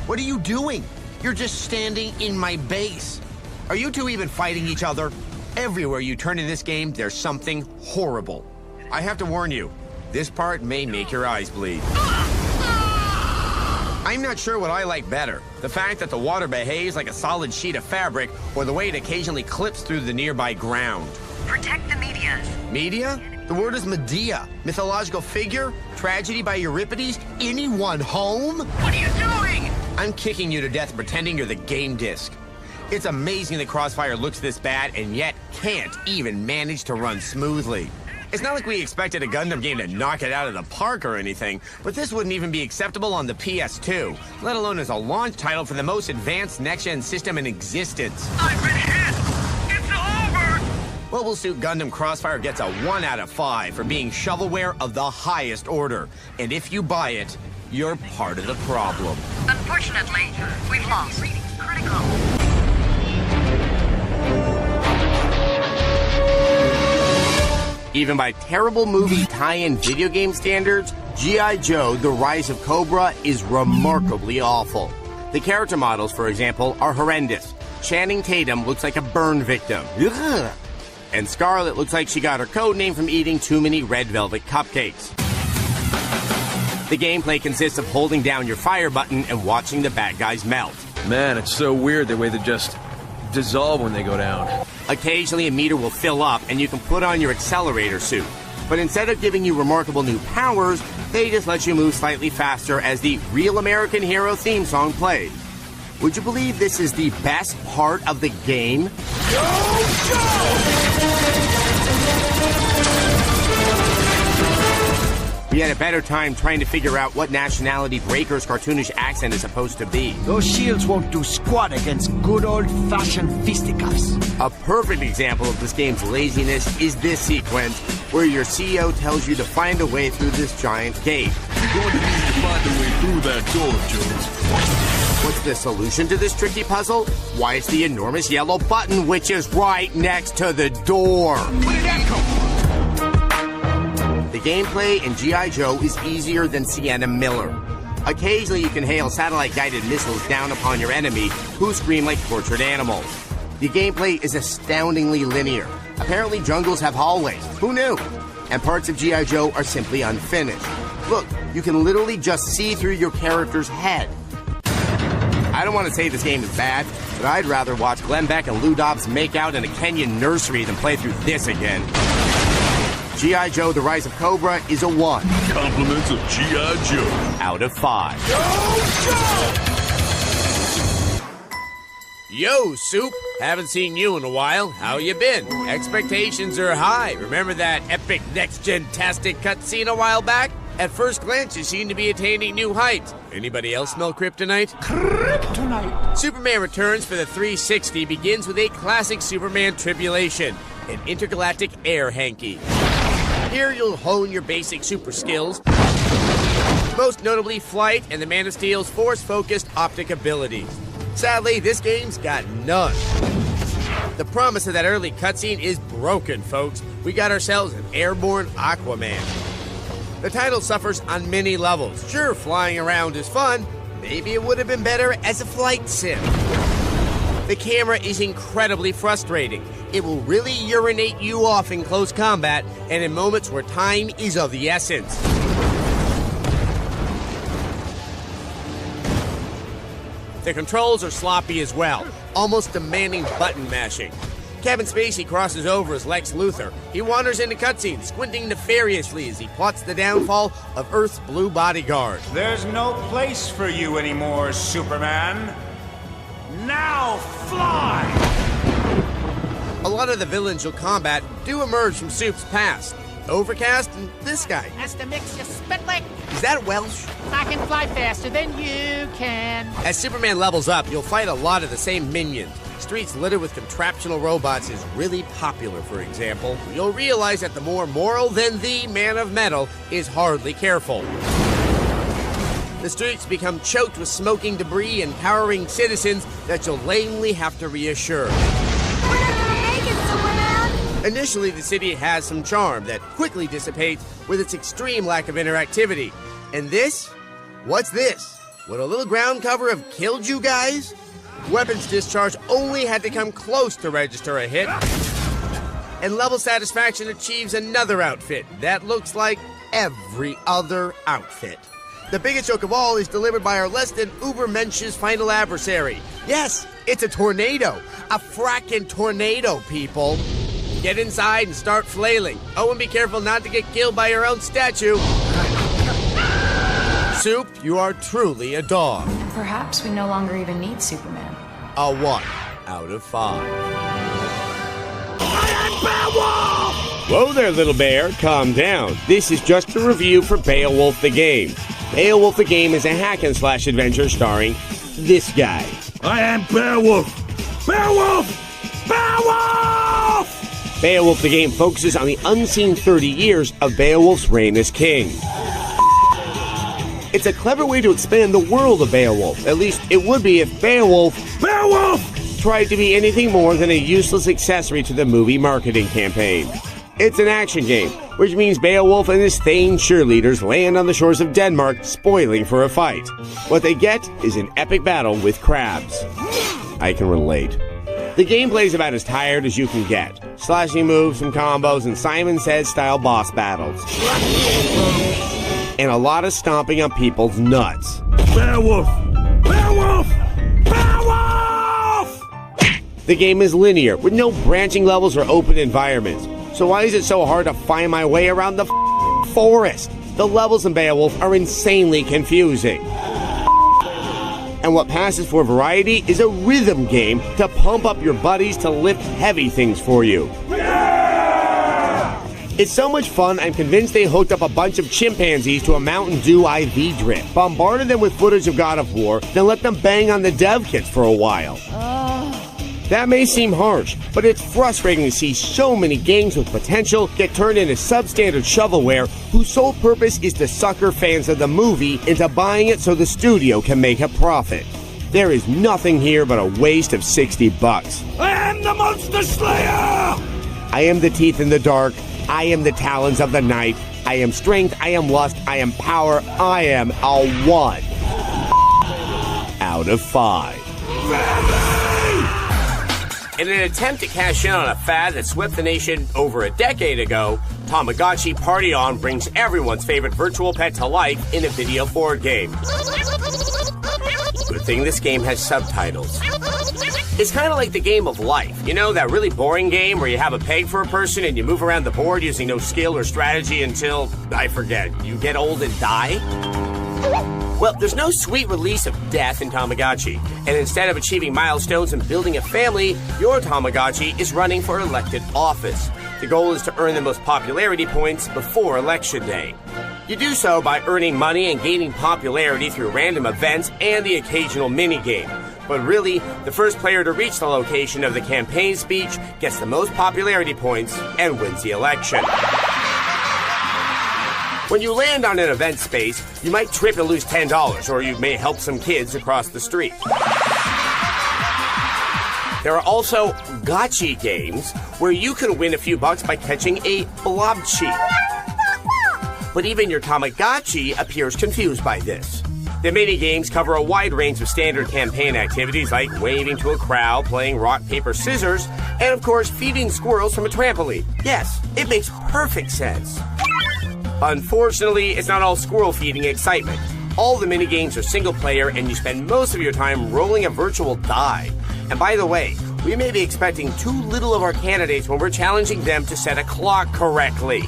What are you doing? You're just standing in my base. Are you two even fighting each other? Everywhere you turn in this game, there's something horrible. I have to warn you, this part may make your eyes bleed. I'm not sure what I like better, the fact that the water behaves like a solid sheet of fabric, or the way it occasionally clips through the nearby ground.
Protect the media.
Media? The word is Medea. Mythological figure? Tragedy by Euripides? Anyone home?
What are you doing?
I'm kicking you to death pretending you're the game disc. It's amazing that Crossfire looks this bad and yet can't even manage to run smoothly. It's not like we expected a Gundam game to knock it out of the park or anything, but this wouldn't even be acceptable on the PS2, let alone as a launch title for the most advanced next-gen system in existence.
I've been hit! It's over!
What will suit Gundam Crossfire gets a 1 out of 5 for being shovelware of the highest order. And if you buy it, you're part of the problem.
Unfortunately, we've lost. Critical.
Even by terrible movie tie-in video game standards, G.I. Joe, The Rise of Cobra is remarkably awful. The character models, for example, are horrendous. Channing Tatum looks like a burn victim. Ugh. And Scarlet looks like she got her code name from eating too many red velvet cupcakes. The gameplay consists of holding down your fire button and watching the bad guys melt.
Man, it's so weird the way they just dissolve when they go down.
Occasionally a meter will fill up and you can put on your accelerator suit. But instead of giving you remarkable new powers, they just let you move slightly faster as the Real American Hero theme song plays. Would you believe this is the best part of the game? We had a better time trying to figure out what nationality Breaker's cartoonish accent is supposed to be.
Those shields won't do squat against good old-fashioned fisticuffs.
A perfect example of this game's laziness is this sequence, where your CEO tells you to find a way through this giant gate.
You're going to need to find a way through that door, Jones.
What's the solution to this tricky puzzle? Why, it's the enormous yellow button, which is right next to the door.
Where did that come from?
The gameplay in G.I. Joe is easier than Sienna Miller. Occasionally you can hail satellite-guided missiles down upon your enemy, who scream like tortured animals. The gameplay is astoundingly linear. Apparently jungles have hallways. Who knew? And parts of G.I. Joe are simply unfinished. Look, you can literally just see through your character's head. I don't want to say this game is bad, but I'd rather watch Glenn Beck and Lou Dobbs make out in a Kenyan nursery than play through this again. G.I. Joe, The Rise of Cobra is a 1.
Compliments of G.I. Joe.
Out of 5.
Go, Joe!
Yo, Soup! Haven't seen you in a while. How you been? Expectations are high. Remember that epic next-gen-tastic cutscene a while back? At first glance, you seem to be attaining new heights. Anybody else smell kryptonite?
Kryptonite!
Superman Returns for the 360 begins with a classic Superman tribulation, an intergalactic air hanky. Here you'll hone your basic super skills, most notably flight and the Man of Steel's force-focused optic abilities. Sadly, this game's got none. The promise of that early cutscene is broken, folks. We got ourselves an airborne Aquaman. The title suffers on many levels. Sure, flying around is fun. Maybe it would have been better as a flight sim. The camera is incredibly frustrating. It will really urinate you off in close combat and in moments where time is of the essence. The controls are sloppy as well, almost demanding button mashing. Kevin Spacey crosses over as Lex Luthor. He wanders into cutscenes, squinting nefariously as he plots the downfall of Earth's blue bodyguard.
There's no place for you anymore, Superman. Now fly!
A lot of the villains you'll combat do emerge from Soup's past. Overcast and this guy.
That's to mix your spitlick.
Is that Welsh?
I can fly faster than you can.
As Superman levels up, you'll fight a lot of the same minions. Streets littered with contraptional robots is really popular, for example. You'll realize that the more moral than the Man of Metal is hardly careful. The streets become choked with smoking debris and cowering citizens that you'll lamely have to reassure.
We're not gonna make it, Superman!
Initially, the city has some charm that quickly dissipates with its extreme lack of interactivity. And this? What's this? Would a little ground cover have killed you guys? Weapons discharge only had to come close to register a hit. And level satisfaction achieves another outfit that looks like every other outfit. The biggest joke of all is delivered by our less than ubermensch's final adversary. Yes, it's a tornado. A frackin' tornado, people. Get inside and start flailing. Oh, and be careful not to get killed by your own statue. Soup, you are truly a dog.
Perhaps we no longer even need Superman.
A 1 out of 5.
I am Beowulf!
Whoa there, little bear. Calm down. This is just a review for Beowulf the Game. Beowulf the Game is a hack-and-slash adventure starring this guy.
I am Beowulf! Beowulf! Beowulf!
Beowulf the Game focuses on the unseen 30 years of Beowulf's reign as king. It's a clever way to expand the world of Beowulf. At least it would be if Beowulf tried to be anything more than a useless accessory to the movie marketing campaign. It's an action game, which means Beowulf and his Thane cheerleaders land on the shores of Denmark, spoiling for a fight. What they get is an epic battle with crabs. I can relate. The gameplay is about as tired as you can get. Slashing moves, some combos, and Simon Says-style boss battles. And a lot of stomping on people's nuts.
Beowulf! Beowulf! Beowulf!
The game is linear, with no branching levels or open environments. So why is it so hard to find my way around the forest? The levels in Beowulf are insanely confusing. And what passes for variety is a rhythm game to pump up your buddies to lift heavy things for you. It's so much fun, I'm convinced they hooked up a bunch of chimpanzees to a Mountain Dew IV drip, bombarded them with footage of God of War, then let them bang on the dev kits for a while. That may seem harsh, but it's frustrating to see so many games with potential get turned into substandard shovelware whose sole purpose is to sucker fans of the movie into buying it so the studio can make a profit. There is nothing here but a waste of $60.
I am the Monster Slayer!
I am the teeth in the dark. I am the talons of the night. I am strength. I am lust. I am power. I am a 1 out of 5. In an attempt to cash in on a fad that swept the nation over a decade ago, Tamagotchi Party On brings everyone's favorite virtual pet to life in a video board game. Good thing this game has subtitles. It's kind of like the game of life. You know, that really boring game where you have a peg for a person and you move around the board using no skill or strategy until, I forget, you get old and die? Well, there's no sweet release of death in Tamagotchi, and instead of achieving milestones and building a family, your Tamagotchi is running for elected office. The goal is to earn the most popularity points before Election Day. You do so by earning money and gaining popularity through random events and the occasional minigame. But really, the first player to reach the location of the campaign speech gets the most popularity points and wins the election. When you land on an event space, you might trip and lose $10, or you may help some kids across the street. There are also gotchi games where you can win a few bucks by catching a blobchi. But even your Tamagotchi appears confused by this. The mini-games cover a wide range of standard campaign activities like waving to a crowd, playing rock, paper, scissors, and of course feeding squirrels from a trampoline. Yes, it makes perfect sense. Unfortunately, it's not all squirrel feeding excitement. All the mini-games are single-player and you spend most of your time rolling a virtual die. And by the way, we may be expecting too little of our candidates when we're challenging them to set a clock correctly.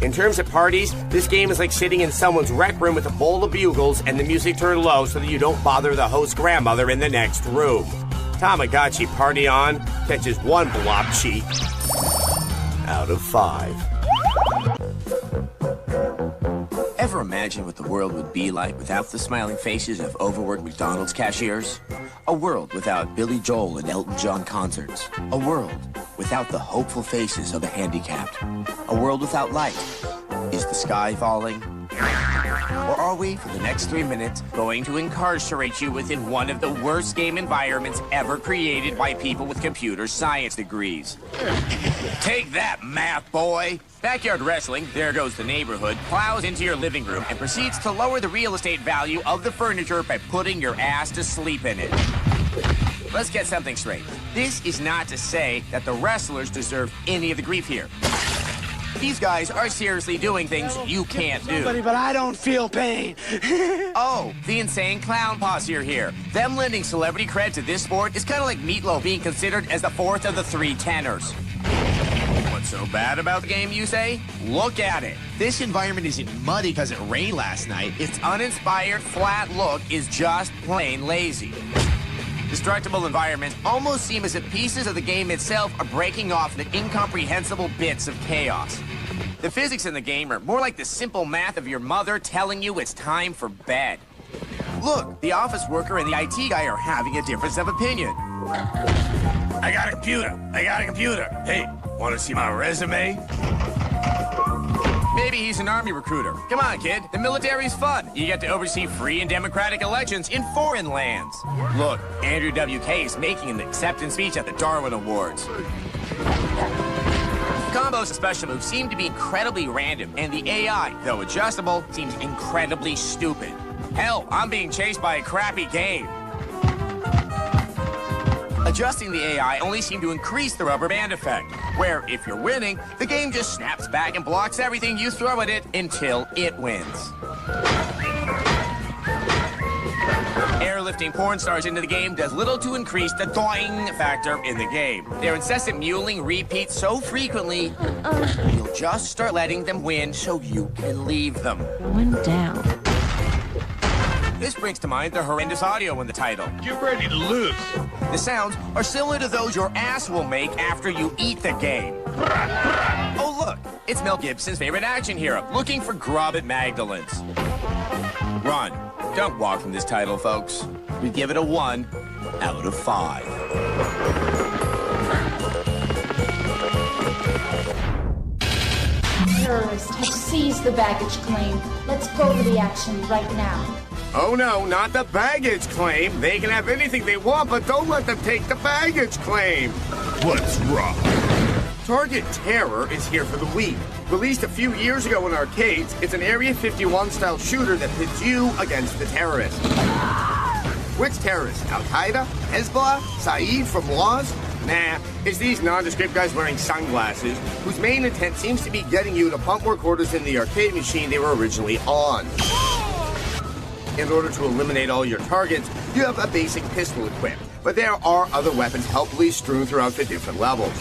In terms of parties, this game is like sitting in someone's rec room with a bowl of bugles and the music turned low so that you don't bother the host grandmother in the next room. Tamagotchi Party On catches 1 blobchi out of 5. Ever imagine what the world would be like without the smiling faces of overworked McDonald's cashiers? A world without Billy Joel and Elton John concerts. A world without the hopeful faces of the handicapped. A world without light. Is the sky falling? Or are we, for the next 3 minutes, going to incarcerate you within one of the worst game environments ever created by people with computer science degrees? Take that, math boy! Backyard Wrestling, there goes the neighborhood, plows into your living room and proceeds to lower the real estate value of the furniture by putting your ass to sleep in it. Let's get something straight. This is not to say that the wrestlers deserve any of the grief here. These guys are seriously doing things you can't do.
But I don't feel pain.
Oh, the insane clown posse are here. Them lending celebrity cred to this sport is kind of like Meatloaf being considered as the 4th of the 3 tenors. What's so bad about the game, you say? Look at it. This environment isn't muddy because it rained last night. Its uninspired, flat look is just plain lazy. Destructible environments almost seem as if pieces of the game itself are breaking off into incomprehensible bits of chaos. The physics in the game are more like the simple math of your mother telling you it's time for bed. Look, the office worker and the IT guy are having a difference of opinion.
I got a computer. Hey, want to see my resume?
Maybe he's an army recruiter. Come on, kid. The military's fun. You get to oversee free and democratic elections in foreign lands. Look, Andrew WK is making an acceptance speech at the Darwin Awards. Combos and special moves seem to be incredibly random, and the AI, though adjustable, seems incredibly stupid. Hell, I'm being chased by a crappy game. Adjusting the AI only seemed to increase the rubber band effect, where if you're winning, the game just snaps back and blocks everything you throw at it until it wins. Airlifting porn stars into the game does little to increase the doing factor in the game. Their incessant muling repeats so frequently, you'll just start letting them win so you can leave them.
One down.
This brings to mind the horrendous audio in the title.
Get ready to lose.
The sounds are similar to those your ass will make after you eat the game. Oh, look, it's Mel Gibson's favorite action hero, looking for grub at Magdalene's. Run. Don't walk from this title, folks. We give it a 1 out of 5.
Terrorists have seized the baggage claim. Let's go to the action right now.
Oh no, not the baggage claim. They can have anything they want, but don't let them take the baggage claim.
What's wrong?
Target Terror is here for the Wii. Released a few years ago in arcades, it's an Area 51-style shooter that pits you against the terrorists. Which terrorists? Al-Qaeda? Hezbollah? Saeed from Laws? Nah, it's these nondescript guys wearing sunglasses, whose main intent seems to be getting you to pump more quarters in the arcade machine they were originally on. In order to eliminate all your targets, you have a basic pistol equipped, but there are other weapons helpfully strewn throughout the different levels.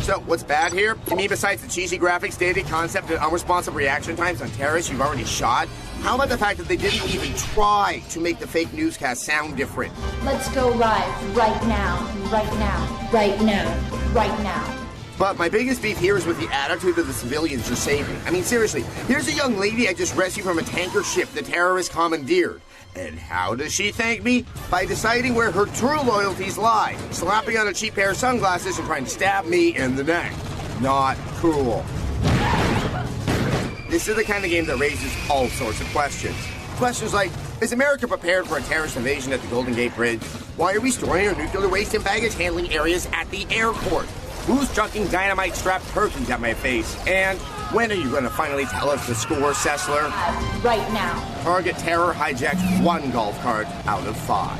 So,
what's bad here? To me, besides the cheesy graphics, dated concept, and unresponsive reaction times on terrorists you've already shot, how about the fact that they didn't even try to make the fake newscast sound different?
Let's go live right now, right now, right now, right now.
But my biggest beef here is with the attitude of the civilians you're saving. I mean, seriously, here's a young lady I just rescued from a tanker ship the terrorists commandeered. And how does she thank me? By deciding where her true loyalties lie. Slapping on a cheap pair of sunglasses and trying to stab me in the neck. Not cool. This is the kind of game that raises all sorts of questions. Questions like, is America prepared for a terrorist invasion at the Golden Gate Bridge? Why are we storing our nuclear waste in baggage handling areas at the airport? Who's chucking dynamite-strapped turkeys at my face? And when are you going to finally tell us the score, Sessler?
Right now.
Target terror hijacked 1 golf cart out of 5.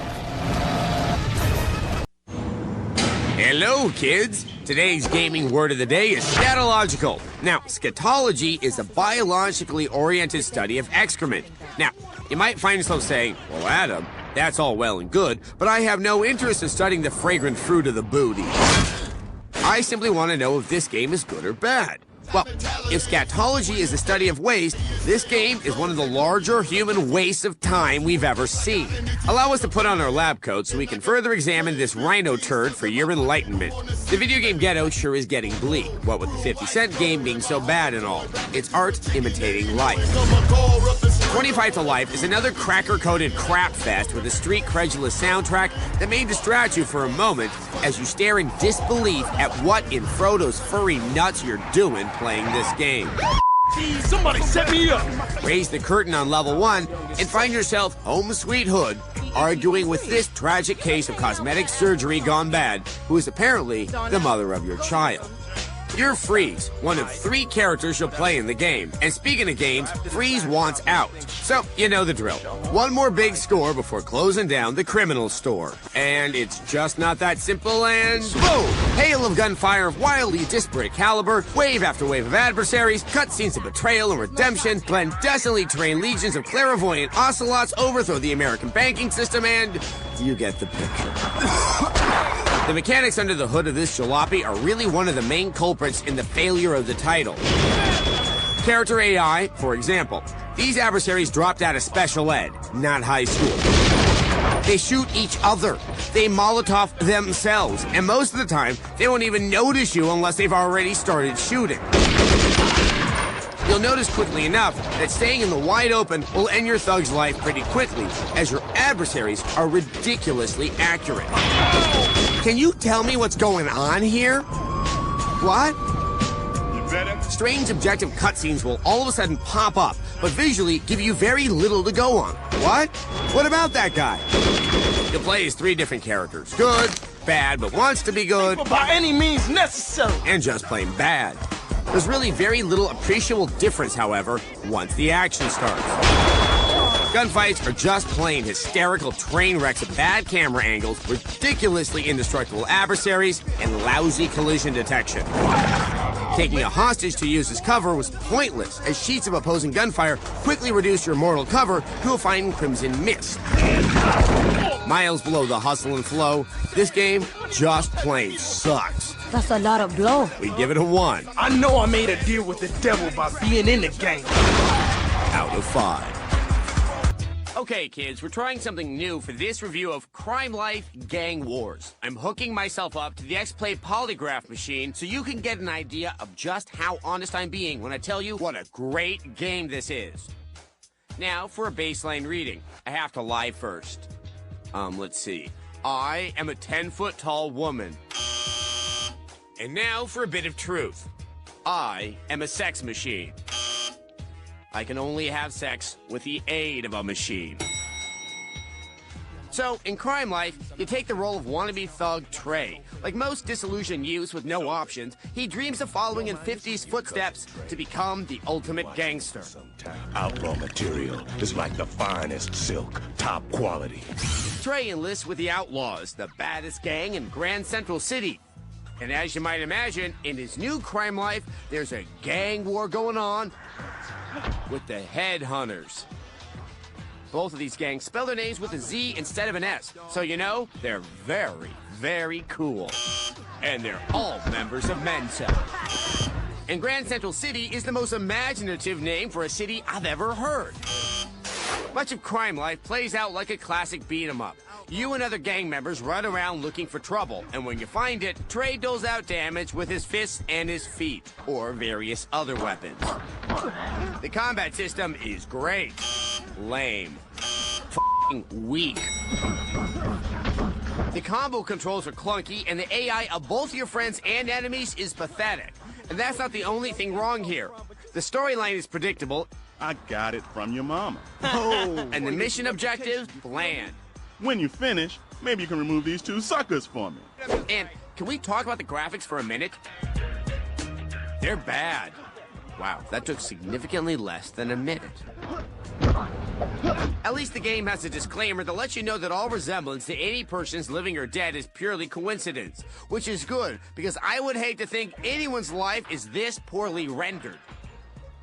Hello, kids. Today's gaming word of the day is scatological. Now, scatology is a biologically oriented study of excrement. Now, you might find yourself saying, well, Adam, that's all well and good, but I have no interest in studying the fragrant fruit of the booty. I simply want to know if this game is good or bad. Well, if scatology is the study of waste, this game is one of the larger human wastes of time we've ever seen. Allow us to put on our lab coats so we can further examine this rhino turd for your enlightenment. The video game ghetto sure is getting bleak, what with the 50-cent game being so bad and all. It's art imitating life. 25 to Life is another cracker-coated crap fest with a street-credulous soundtrack that may distract you for a moment as you stare in disbelief at what in Frodo's furry nuts you're doing playing this game.
Somebody set me up!
Raise the curtain on level 1 and find yourself home sweet hood arguing with this tragic case of cosmetic surgery gone bad, who is apparently the mother of your child. You're Freeze, one of 3 characters you'll play in the game. And speaking of games, Freeze wants out. So, you know the drill. One more big score before closing down the criminal store. And it's just not that simple and boom! Hail of gunfire of wildly disparate caliber, wave after wave of adversaries, cutscenes of betrayal and redemption, clandestinely trained legions of clairvoyant ocelots overthrow the American banking system, and you get the picture. The mechanics under the hood of this jalopy are really one of the main culprits in the failure of the title. Character AI, for example. These adversaries dropped out of special ed, not high school. They shoot each other. They Molotov themselves. And most of the time, they won't even notice you unless they've already started shooting. You'll notice quickly enough that staying in the wide open will end your thug's life pretty quickly, as your adversaries are ridiculously accurate. Can you tell me what's going on here? What? Strange objective cutscenes will all of a sudden pop up, but visually give you very little to go on. What? What about that guy? You'll play as 3 different characters. Good, bad, but wants to be good.
By any means necessary.
And just plain bad. There's really very little appreciable difference, however, once the action starts. Gunfights are just plain hysterical train wrecks of bad camera angles, ridiculously indestructible adversaries, and lousy collision detection. Taking a hostage to use as cover was pointless, as sheets of opposing gunfire quickly reduce your mortal cover to a fine crimson mist. Miles below the hustle and flow, this game just plain sucks.
That's a lot of blow.
We give it a 1.
I know I made a deal with the devil by being in the game.
Out of 5. Okay, kids, we're trying something new for this review of Crime Life Gang Wars. I'm hooking myself up to the X-Play polygraph machine so you can get an idea of just how honest I'm being when I tell you what a great game this is. Now, for a baseline reading, I have to lie first. Let's see. I am a 10-foot-tall woman. And now for a bit of truth. I am a sex machine. I can only have sex with the aid of a machine. So, in Crime Life, you take the role of wannabe thug Trey. Like most disillusioned youths with no options, he dreams of following in 50's footsteps to become the ultimate gangster.
Outlaw material is like the finest silk, top quality.
Trey enlists with the Outlaws, the baddest gang in Grand Central City. And as you might imagine, in his new crime life, there's a gang war going on with the Headhunters. Both of these gangs spell their names with a Z instead of an S, so you know they're very, very cool. And they're all members of Mensa. And Grand Central City is the most imaginative name for a city I've ever heard. Much of crime life plays out like a classic beat-em-up. You and other gang members run around looking for trouble, and when you find it, Trey doles out damage with his fists and his feet, or various other weapons. The combat system is great. Lame. F***ing weak. The combo controls are clunky, and the AI of both your friends and enemies is pathetic. And that's not the only thing wrong here. The storyline is predictable.
I got it from your mama.
Oh. And the mission objectives, bland.
When you finish, maybe you can remove these two suckers for me.
And can we talk about the graphics for a minute? They're bad. Wow, that took significantly less than a minute. At least the game has a disclaimer that lets you know that all resemblance to any person's living or dead is purely coincidence, which is good, because I would hate to think anyone's life is this poorly rendered.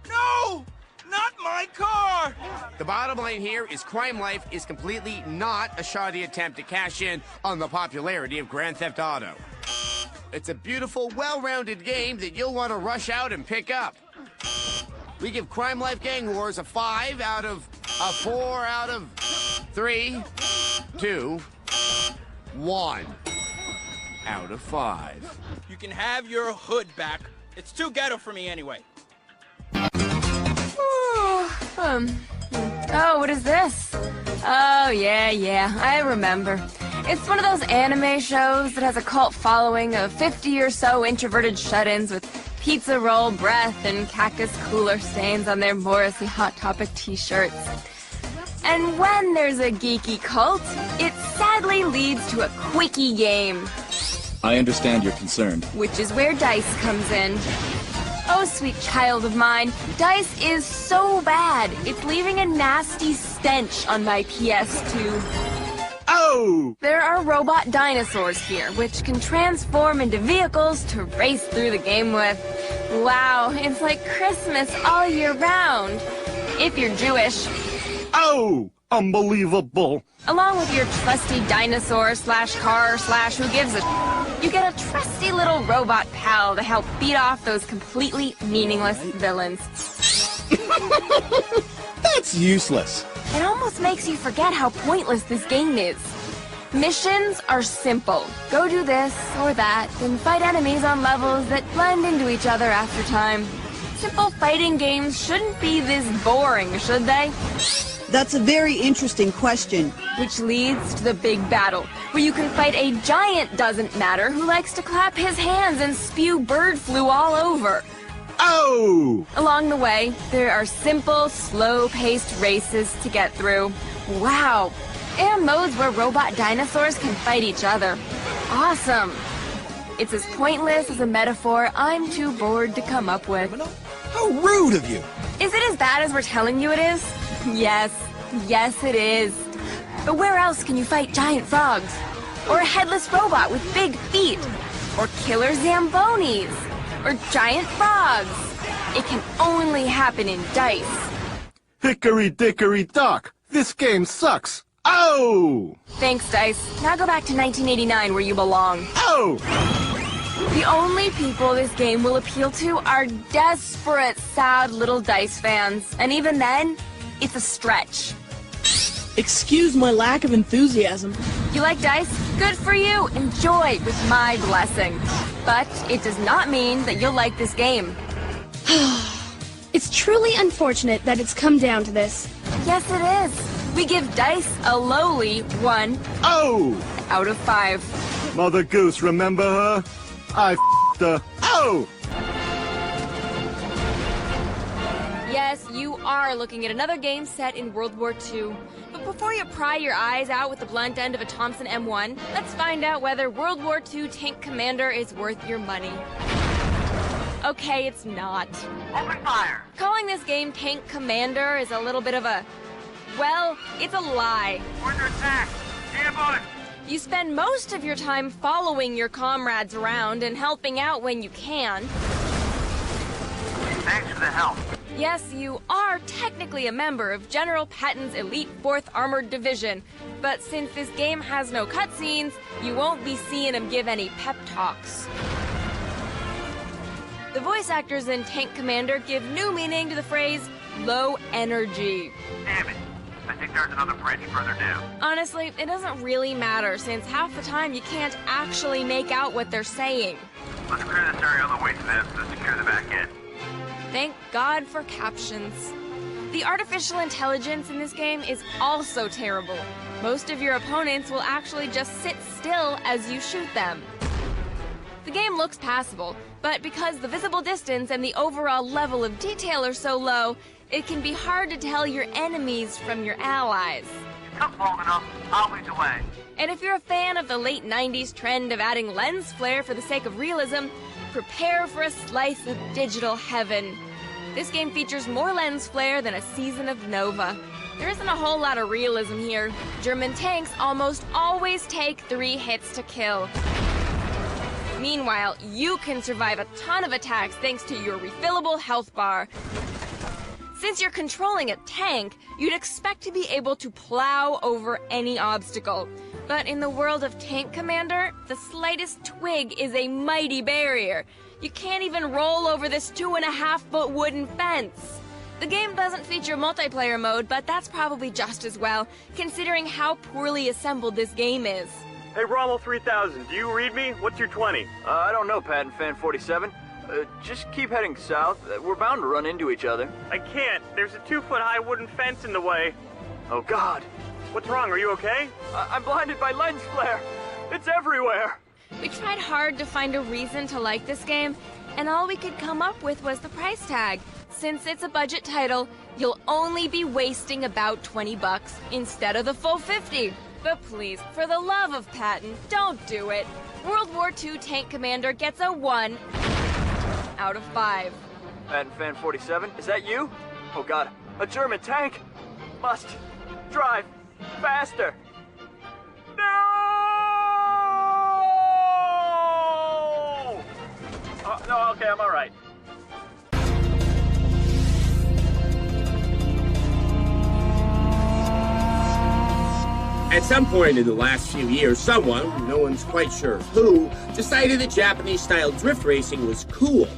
No! Not my car!
The bottom line here is Crime Life is completely not a shoddy attempt to cash in on the popularity of Grand Theft Auto. It's a beautiful, well-rounded game that you'll want to rush out and pick up. We give Crime Life Gang Wars a 5 out of a 4 out of 3, 2, 1 out of 5.
You can have your hood back. It's too ghetto for me anyway.
Oh, what is this? Oh, yeah, I remember. It's one of those anime shows that has a cult following of 50 or so introverted shut-ins with pizza roll breath and cactus cooler stains on their Morrissey Hot Topic t-shirts. And when there's a geeky cult, it sadly leads to a quickie game.
I understand your concern.
Which is where D.I.C.E comes in. Oh, sweet child of mine, D.I.C.E is so bad, it's leaving a nasty stench on my PS2.
Oh!
There are robot dinosaurs here, which can transform into vehicles to race through the game with. Wow, it's like Christmas all year round. If you're Jewish.
Oh! Unbelievable!
Along with your trusty dinosaur/car/who gives a you get a trusty little robot pal to help beat off those completely meaningless villains.
That's useless.
It almost makes you forget how pointless this game is. Missions are simple. Go do this or that, then fight enemies on levels that blend into each other after time. Simple fighting games shouldn't be this boring, should they?
That's a very interesting question.
Which leads to the big battle, where you can fight a giant doesn't matter who likes to clap his hands and spew bird flu all over.
Oh!
Along the way, there are simple, slow-paced races to get through. Wow! And modes where robot dinosaurs can fight each other. Awesome! It's as pointless as a metaphor I'm too bored to come up with.
How rude of you!
Is it as bad as we're telling you it is? Yes it is. But where else can you fight giant frogs? Or a headless robot with big feet? Or killer Zambonis? Or giant frogs? It can only happen in D.I.C.E.
Hickory dickory dock! This game sucks! Oh!
Thanks, D.I.C.E. Now go back to 1989 where you belong.
Oh!
The only people this game will appeal to are desperate, sad little D.I.C.E. fans. And even then, it's a stretch.
Excuse my lack of enthusiasm.
You like D.I.C.E? Good for you! Enjoy with my blessing. But it does not mean that you'll like this game.
It's truly unfortunate that it's come down to this.
Yes, it is. We give D.I.C.E a lowly 1 out of 5.
Mother Goose, remember her? I f***ed her. Oh!
Yes, you are looking at another game set in World War II. But before you pry your eyes out with the blunt end of a Thompson M1, let's find out whether World War II Tank Commander is worth your money. Okay, it's not.
Open fire!
Calling this game Tank Commander is a little bit of a... well, it's a lie.
We're under attack! Stand by!
You spend most of your time following your comrades around and helping out when you can.
Thanks for the help.
Yes, you are technically a member of General Patton's Elite 4th Armored Division, but since this game has no cutscenes, you won't be seeing him give any pep talks. The voice actors in Tank Commander give new meaning to the phrase, low energy.
Damn it. I think there's another bridge further down.
Honestly, it doesn't really matter, since half the time you can't actually make out what they're saying.
Let's clear this area on the way to them to secure the back end.
Thank God for captions. The artificial intelligence in this game is also terrible. Most of your opponents will actually just sit still as you shoot them. The game looks passable, but because the visible distance and the overall level of detail are so low, it can be hard to tell your enemies from your allies.
Come long enough, I'll lead the way.
And if you're a fan of the late 90s trend of adding lens flare for the sake of realism, prepare for a slice of digital heaven. This game features more lens flare than a season of Nova. There isn't a whole lot of realism here. German tanks almost always take 3 hits to kill. Meanwhile, you can survive a ton of attacks thanks to your refillable health bar. Since you're controlling a tank, you'd expect to be able to plow over any obstacle. But in the world of Tank Commander, the slightest twig is a mighty barrier. You can't even roll over this 2.5-foot wooden fence. The game doesn't feature multiplayer mode, but that's probably just as well, considering how poorly assembled this game is.
Hey, Rommel 3000, do you read me? What's your 20?
I don't know, Patton Fan 47. Just keep heading south. We're bound to run into each other.
I can't. There's a 2-foot-high wooden fence in the way.
Oh, God.
What's wrong? Are you okay?
I'm blinded by lens flare. It's everywhere.
We tried hard to find a reason to like this game, and all we could come up with was the price tag. Since it's a budget title, you'll only be wasting about $20 instead of the full $50. But please, for the love of Patton, don't do it. World War II Tank Commander gets a 1 out of 5.
Patton Fan 47, is that you? Oh God, a German tank! Must drive faster! No! No, okay, I'm alright.
At some point in the last few years, someone, no one's quite sure who, decided that Japanese-style drift racing was cool.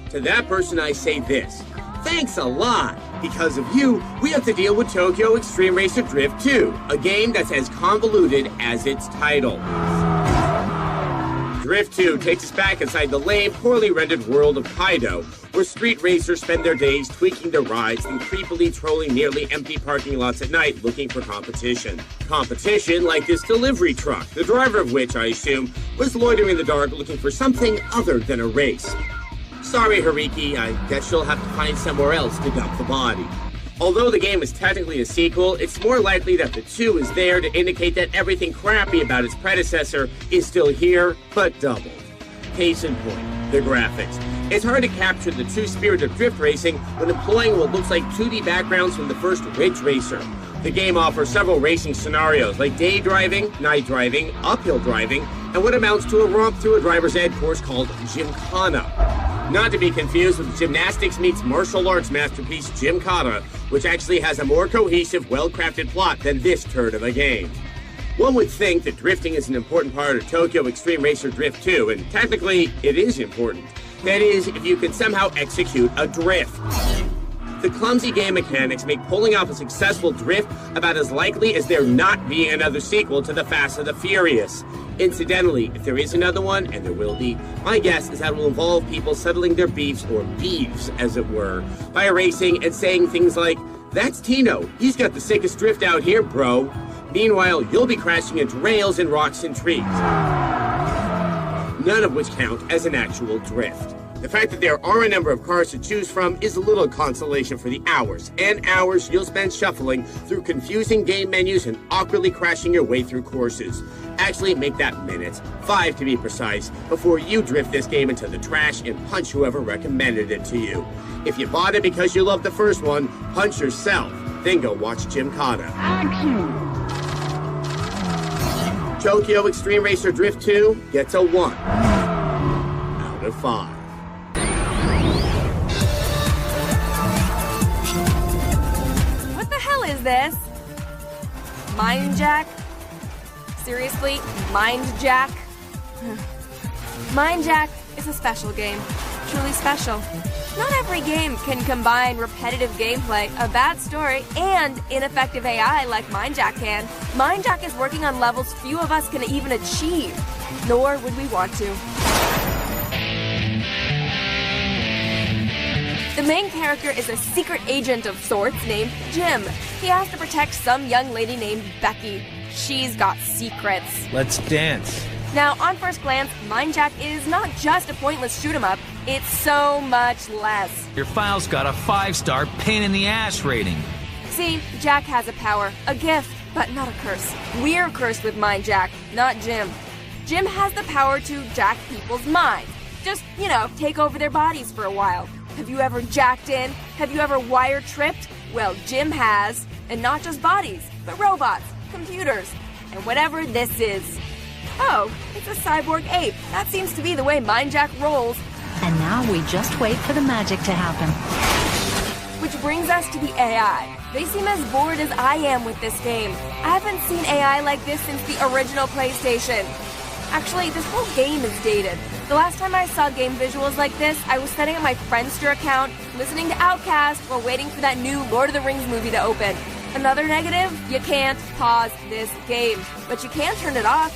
To that person I say this: thanks a lot! Because of you, we have to deal with Tokyo Extreme Racer Drift 2, a game that's as convoluted as its title. Drift 2 takes us back inside the lame, poorly rendered world of Kaido, where street racers spend their days tweaking their rides and creepily trolling nearly empty parking lots at night looking for competition. Competition like this delivery truck, the driver of which, I assume, was loitering in the dark looking for something other than a race. Sorry, Eureka, I guess you'll have to find somewhere else to dump the body. Although the game is technically a sequel, it's more likely that the 2 is there to indicate that everything crappy about its predecessor is still here, but doubled. Case in point, the graphics. It's hard to capture the true spirit of drift racing when employing what looks like 2D backgrounds from the first Ridge Racer. The game offers several racing scenarios, like day driving, night driving, uphill driving, and what amounts to a romp through a driver's ed course called Gymkhana. Not to be confused with gymnastics meets martial arts masterpiece Gymkhana, which actually has a more cohesive, well-crafted plot than this turd of a game. One would think that drifting is an important part of Tokyo Extreme Racer Drift 2, and technically, it is important. That is, if you can somehow execute a drift. The clumsy game mechanics make pulling off a successful drift about as likely as there not being another sequel to The Fast and the Furious. Incidentally, if there is another one, and there will be, my guess is that it will involve people settling their beefs, or beefs, as it were, by racing and saying things like, "That's Tino, he's got the sickest drift out here, bro." Meanwhile, you'll be crashing into rails and rocks and trees. None of which count as an actual drift. The fact that there are a number of cars to choose from is a little consolation for the hours and hours you'll spend shuffling through confusing game menus and awkwardly crashing your way through courses. Actually, make that minutes, 5 to be precise, before you drift this game into the trash and punch whoever recommended it to you. If you bought it because you loved the first one, punch yourself, then go watch Gymkhana. Tokyo Extreme Racer Drift 2 gets a 1 out of 5.
hell is this? Mindjack? Seriously? Mindjack? Mindjack is a special game. Truly special. Not every game can combine repetitive gameplay, a bad story, and ineffective AI like Mindjack can. Mindjack is working on levels few of us can even achieve, nor would we want to. The main character is a secret agent of sorts named Jim. He has to protect some young lady named Becky. She's got secrets.
Let's dance.
Now, on first glance, Mindjack is not just a pointless shoot-'em-up, it's so much less.
Your file's got a 5-star pain-in-the-ass rating.
See, Jack has a power, a gift, but not a curse. We're cursed with Mindjack, not Jim. Jim has the power to jack people's minds. Just, you know, take over their bodies for a while. Have you ever jacked in? Have you ever wire-tripped? Well, Jim has. And not just bodies, but robots, computers, and whatever this is. Oh, it's a cyborg ape. That seems to be the way Mindjack rolls.
And now we just wait for the magic to happen.
Which brings us to the AI. They seem as bored as I am with this game. I haven't seen AI like this since the original PlayStation. Actually, this whole game is dated. The last time I saw game visuals like this, I was setting up my Friendster account, listening to Outkast, while waiting for that new Lord of the Rings movie to open. Another negative? You can't pause this game, but you can turn it off.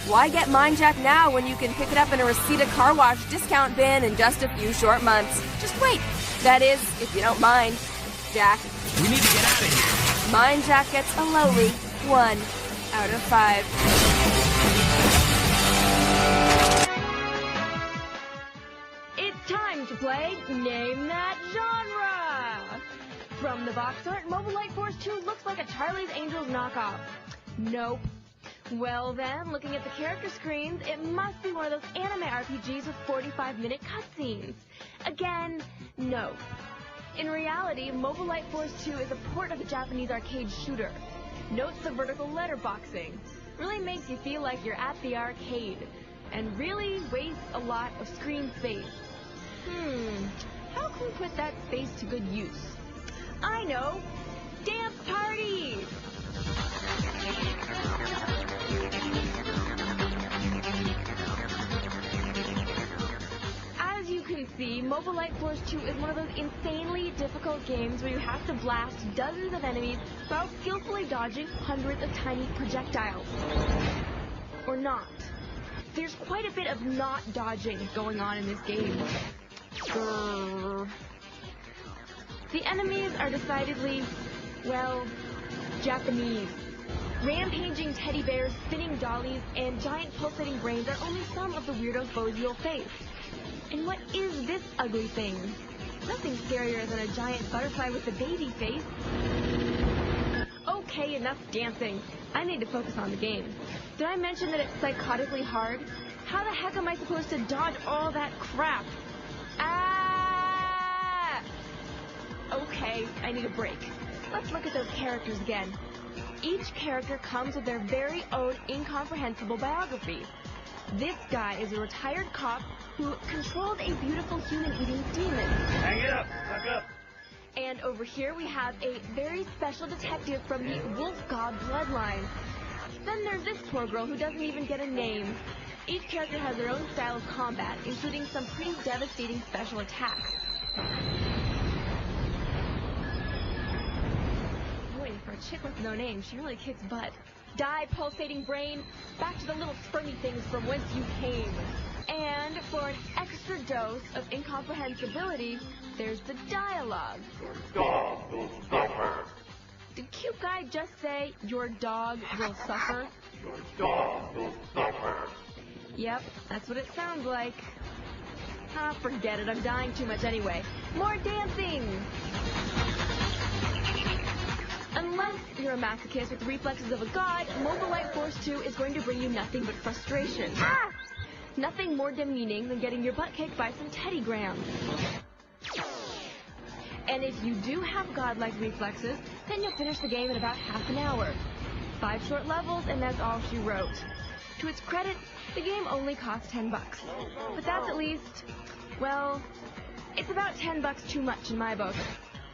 Why get Mindjack now when you can pick it up in a Reseda car wash discount bin in just a few short months? Just wait. That is, if you don't mind, Jack.
We need to get out of here.
Mindjack gets a lowly 1 out of 5.
It's time to play Name That Genre! From the box art, Mobile Light Force 2 looks like a Charlie's Angels knockoff. Nope. Well then, looking at the character screens, it must be one of those anime RPGs with 45-minute cutscenes. Again, no. In reality, Mobile Light Force 2 is a port of a Japanese arcade shooter. Notes the vertical letterboxing. Really makes you feel like you're at the arcade. And really wastes a lot of screen space. How can we put that space to good use? I know! Dance parties! As you can see, Mobile Light Force 2 is one of those insanely difficult games where you have to blast dozens of enemies while skillfully dodging hundreds of tiny projectiles. Or not. There's quite a bit of not dodging going on in this game. Grrr. The enemies are decidedly, well, Japanese. Rampaging teddy bears, spinning dollies, and giant pulsating brains are only some of the weirdo foes you'll face. And what is this ugly thing? Nothing scarier than a giant butterfly with a baby face. Okay, enough dancing. I need to focus on the game. Did I mention that it's psychotically hard? How the heck am I supposed to dodge all that crap? Ah! Okay, I need a break. Let's look at those characters again. Each character comes with their very own incomprehensible biography. This guy is a retired cop who controlled a beautiful human-eating demon.
Hang it up! Fuck up!
And over here we have a very special detective from the Wolf God bloodline. Then there's this poor girl who doesn't even get a name. Each character has their own style of combat, including some pretty devastating special attacks. Boy, for a chick with no name, she really kicks butt. Die, pulsating brain, back to the little springy things from whence you came. And for an extra dose of incomprehensibility, there's the dialogue.
Your dog will suffer.
Did cute guy just say, your dog will suffer?
Your dog will suffer.
Yep, that's what it sounds like. Ah, forget it, I'm dying too much anyway. More dancing! Unless you're a masochist with the reflexes of a god, Mobile Light Force 2 is going to bring you nothing but frustration. Ah! Nothing more demeaning than getting your butt kicked by some Teddy Grahams. And if you do have godlike reflexes, then you'll finish the game in about half an hour. 5 short levels, and that's all she wrote. To its credit, the game only costs $10. But that's at least, well, it's about $10 too much in my book.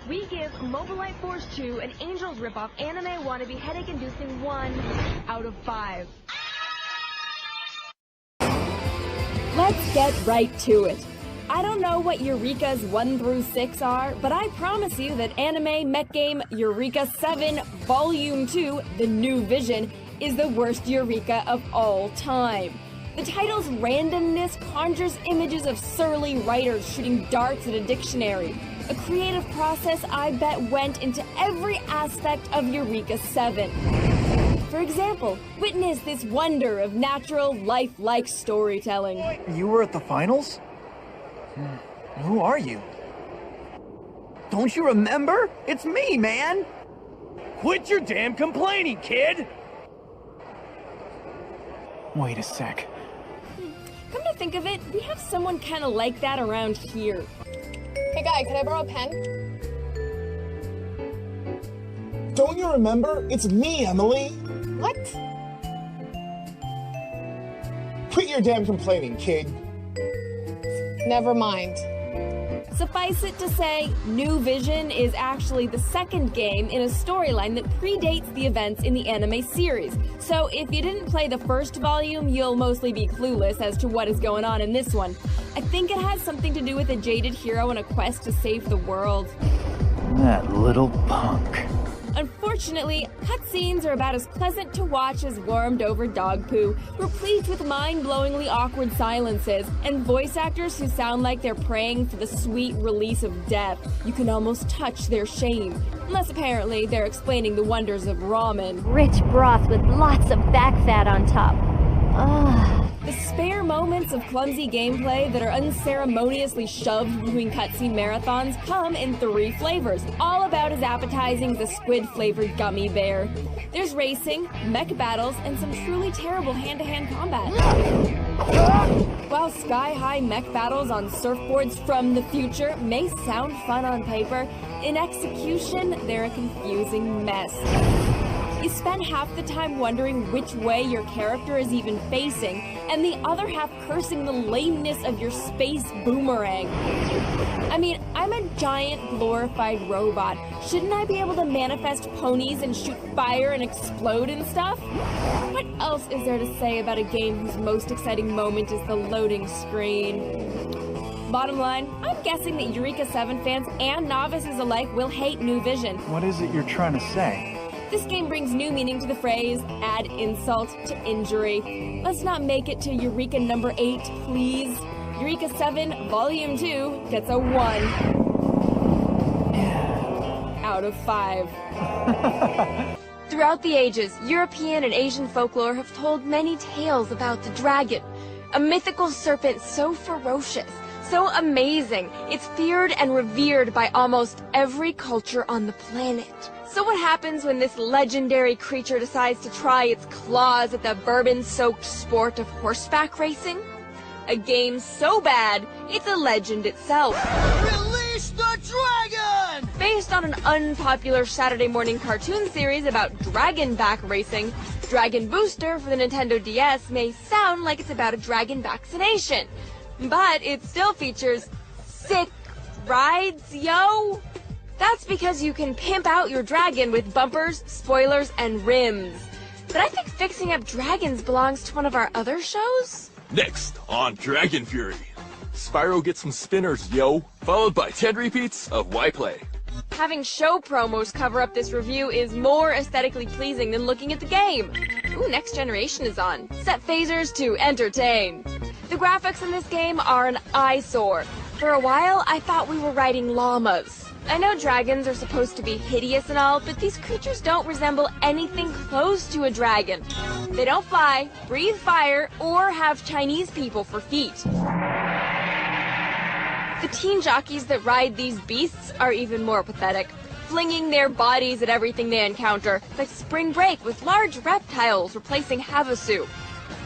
we give Mobile Light Force 2 an Angels ripoff anime wannabe headache-inducing 1 out of 5.
Let's get right to it. I don't know what Eureka's 1 through 6 are, but I promise you that anime mech game Eureka 7 Volume 2, The New Vision, is the worst Eureka of all time. The title's randomness conjures images of surly writers shooting darts at a dictionary. A creative process I bet went into every aspect of Eureka 7. For example, witness this wonder of natural, lifelike storytelling.
You were at the finals? Who are you? Don't you remember? It's me, man!
Quit your damn complaining, kid!
Wait a sec.
Come to think of it, we have someone kind of like that around here.
Hey guy, can I borrow a pen?
Don't you remember? It's me, Emily.
What?
Quit your damn complaining, kid.
Never mind.
Suffice it to say, New Vision is actually the second game in a storyline that predates the events in the anime series. So if you didn't play the first volume, you'll mostly be clueless as to what is going on in this one. I think it has something to do with a jaded hero on a quest to save the world.
That little punk.
Unfortunately, cutscenes are about as pleasant to watch as warmed-over dog poo, replete with mind-blowingly awkward silences, and voice actors who sound like they're praying for the sweet release of death. You can almost touch their shame. Unless apparently they're explaining the wonders of ramen.
Rich broth with lots of back fat on top. Ugh.
The spare moments of clumsy gameplay that are unceremoniously shoved between cutscene marathons come in 3 flavors, all about as appetizing as a squid-flavored gummy bear. There's racing, mech battles, and some truly terrible hand-to-hand combat. While sky-high mech battles on surfboards from the future may sound fun on paper, in execution, they're a confusing mess. You spend half the time wondering which way your character is even facing, and the other half cursing the lameness of your space boomerang. I mean, I'm a giant glorified robot. Shouldn't I be able to manifest ponies and shoot fire and explode and stuff? What else is there to say about a game whose most exciting moment is the loading screen? Bottom line, I'm guessing that Eureka 7 fans and novices alike will hate New Vision.
What is it you're trying to say?
This game brings new meaning to the phrase, add insult to injury. Let's not make it to Eureka number 8, please. Eureka 7 Volume 2 gets a 1 out of 5.
Throughout the ages, European and Asian folklore have told many tales about the dragon, a mythical serpent so ferocious, so amazing, it's feared and revered by almost every culture on the planet. So what happens when this legendary creature decides to try its claws at the bourbon-soaked sport of horseback racing? A game so bad, it's a legend itself.
Release the dragon!
Based on an unpopular Saturday morning cartoon series about dragon-back racing, Dragon Booster for the Nintendo DS may sound like it's about a dragon vaccination. But it still features sick rides, yo! That's because you can pimp out your dragon with bumpers, spoilers, and rims. But I think fixing up dragons belongs to one of our other shows?
Next on Dragon Fury, Spyro gets some spinners, yo, followed by 10 repeats of Why Play.
Having show promos cover up this review is more aesthetically pleasing than looking at the game. Ooh, Next Generation is on. Set phasers to entertain. The graphics in this game are an eyesore. For a while, I thought we were riding llamas. I know dragons are supposed to be hideous and all, but these creatures don't resemble anything close to a dragon. They don't fly, breathe fire, or have Chinese people for feet. The teen jockeys that ride these beasts are even more pathetic, flinging their bodies at everything they encounter, like Spring Break with large reptiles replacing Havasu.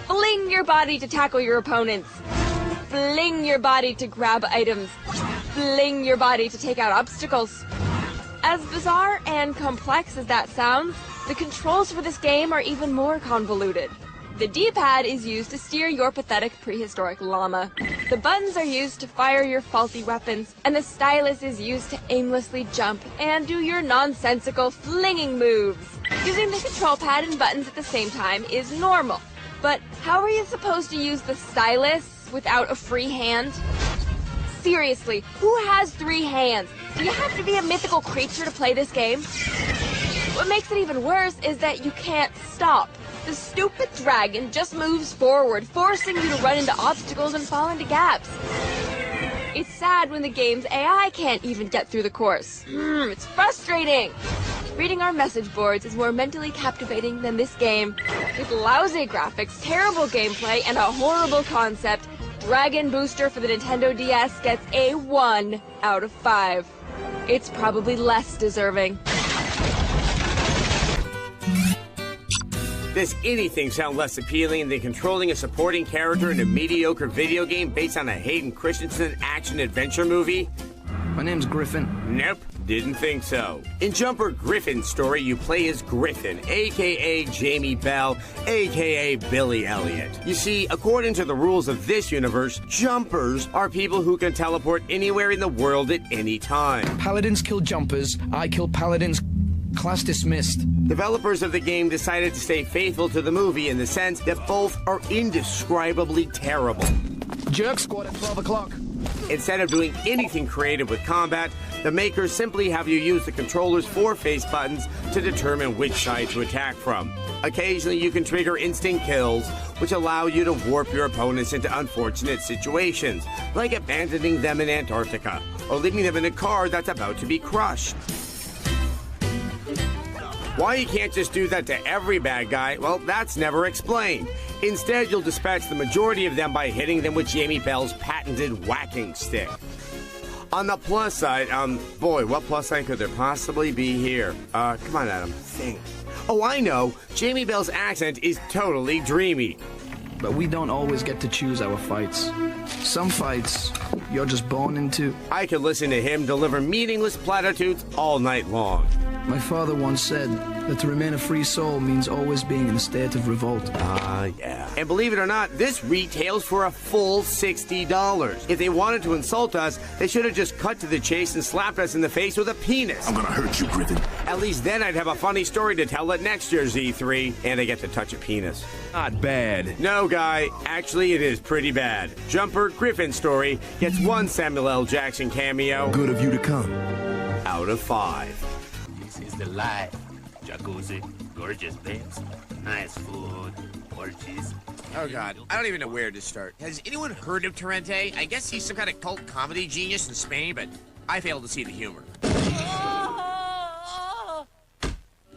Fling your body to tackle your opponents. Fling your body to grab items. Fling your body to take out obstacles. As bizarre and complex as that sounds, the controls for this game are even more convoluted. The D-pad is used to steer your pathetic prehistoric llama. The buttons are used to fire your faulty weapons, and the stylus is used to aimlessly jump and do your nonsensical flinging moves. Using the control pad and buttons at the same time is normal. But how are you supposed to use the stylus without a free hand? Seriously, who has 3 hands? Do you have to be a mythical creature to play this game? What makes it even worse is that you can't stop. The stupid dragon just moves forward, forcing you to run into obstacles and fall into gaps. It's sad when the game's AI can't even get through the course. It's frustrating. Reading our message boards is more mentally captivating than this game. With lousy graphics, terrible gameplay, and a horrible concept, Dragon Booster for the Nintendo DS gets a 1 out of 5. It's probably less deserving.
Does anything sound less appealing than controlling a supporting character in a mediocre video game based on a Hayden Christensen action-adventure movie?
My name's Griffin.
Nope, didn't think so. In Jumper Griffin's story, you play as Griffin, a.k.a. Jamie Bell, a.k.a. Billy Elliot. You see, according to the rules of this universe, jumpers are people who can teleport anywhere in the world at any time.
Paladins kill jumpers, I kill paladins. Class dismissed.
Developers of the game decided to stay faithful to the movie in the sense that both are indescribably terrible.
Jerk squad at 12 o'clock.
Instead of doing anything creative with combat, the makers simply have you use the controller's 4 face buttons to determine which side to attack from. Occasionally, you can trigger instant kills, which allow you to warp your opponents into unfortunate situations, like abandoning them in Antarctica, or leaving them in a car that's about to be crushed. Why you can't just do that to every bad guy, well, that's never explained. Instead, you'll dispatch the majority of them by hitting them with Jamie Bell's patented whacking stick. On the plus side, boy, what plus side could there possibly be here? Come on, Adam, think. Oh, I know, Jamie Bell's accent is totally dreamy.
But we don't always get to choose our fights. Some fights, you're just born into.
I could listen to him deliver meaningless platitudes all night long.
My father once said that to remain a free soul means always being in a state of revolt.
Yeah. And believe it or not, this retails for a full $60. If they wanted to insult us, they should have just cut to the chase and slapped us in the face with a penis.
I'm gonna hurt you, Griffin.
At least then I'd have a funny story to tell at next year's E3, and I get to touch a penis.
Not bad.
No, guy. Actually, it is pretty bad. Jumper Griffin's story gets 1 Samuel L. Jackson cameo.
Good of you to come.
Out of 5.
This is the life. Jacuzzi, gorgeous babes, nice food, orgies.
Oh God, I don't even know where to start. Has anyone heard of Torrente? I guess he's some kind of cult comedy genius in Spain, but I fail to see the humor.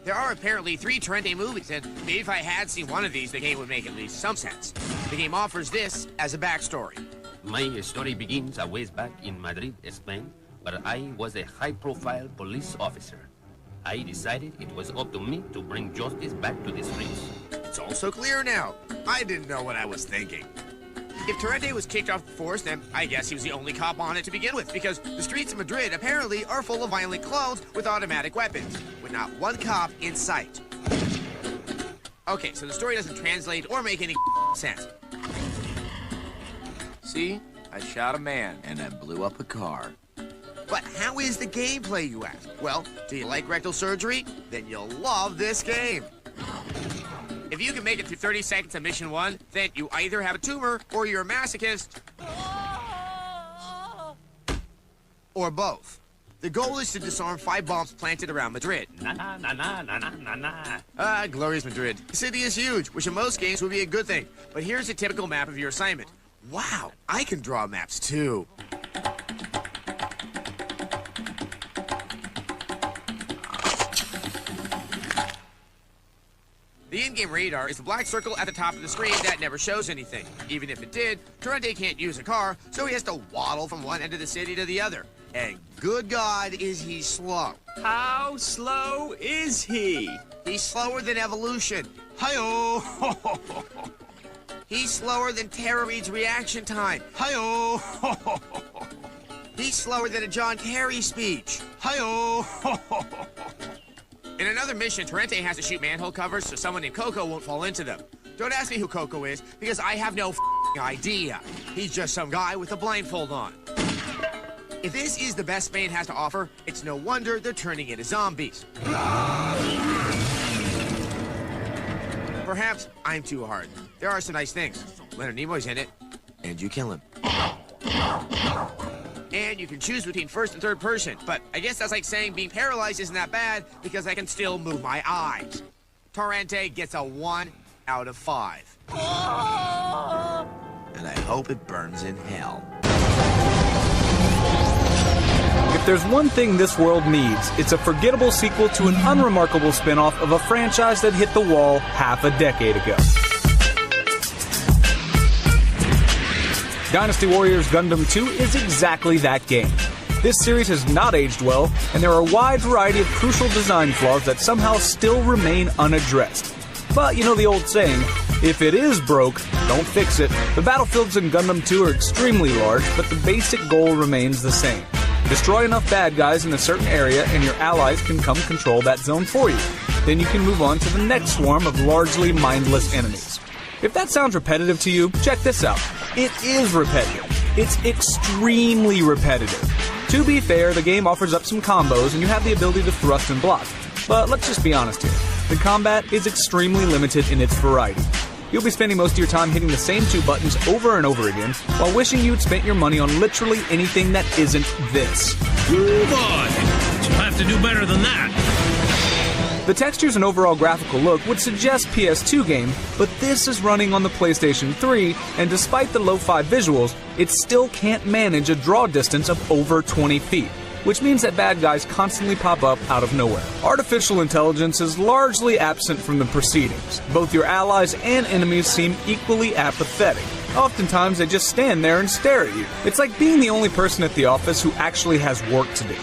There are apparently 3 Torrente movies, and maybe if I had seen one of these, the game would make at least some sense. The game offers this as a backstory.
My story begins a ways back in Madrid, Spain, where I was a high-profile police officer. I decided it was up to me to bring justice back to the streets.
It's all so clear now. I didn't know what I was thinking. If Torrente was kicked off the force, then I guess he was the only cop on it to begin with, because the streets of Madrid apparently are full of violent clones with automatic weapons, with not one cop in sight. Okay, so the story doesn't translate or make any sense.
See? I shot a man and then blew up a car.
But how is the gameplay, you ask? Well, do you like rectal surgery? Then you'll love this game. If you can make it through 30 seconds of mission 1, then you either have a tumor or you're a masochist. Or both. The goal is to disarm 5 bombs planted around Madrid. Glorious Madrid. The city is huge, which in most games would be a good thing. But here's a typical map of your assignment. Wow, I can draw maps too. The in-game radar is the black circle at the top of the screen that never shows anything. Even if it did, Torrente can't use a car, so he has to waddle from one end of the city to the other. And good God, is he slow.
How slow is he?
He's slower than evolution. Hi-oh! He's slower than Tara Reid's reaction time. Hi-oh! He's slower than a John Kerry speech. Hi-oh! In another mission, Torrente has to shoot manhole covers so someone named Coco won't fall into them. Don't ask me who Coco is, because I have no f***ing idea. He's just some guy with a blindfold on. If this is the best Spain has to offer, it's no wonder they're turning into zombies. Perhaps I'm too hard. There are some nice things. Leonard Nimoy's in it, and you kill him. And you can choose between first and third person, but I guess that's like saying being paralyzed isn't that bad because I can still move my eyes. Torrente gets a 1 out of 5.
And I hope it burns in hell.
If there's one thing this world needs, it's a forgettable sequel to an unremarkable spin-off of a franchise that hit the wall half a decade ago. Dynasty Warriors Gundam 2 is exactly that game. This series has not aged well, and there are a wide variety of crucial design flaws that somehow still remain unaddressed. But you know the old saying, if it is broke, don't fix it. The battlefields in Gundam 2 are extremely large, but the basic goal remains the same. Destroy enough bad guys in a certain area and your allies can come control that zone for you. Then you can move on to the next swarm of largely mindless enemies. If that sounds repetitive to you, check this out. It is repetitive. It's extremely repetitive. To be fair, the game offers up some combos and you have the ability to thrust and block. But let's just be honest here. The combat is extremely limited in its variety. You'll be spending most of your time hitting the same 2 buttons over and over again, while wishing you'd spent your money on literally anything that isn't this.
Move on! You'll have to do better than that.
The textures and overall graphical look would suggest PS2 game, but this is running on the PlayStation 3, and despite the lo-fi visuals, it still can't manage a draw distance of over 20 feet. Which means that bad guys constantly pop up out of nowhere. Artificial intelligence is largely absent from the proceedings. Both your allies and enemies seem equally apathetic. Oftentimes they just stand there and stare at you. It's like being the only person at the office who actually has work to do.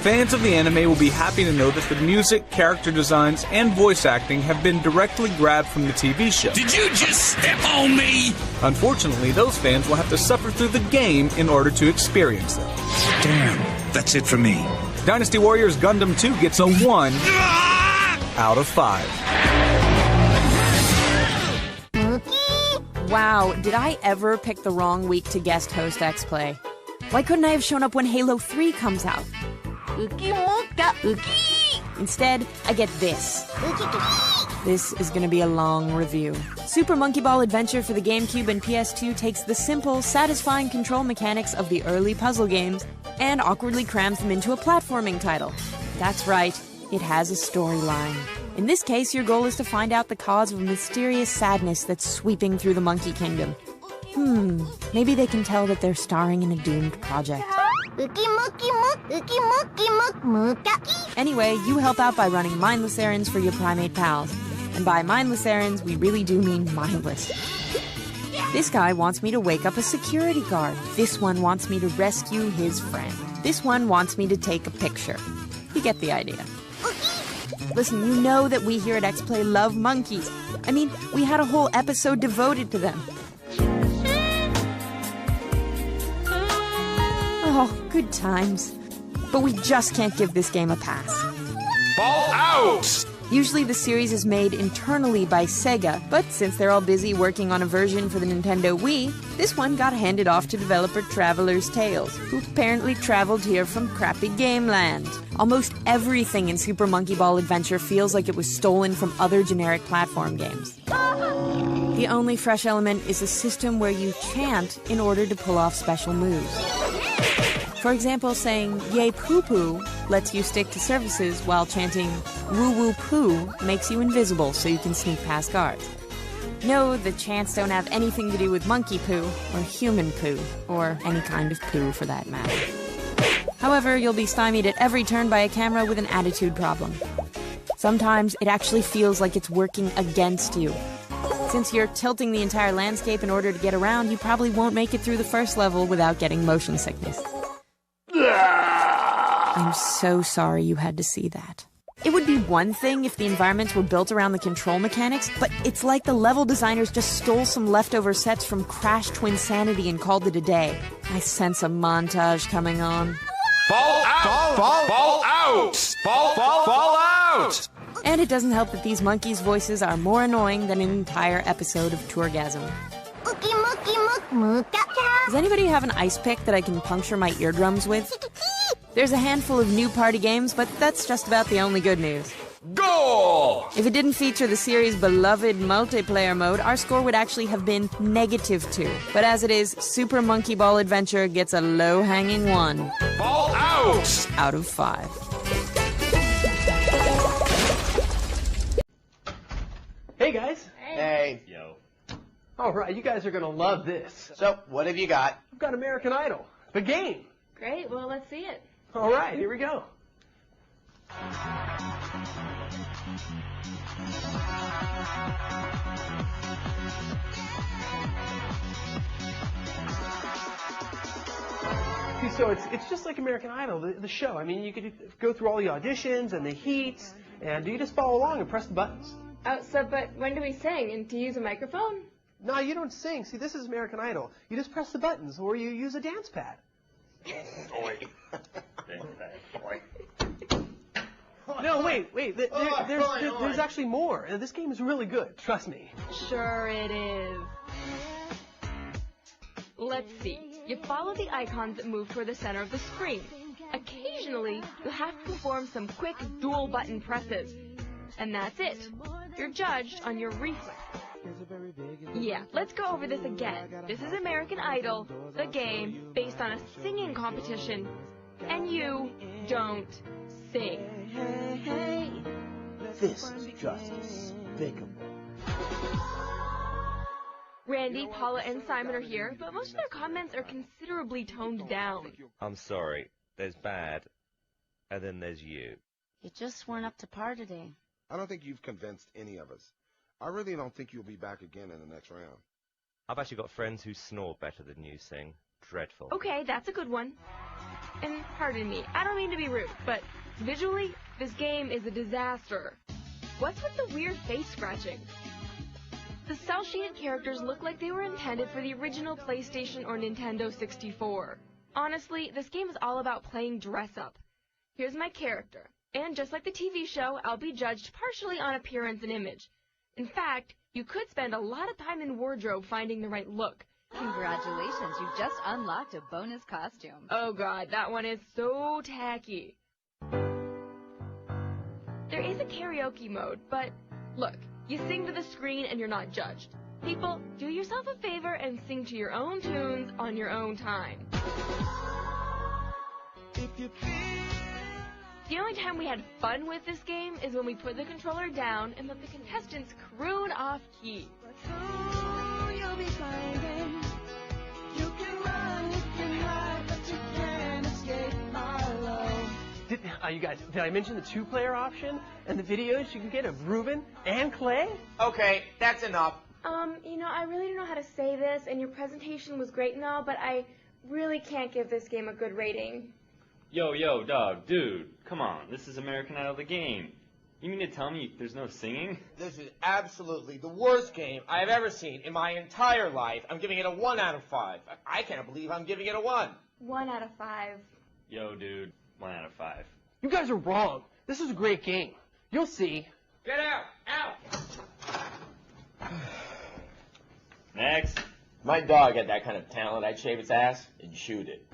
Fans of the anime will be happy to know that the music, character designs, and voice acting have been directly grabbed from the TV show.
Did you just step on me?
Unfortunately, those fans will have to suffer through the game in order to experience them.
Damn. That's it for me.
Dynasty Warriors Gundam 2 gets a 1 out of 5.
Wow, did I ever pick the wrong week to guest host X-Play? Why couldn't I have shown up when Halo 3 comes out? Instead, I get this. This is going to be a long review. Super Monkey Ball Adventure for the GameCube and PS2 takes the simple, satisfying control mechanics of the early puzzle games and awkwardly crams them into a platforming title. That's right, it has a storyline. In this case, your goal is to find out the cause of a mysterious sadness that's sweeping through the Monkey Kingdom. Maybe they can tell that they're starring in a doomed project. Anyway, you help out by running mindless errands for your primate pals. And by mindless errands, we really do mean mindless. This guy wants me to wake up a security guard. This one wants me to rescue his friend. This one wants me to take a picture. You get the idea. Listen, you know that we here at X-Play love monkeys. I mean, we had a whole episode devoted to them. Oh, good times. But we just can't give this game a pass.
Ball out!
Usually the series is made internally by Sega, but since they're all busy working on a version for the Nintendo Wii, this one got handed off to developer Traveler's Tales, who apparently traveled here from crappy Game Land. Almost everything in Super Monkey Ball Adventure feels like it was stolen from other generic platform games. The only fresh element is a system where you chant in order to pull off special moves. For example, saying, "Yay poo poo," lets you stick to surfaces, while chanting, "Woo woo poo" makes you invisible so you can sneak past guards. No, the chants don't have anything to do with monkey poo, or human poo, or any kind of poo for that matter. However, you'll be stymied at every turn by a camera with an attitude problem. Sometimes it actually feels like it's working against you. Since you're tilting the entire landscape in order to get around, you probably won't make it through the first level without getting motion sickness. I'm so sorry you had to see that. It would be one thing if the environments were built around the control mechanics, but it's like the level designers just stole some leftover sets from Crash Twinsanity and called it a day. I sense a montage coming on.
Ball out! Ball out! Ball out!
And it doesn't help that these monkeys' voices are more annoying than an entire episode of Tourgasm. Does anybody have an ice pick that I can puncture my eardrums with? There's a handful of new party games, but that's just about the only good news.
Goal!
If it didn't feature the series' beloved multiplayer mode, our score would actually have been -2. But as it is, Super Monkey Ball Adventure gets a low-hanging 1.
Ball out!
Out of 5.
Hey guys.
Hey.
Yo. Alright, you guys are gonna love this.
So, what have you got?
I've got American Idol. The game.
Great, well, let's see it.
Alright, here we go. So it's just like American Idol, the show. I mean, you could go through all the auditions and the heats, and you just follow along and press the buttons.
Oh, but when do we sing? And do you use a microphone?
No, you don't sing. See, this is American Idol. You just press the buttons, or you use a dance pad. No, wait. There's actually more. This game is really good. Trust me.
Sure it is. Let's see. You follow the icons that move toward the center of the screen. Occasionally, you have to perform some quick dual button presses. And that's it. You're judged on your reflexes. Yeah, let's go over this again. This is American Idol, the game, based on a singing competition. And you don't sing.
This is just despicable.
Randy, Paula, and Simon are here, but most of their comments are considerably toned down.
I'm sorry. There's bad, and then there's you.
You just weren't up to par today.
I don't think you've convinced any of us. I really don't think you'll be back again in the next round.
I've actually got friends who snore better than you sing. Dreadful.
Okay, that's a good one. And pardon me, I don't mean to be rude, but visually, this game is a disaster. What's with the weird face scratching? The cel-shaded characters look like they were intended for the original PlayStation or Nintendo 64. Honestly, this game is all about playing dress-up. Here's my character, and just like the TV show, I'll be judged partially on appearance and image. In fact, you could spend a lot of time in wardrobe finding the right look.
Congratulations, you just unlocked a bonus costume.
Oh god, that one is so tacky. There is a karaoke mode, but look, you sing to the screen and you're not judged. People, do yourself a favor and sing to your own tunes on your own time. The only time we had fun with this game is when we put the controller down and let the contestants croon off key.
You guys, did I mention the 2-player option and the videos you can get of Reuben and Clay?
Okay, that's enough.
You know, I really don't know how to say this, and your presentation was great and all, but I really can't give this game a good rating.
Yo, dog, dude, come on, this is American Idol the game. You mean to tell me there's no singing?
This is absolutely the worst game I've ever seen in my entire life. I'm giving it a 1 out of 5. I can't believe I'm giving it a 1.
1 out of 5.
Yo, dude, 1 out of 5.
You guys are wrong. This is a great game. You'll see.
Get out! Out!
Next.
My dog had that kind of talent. I'd shave its ass and shoot it.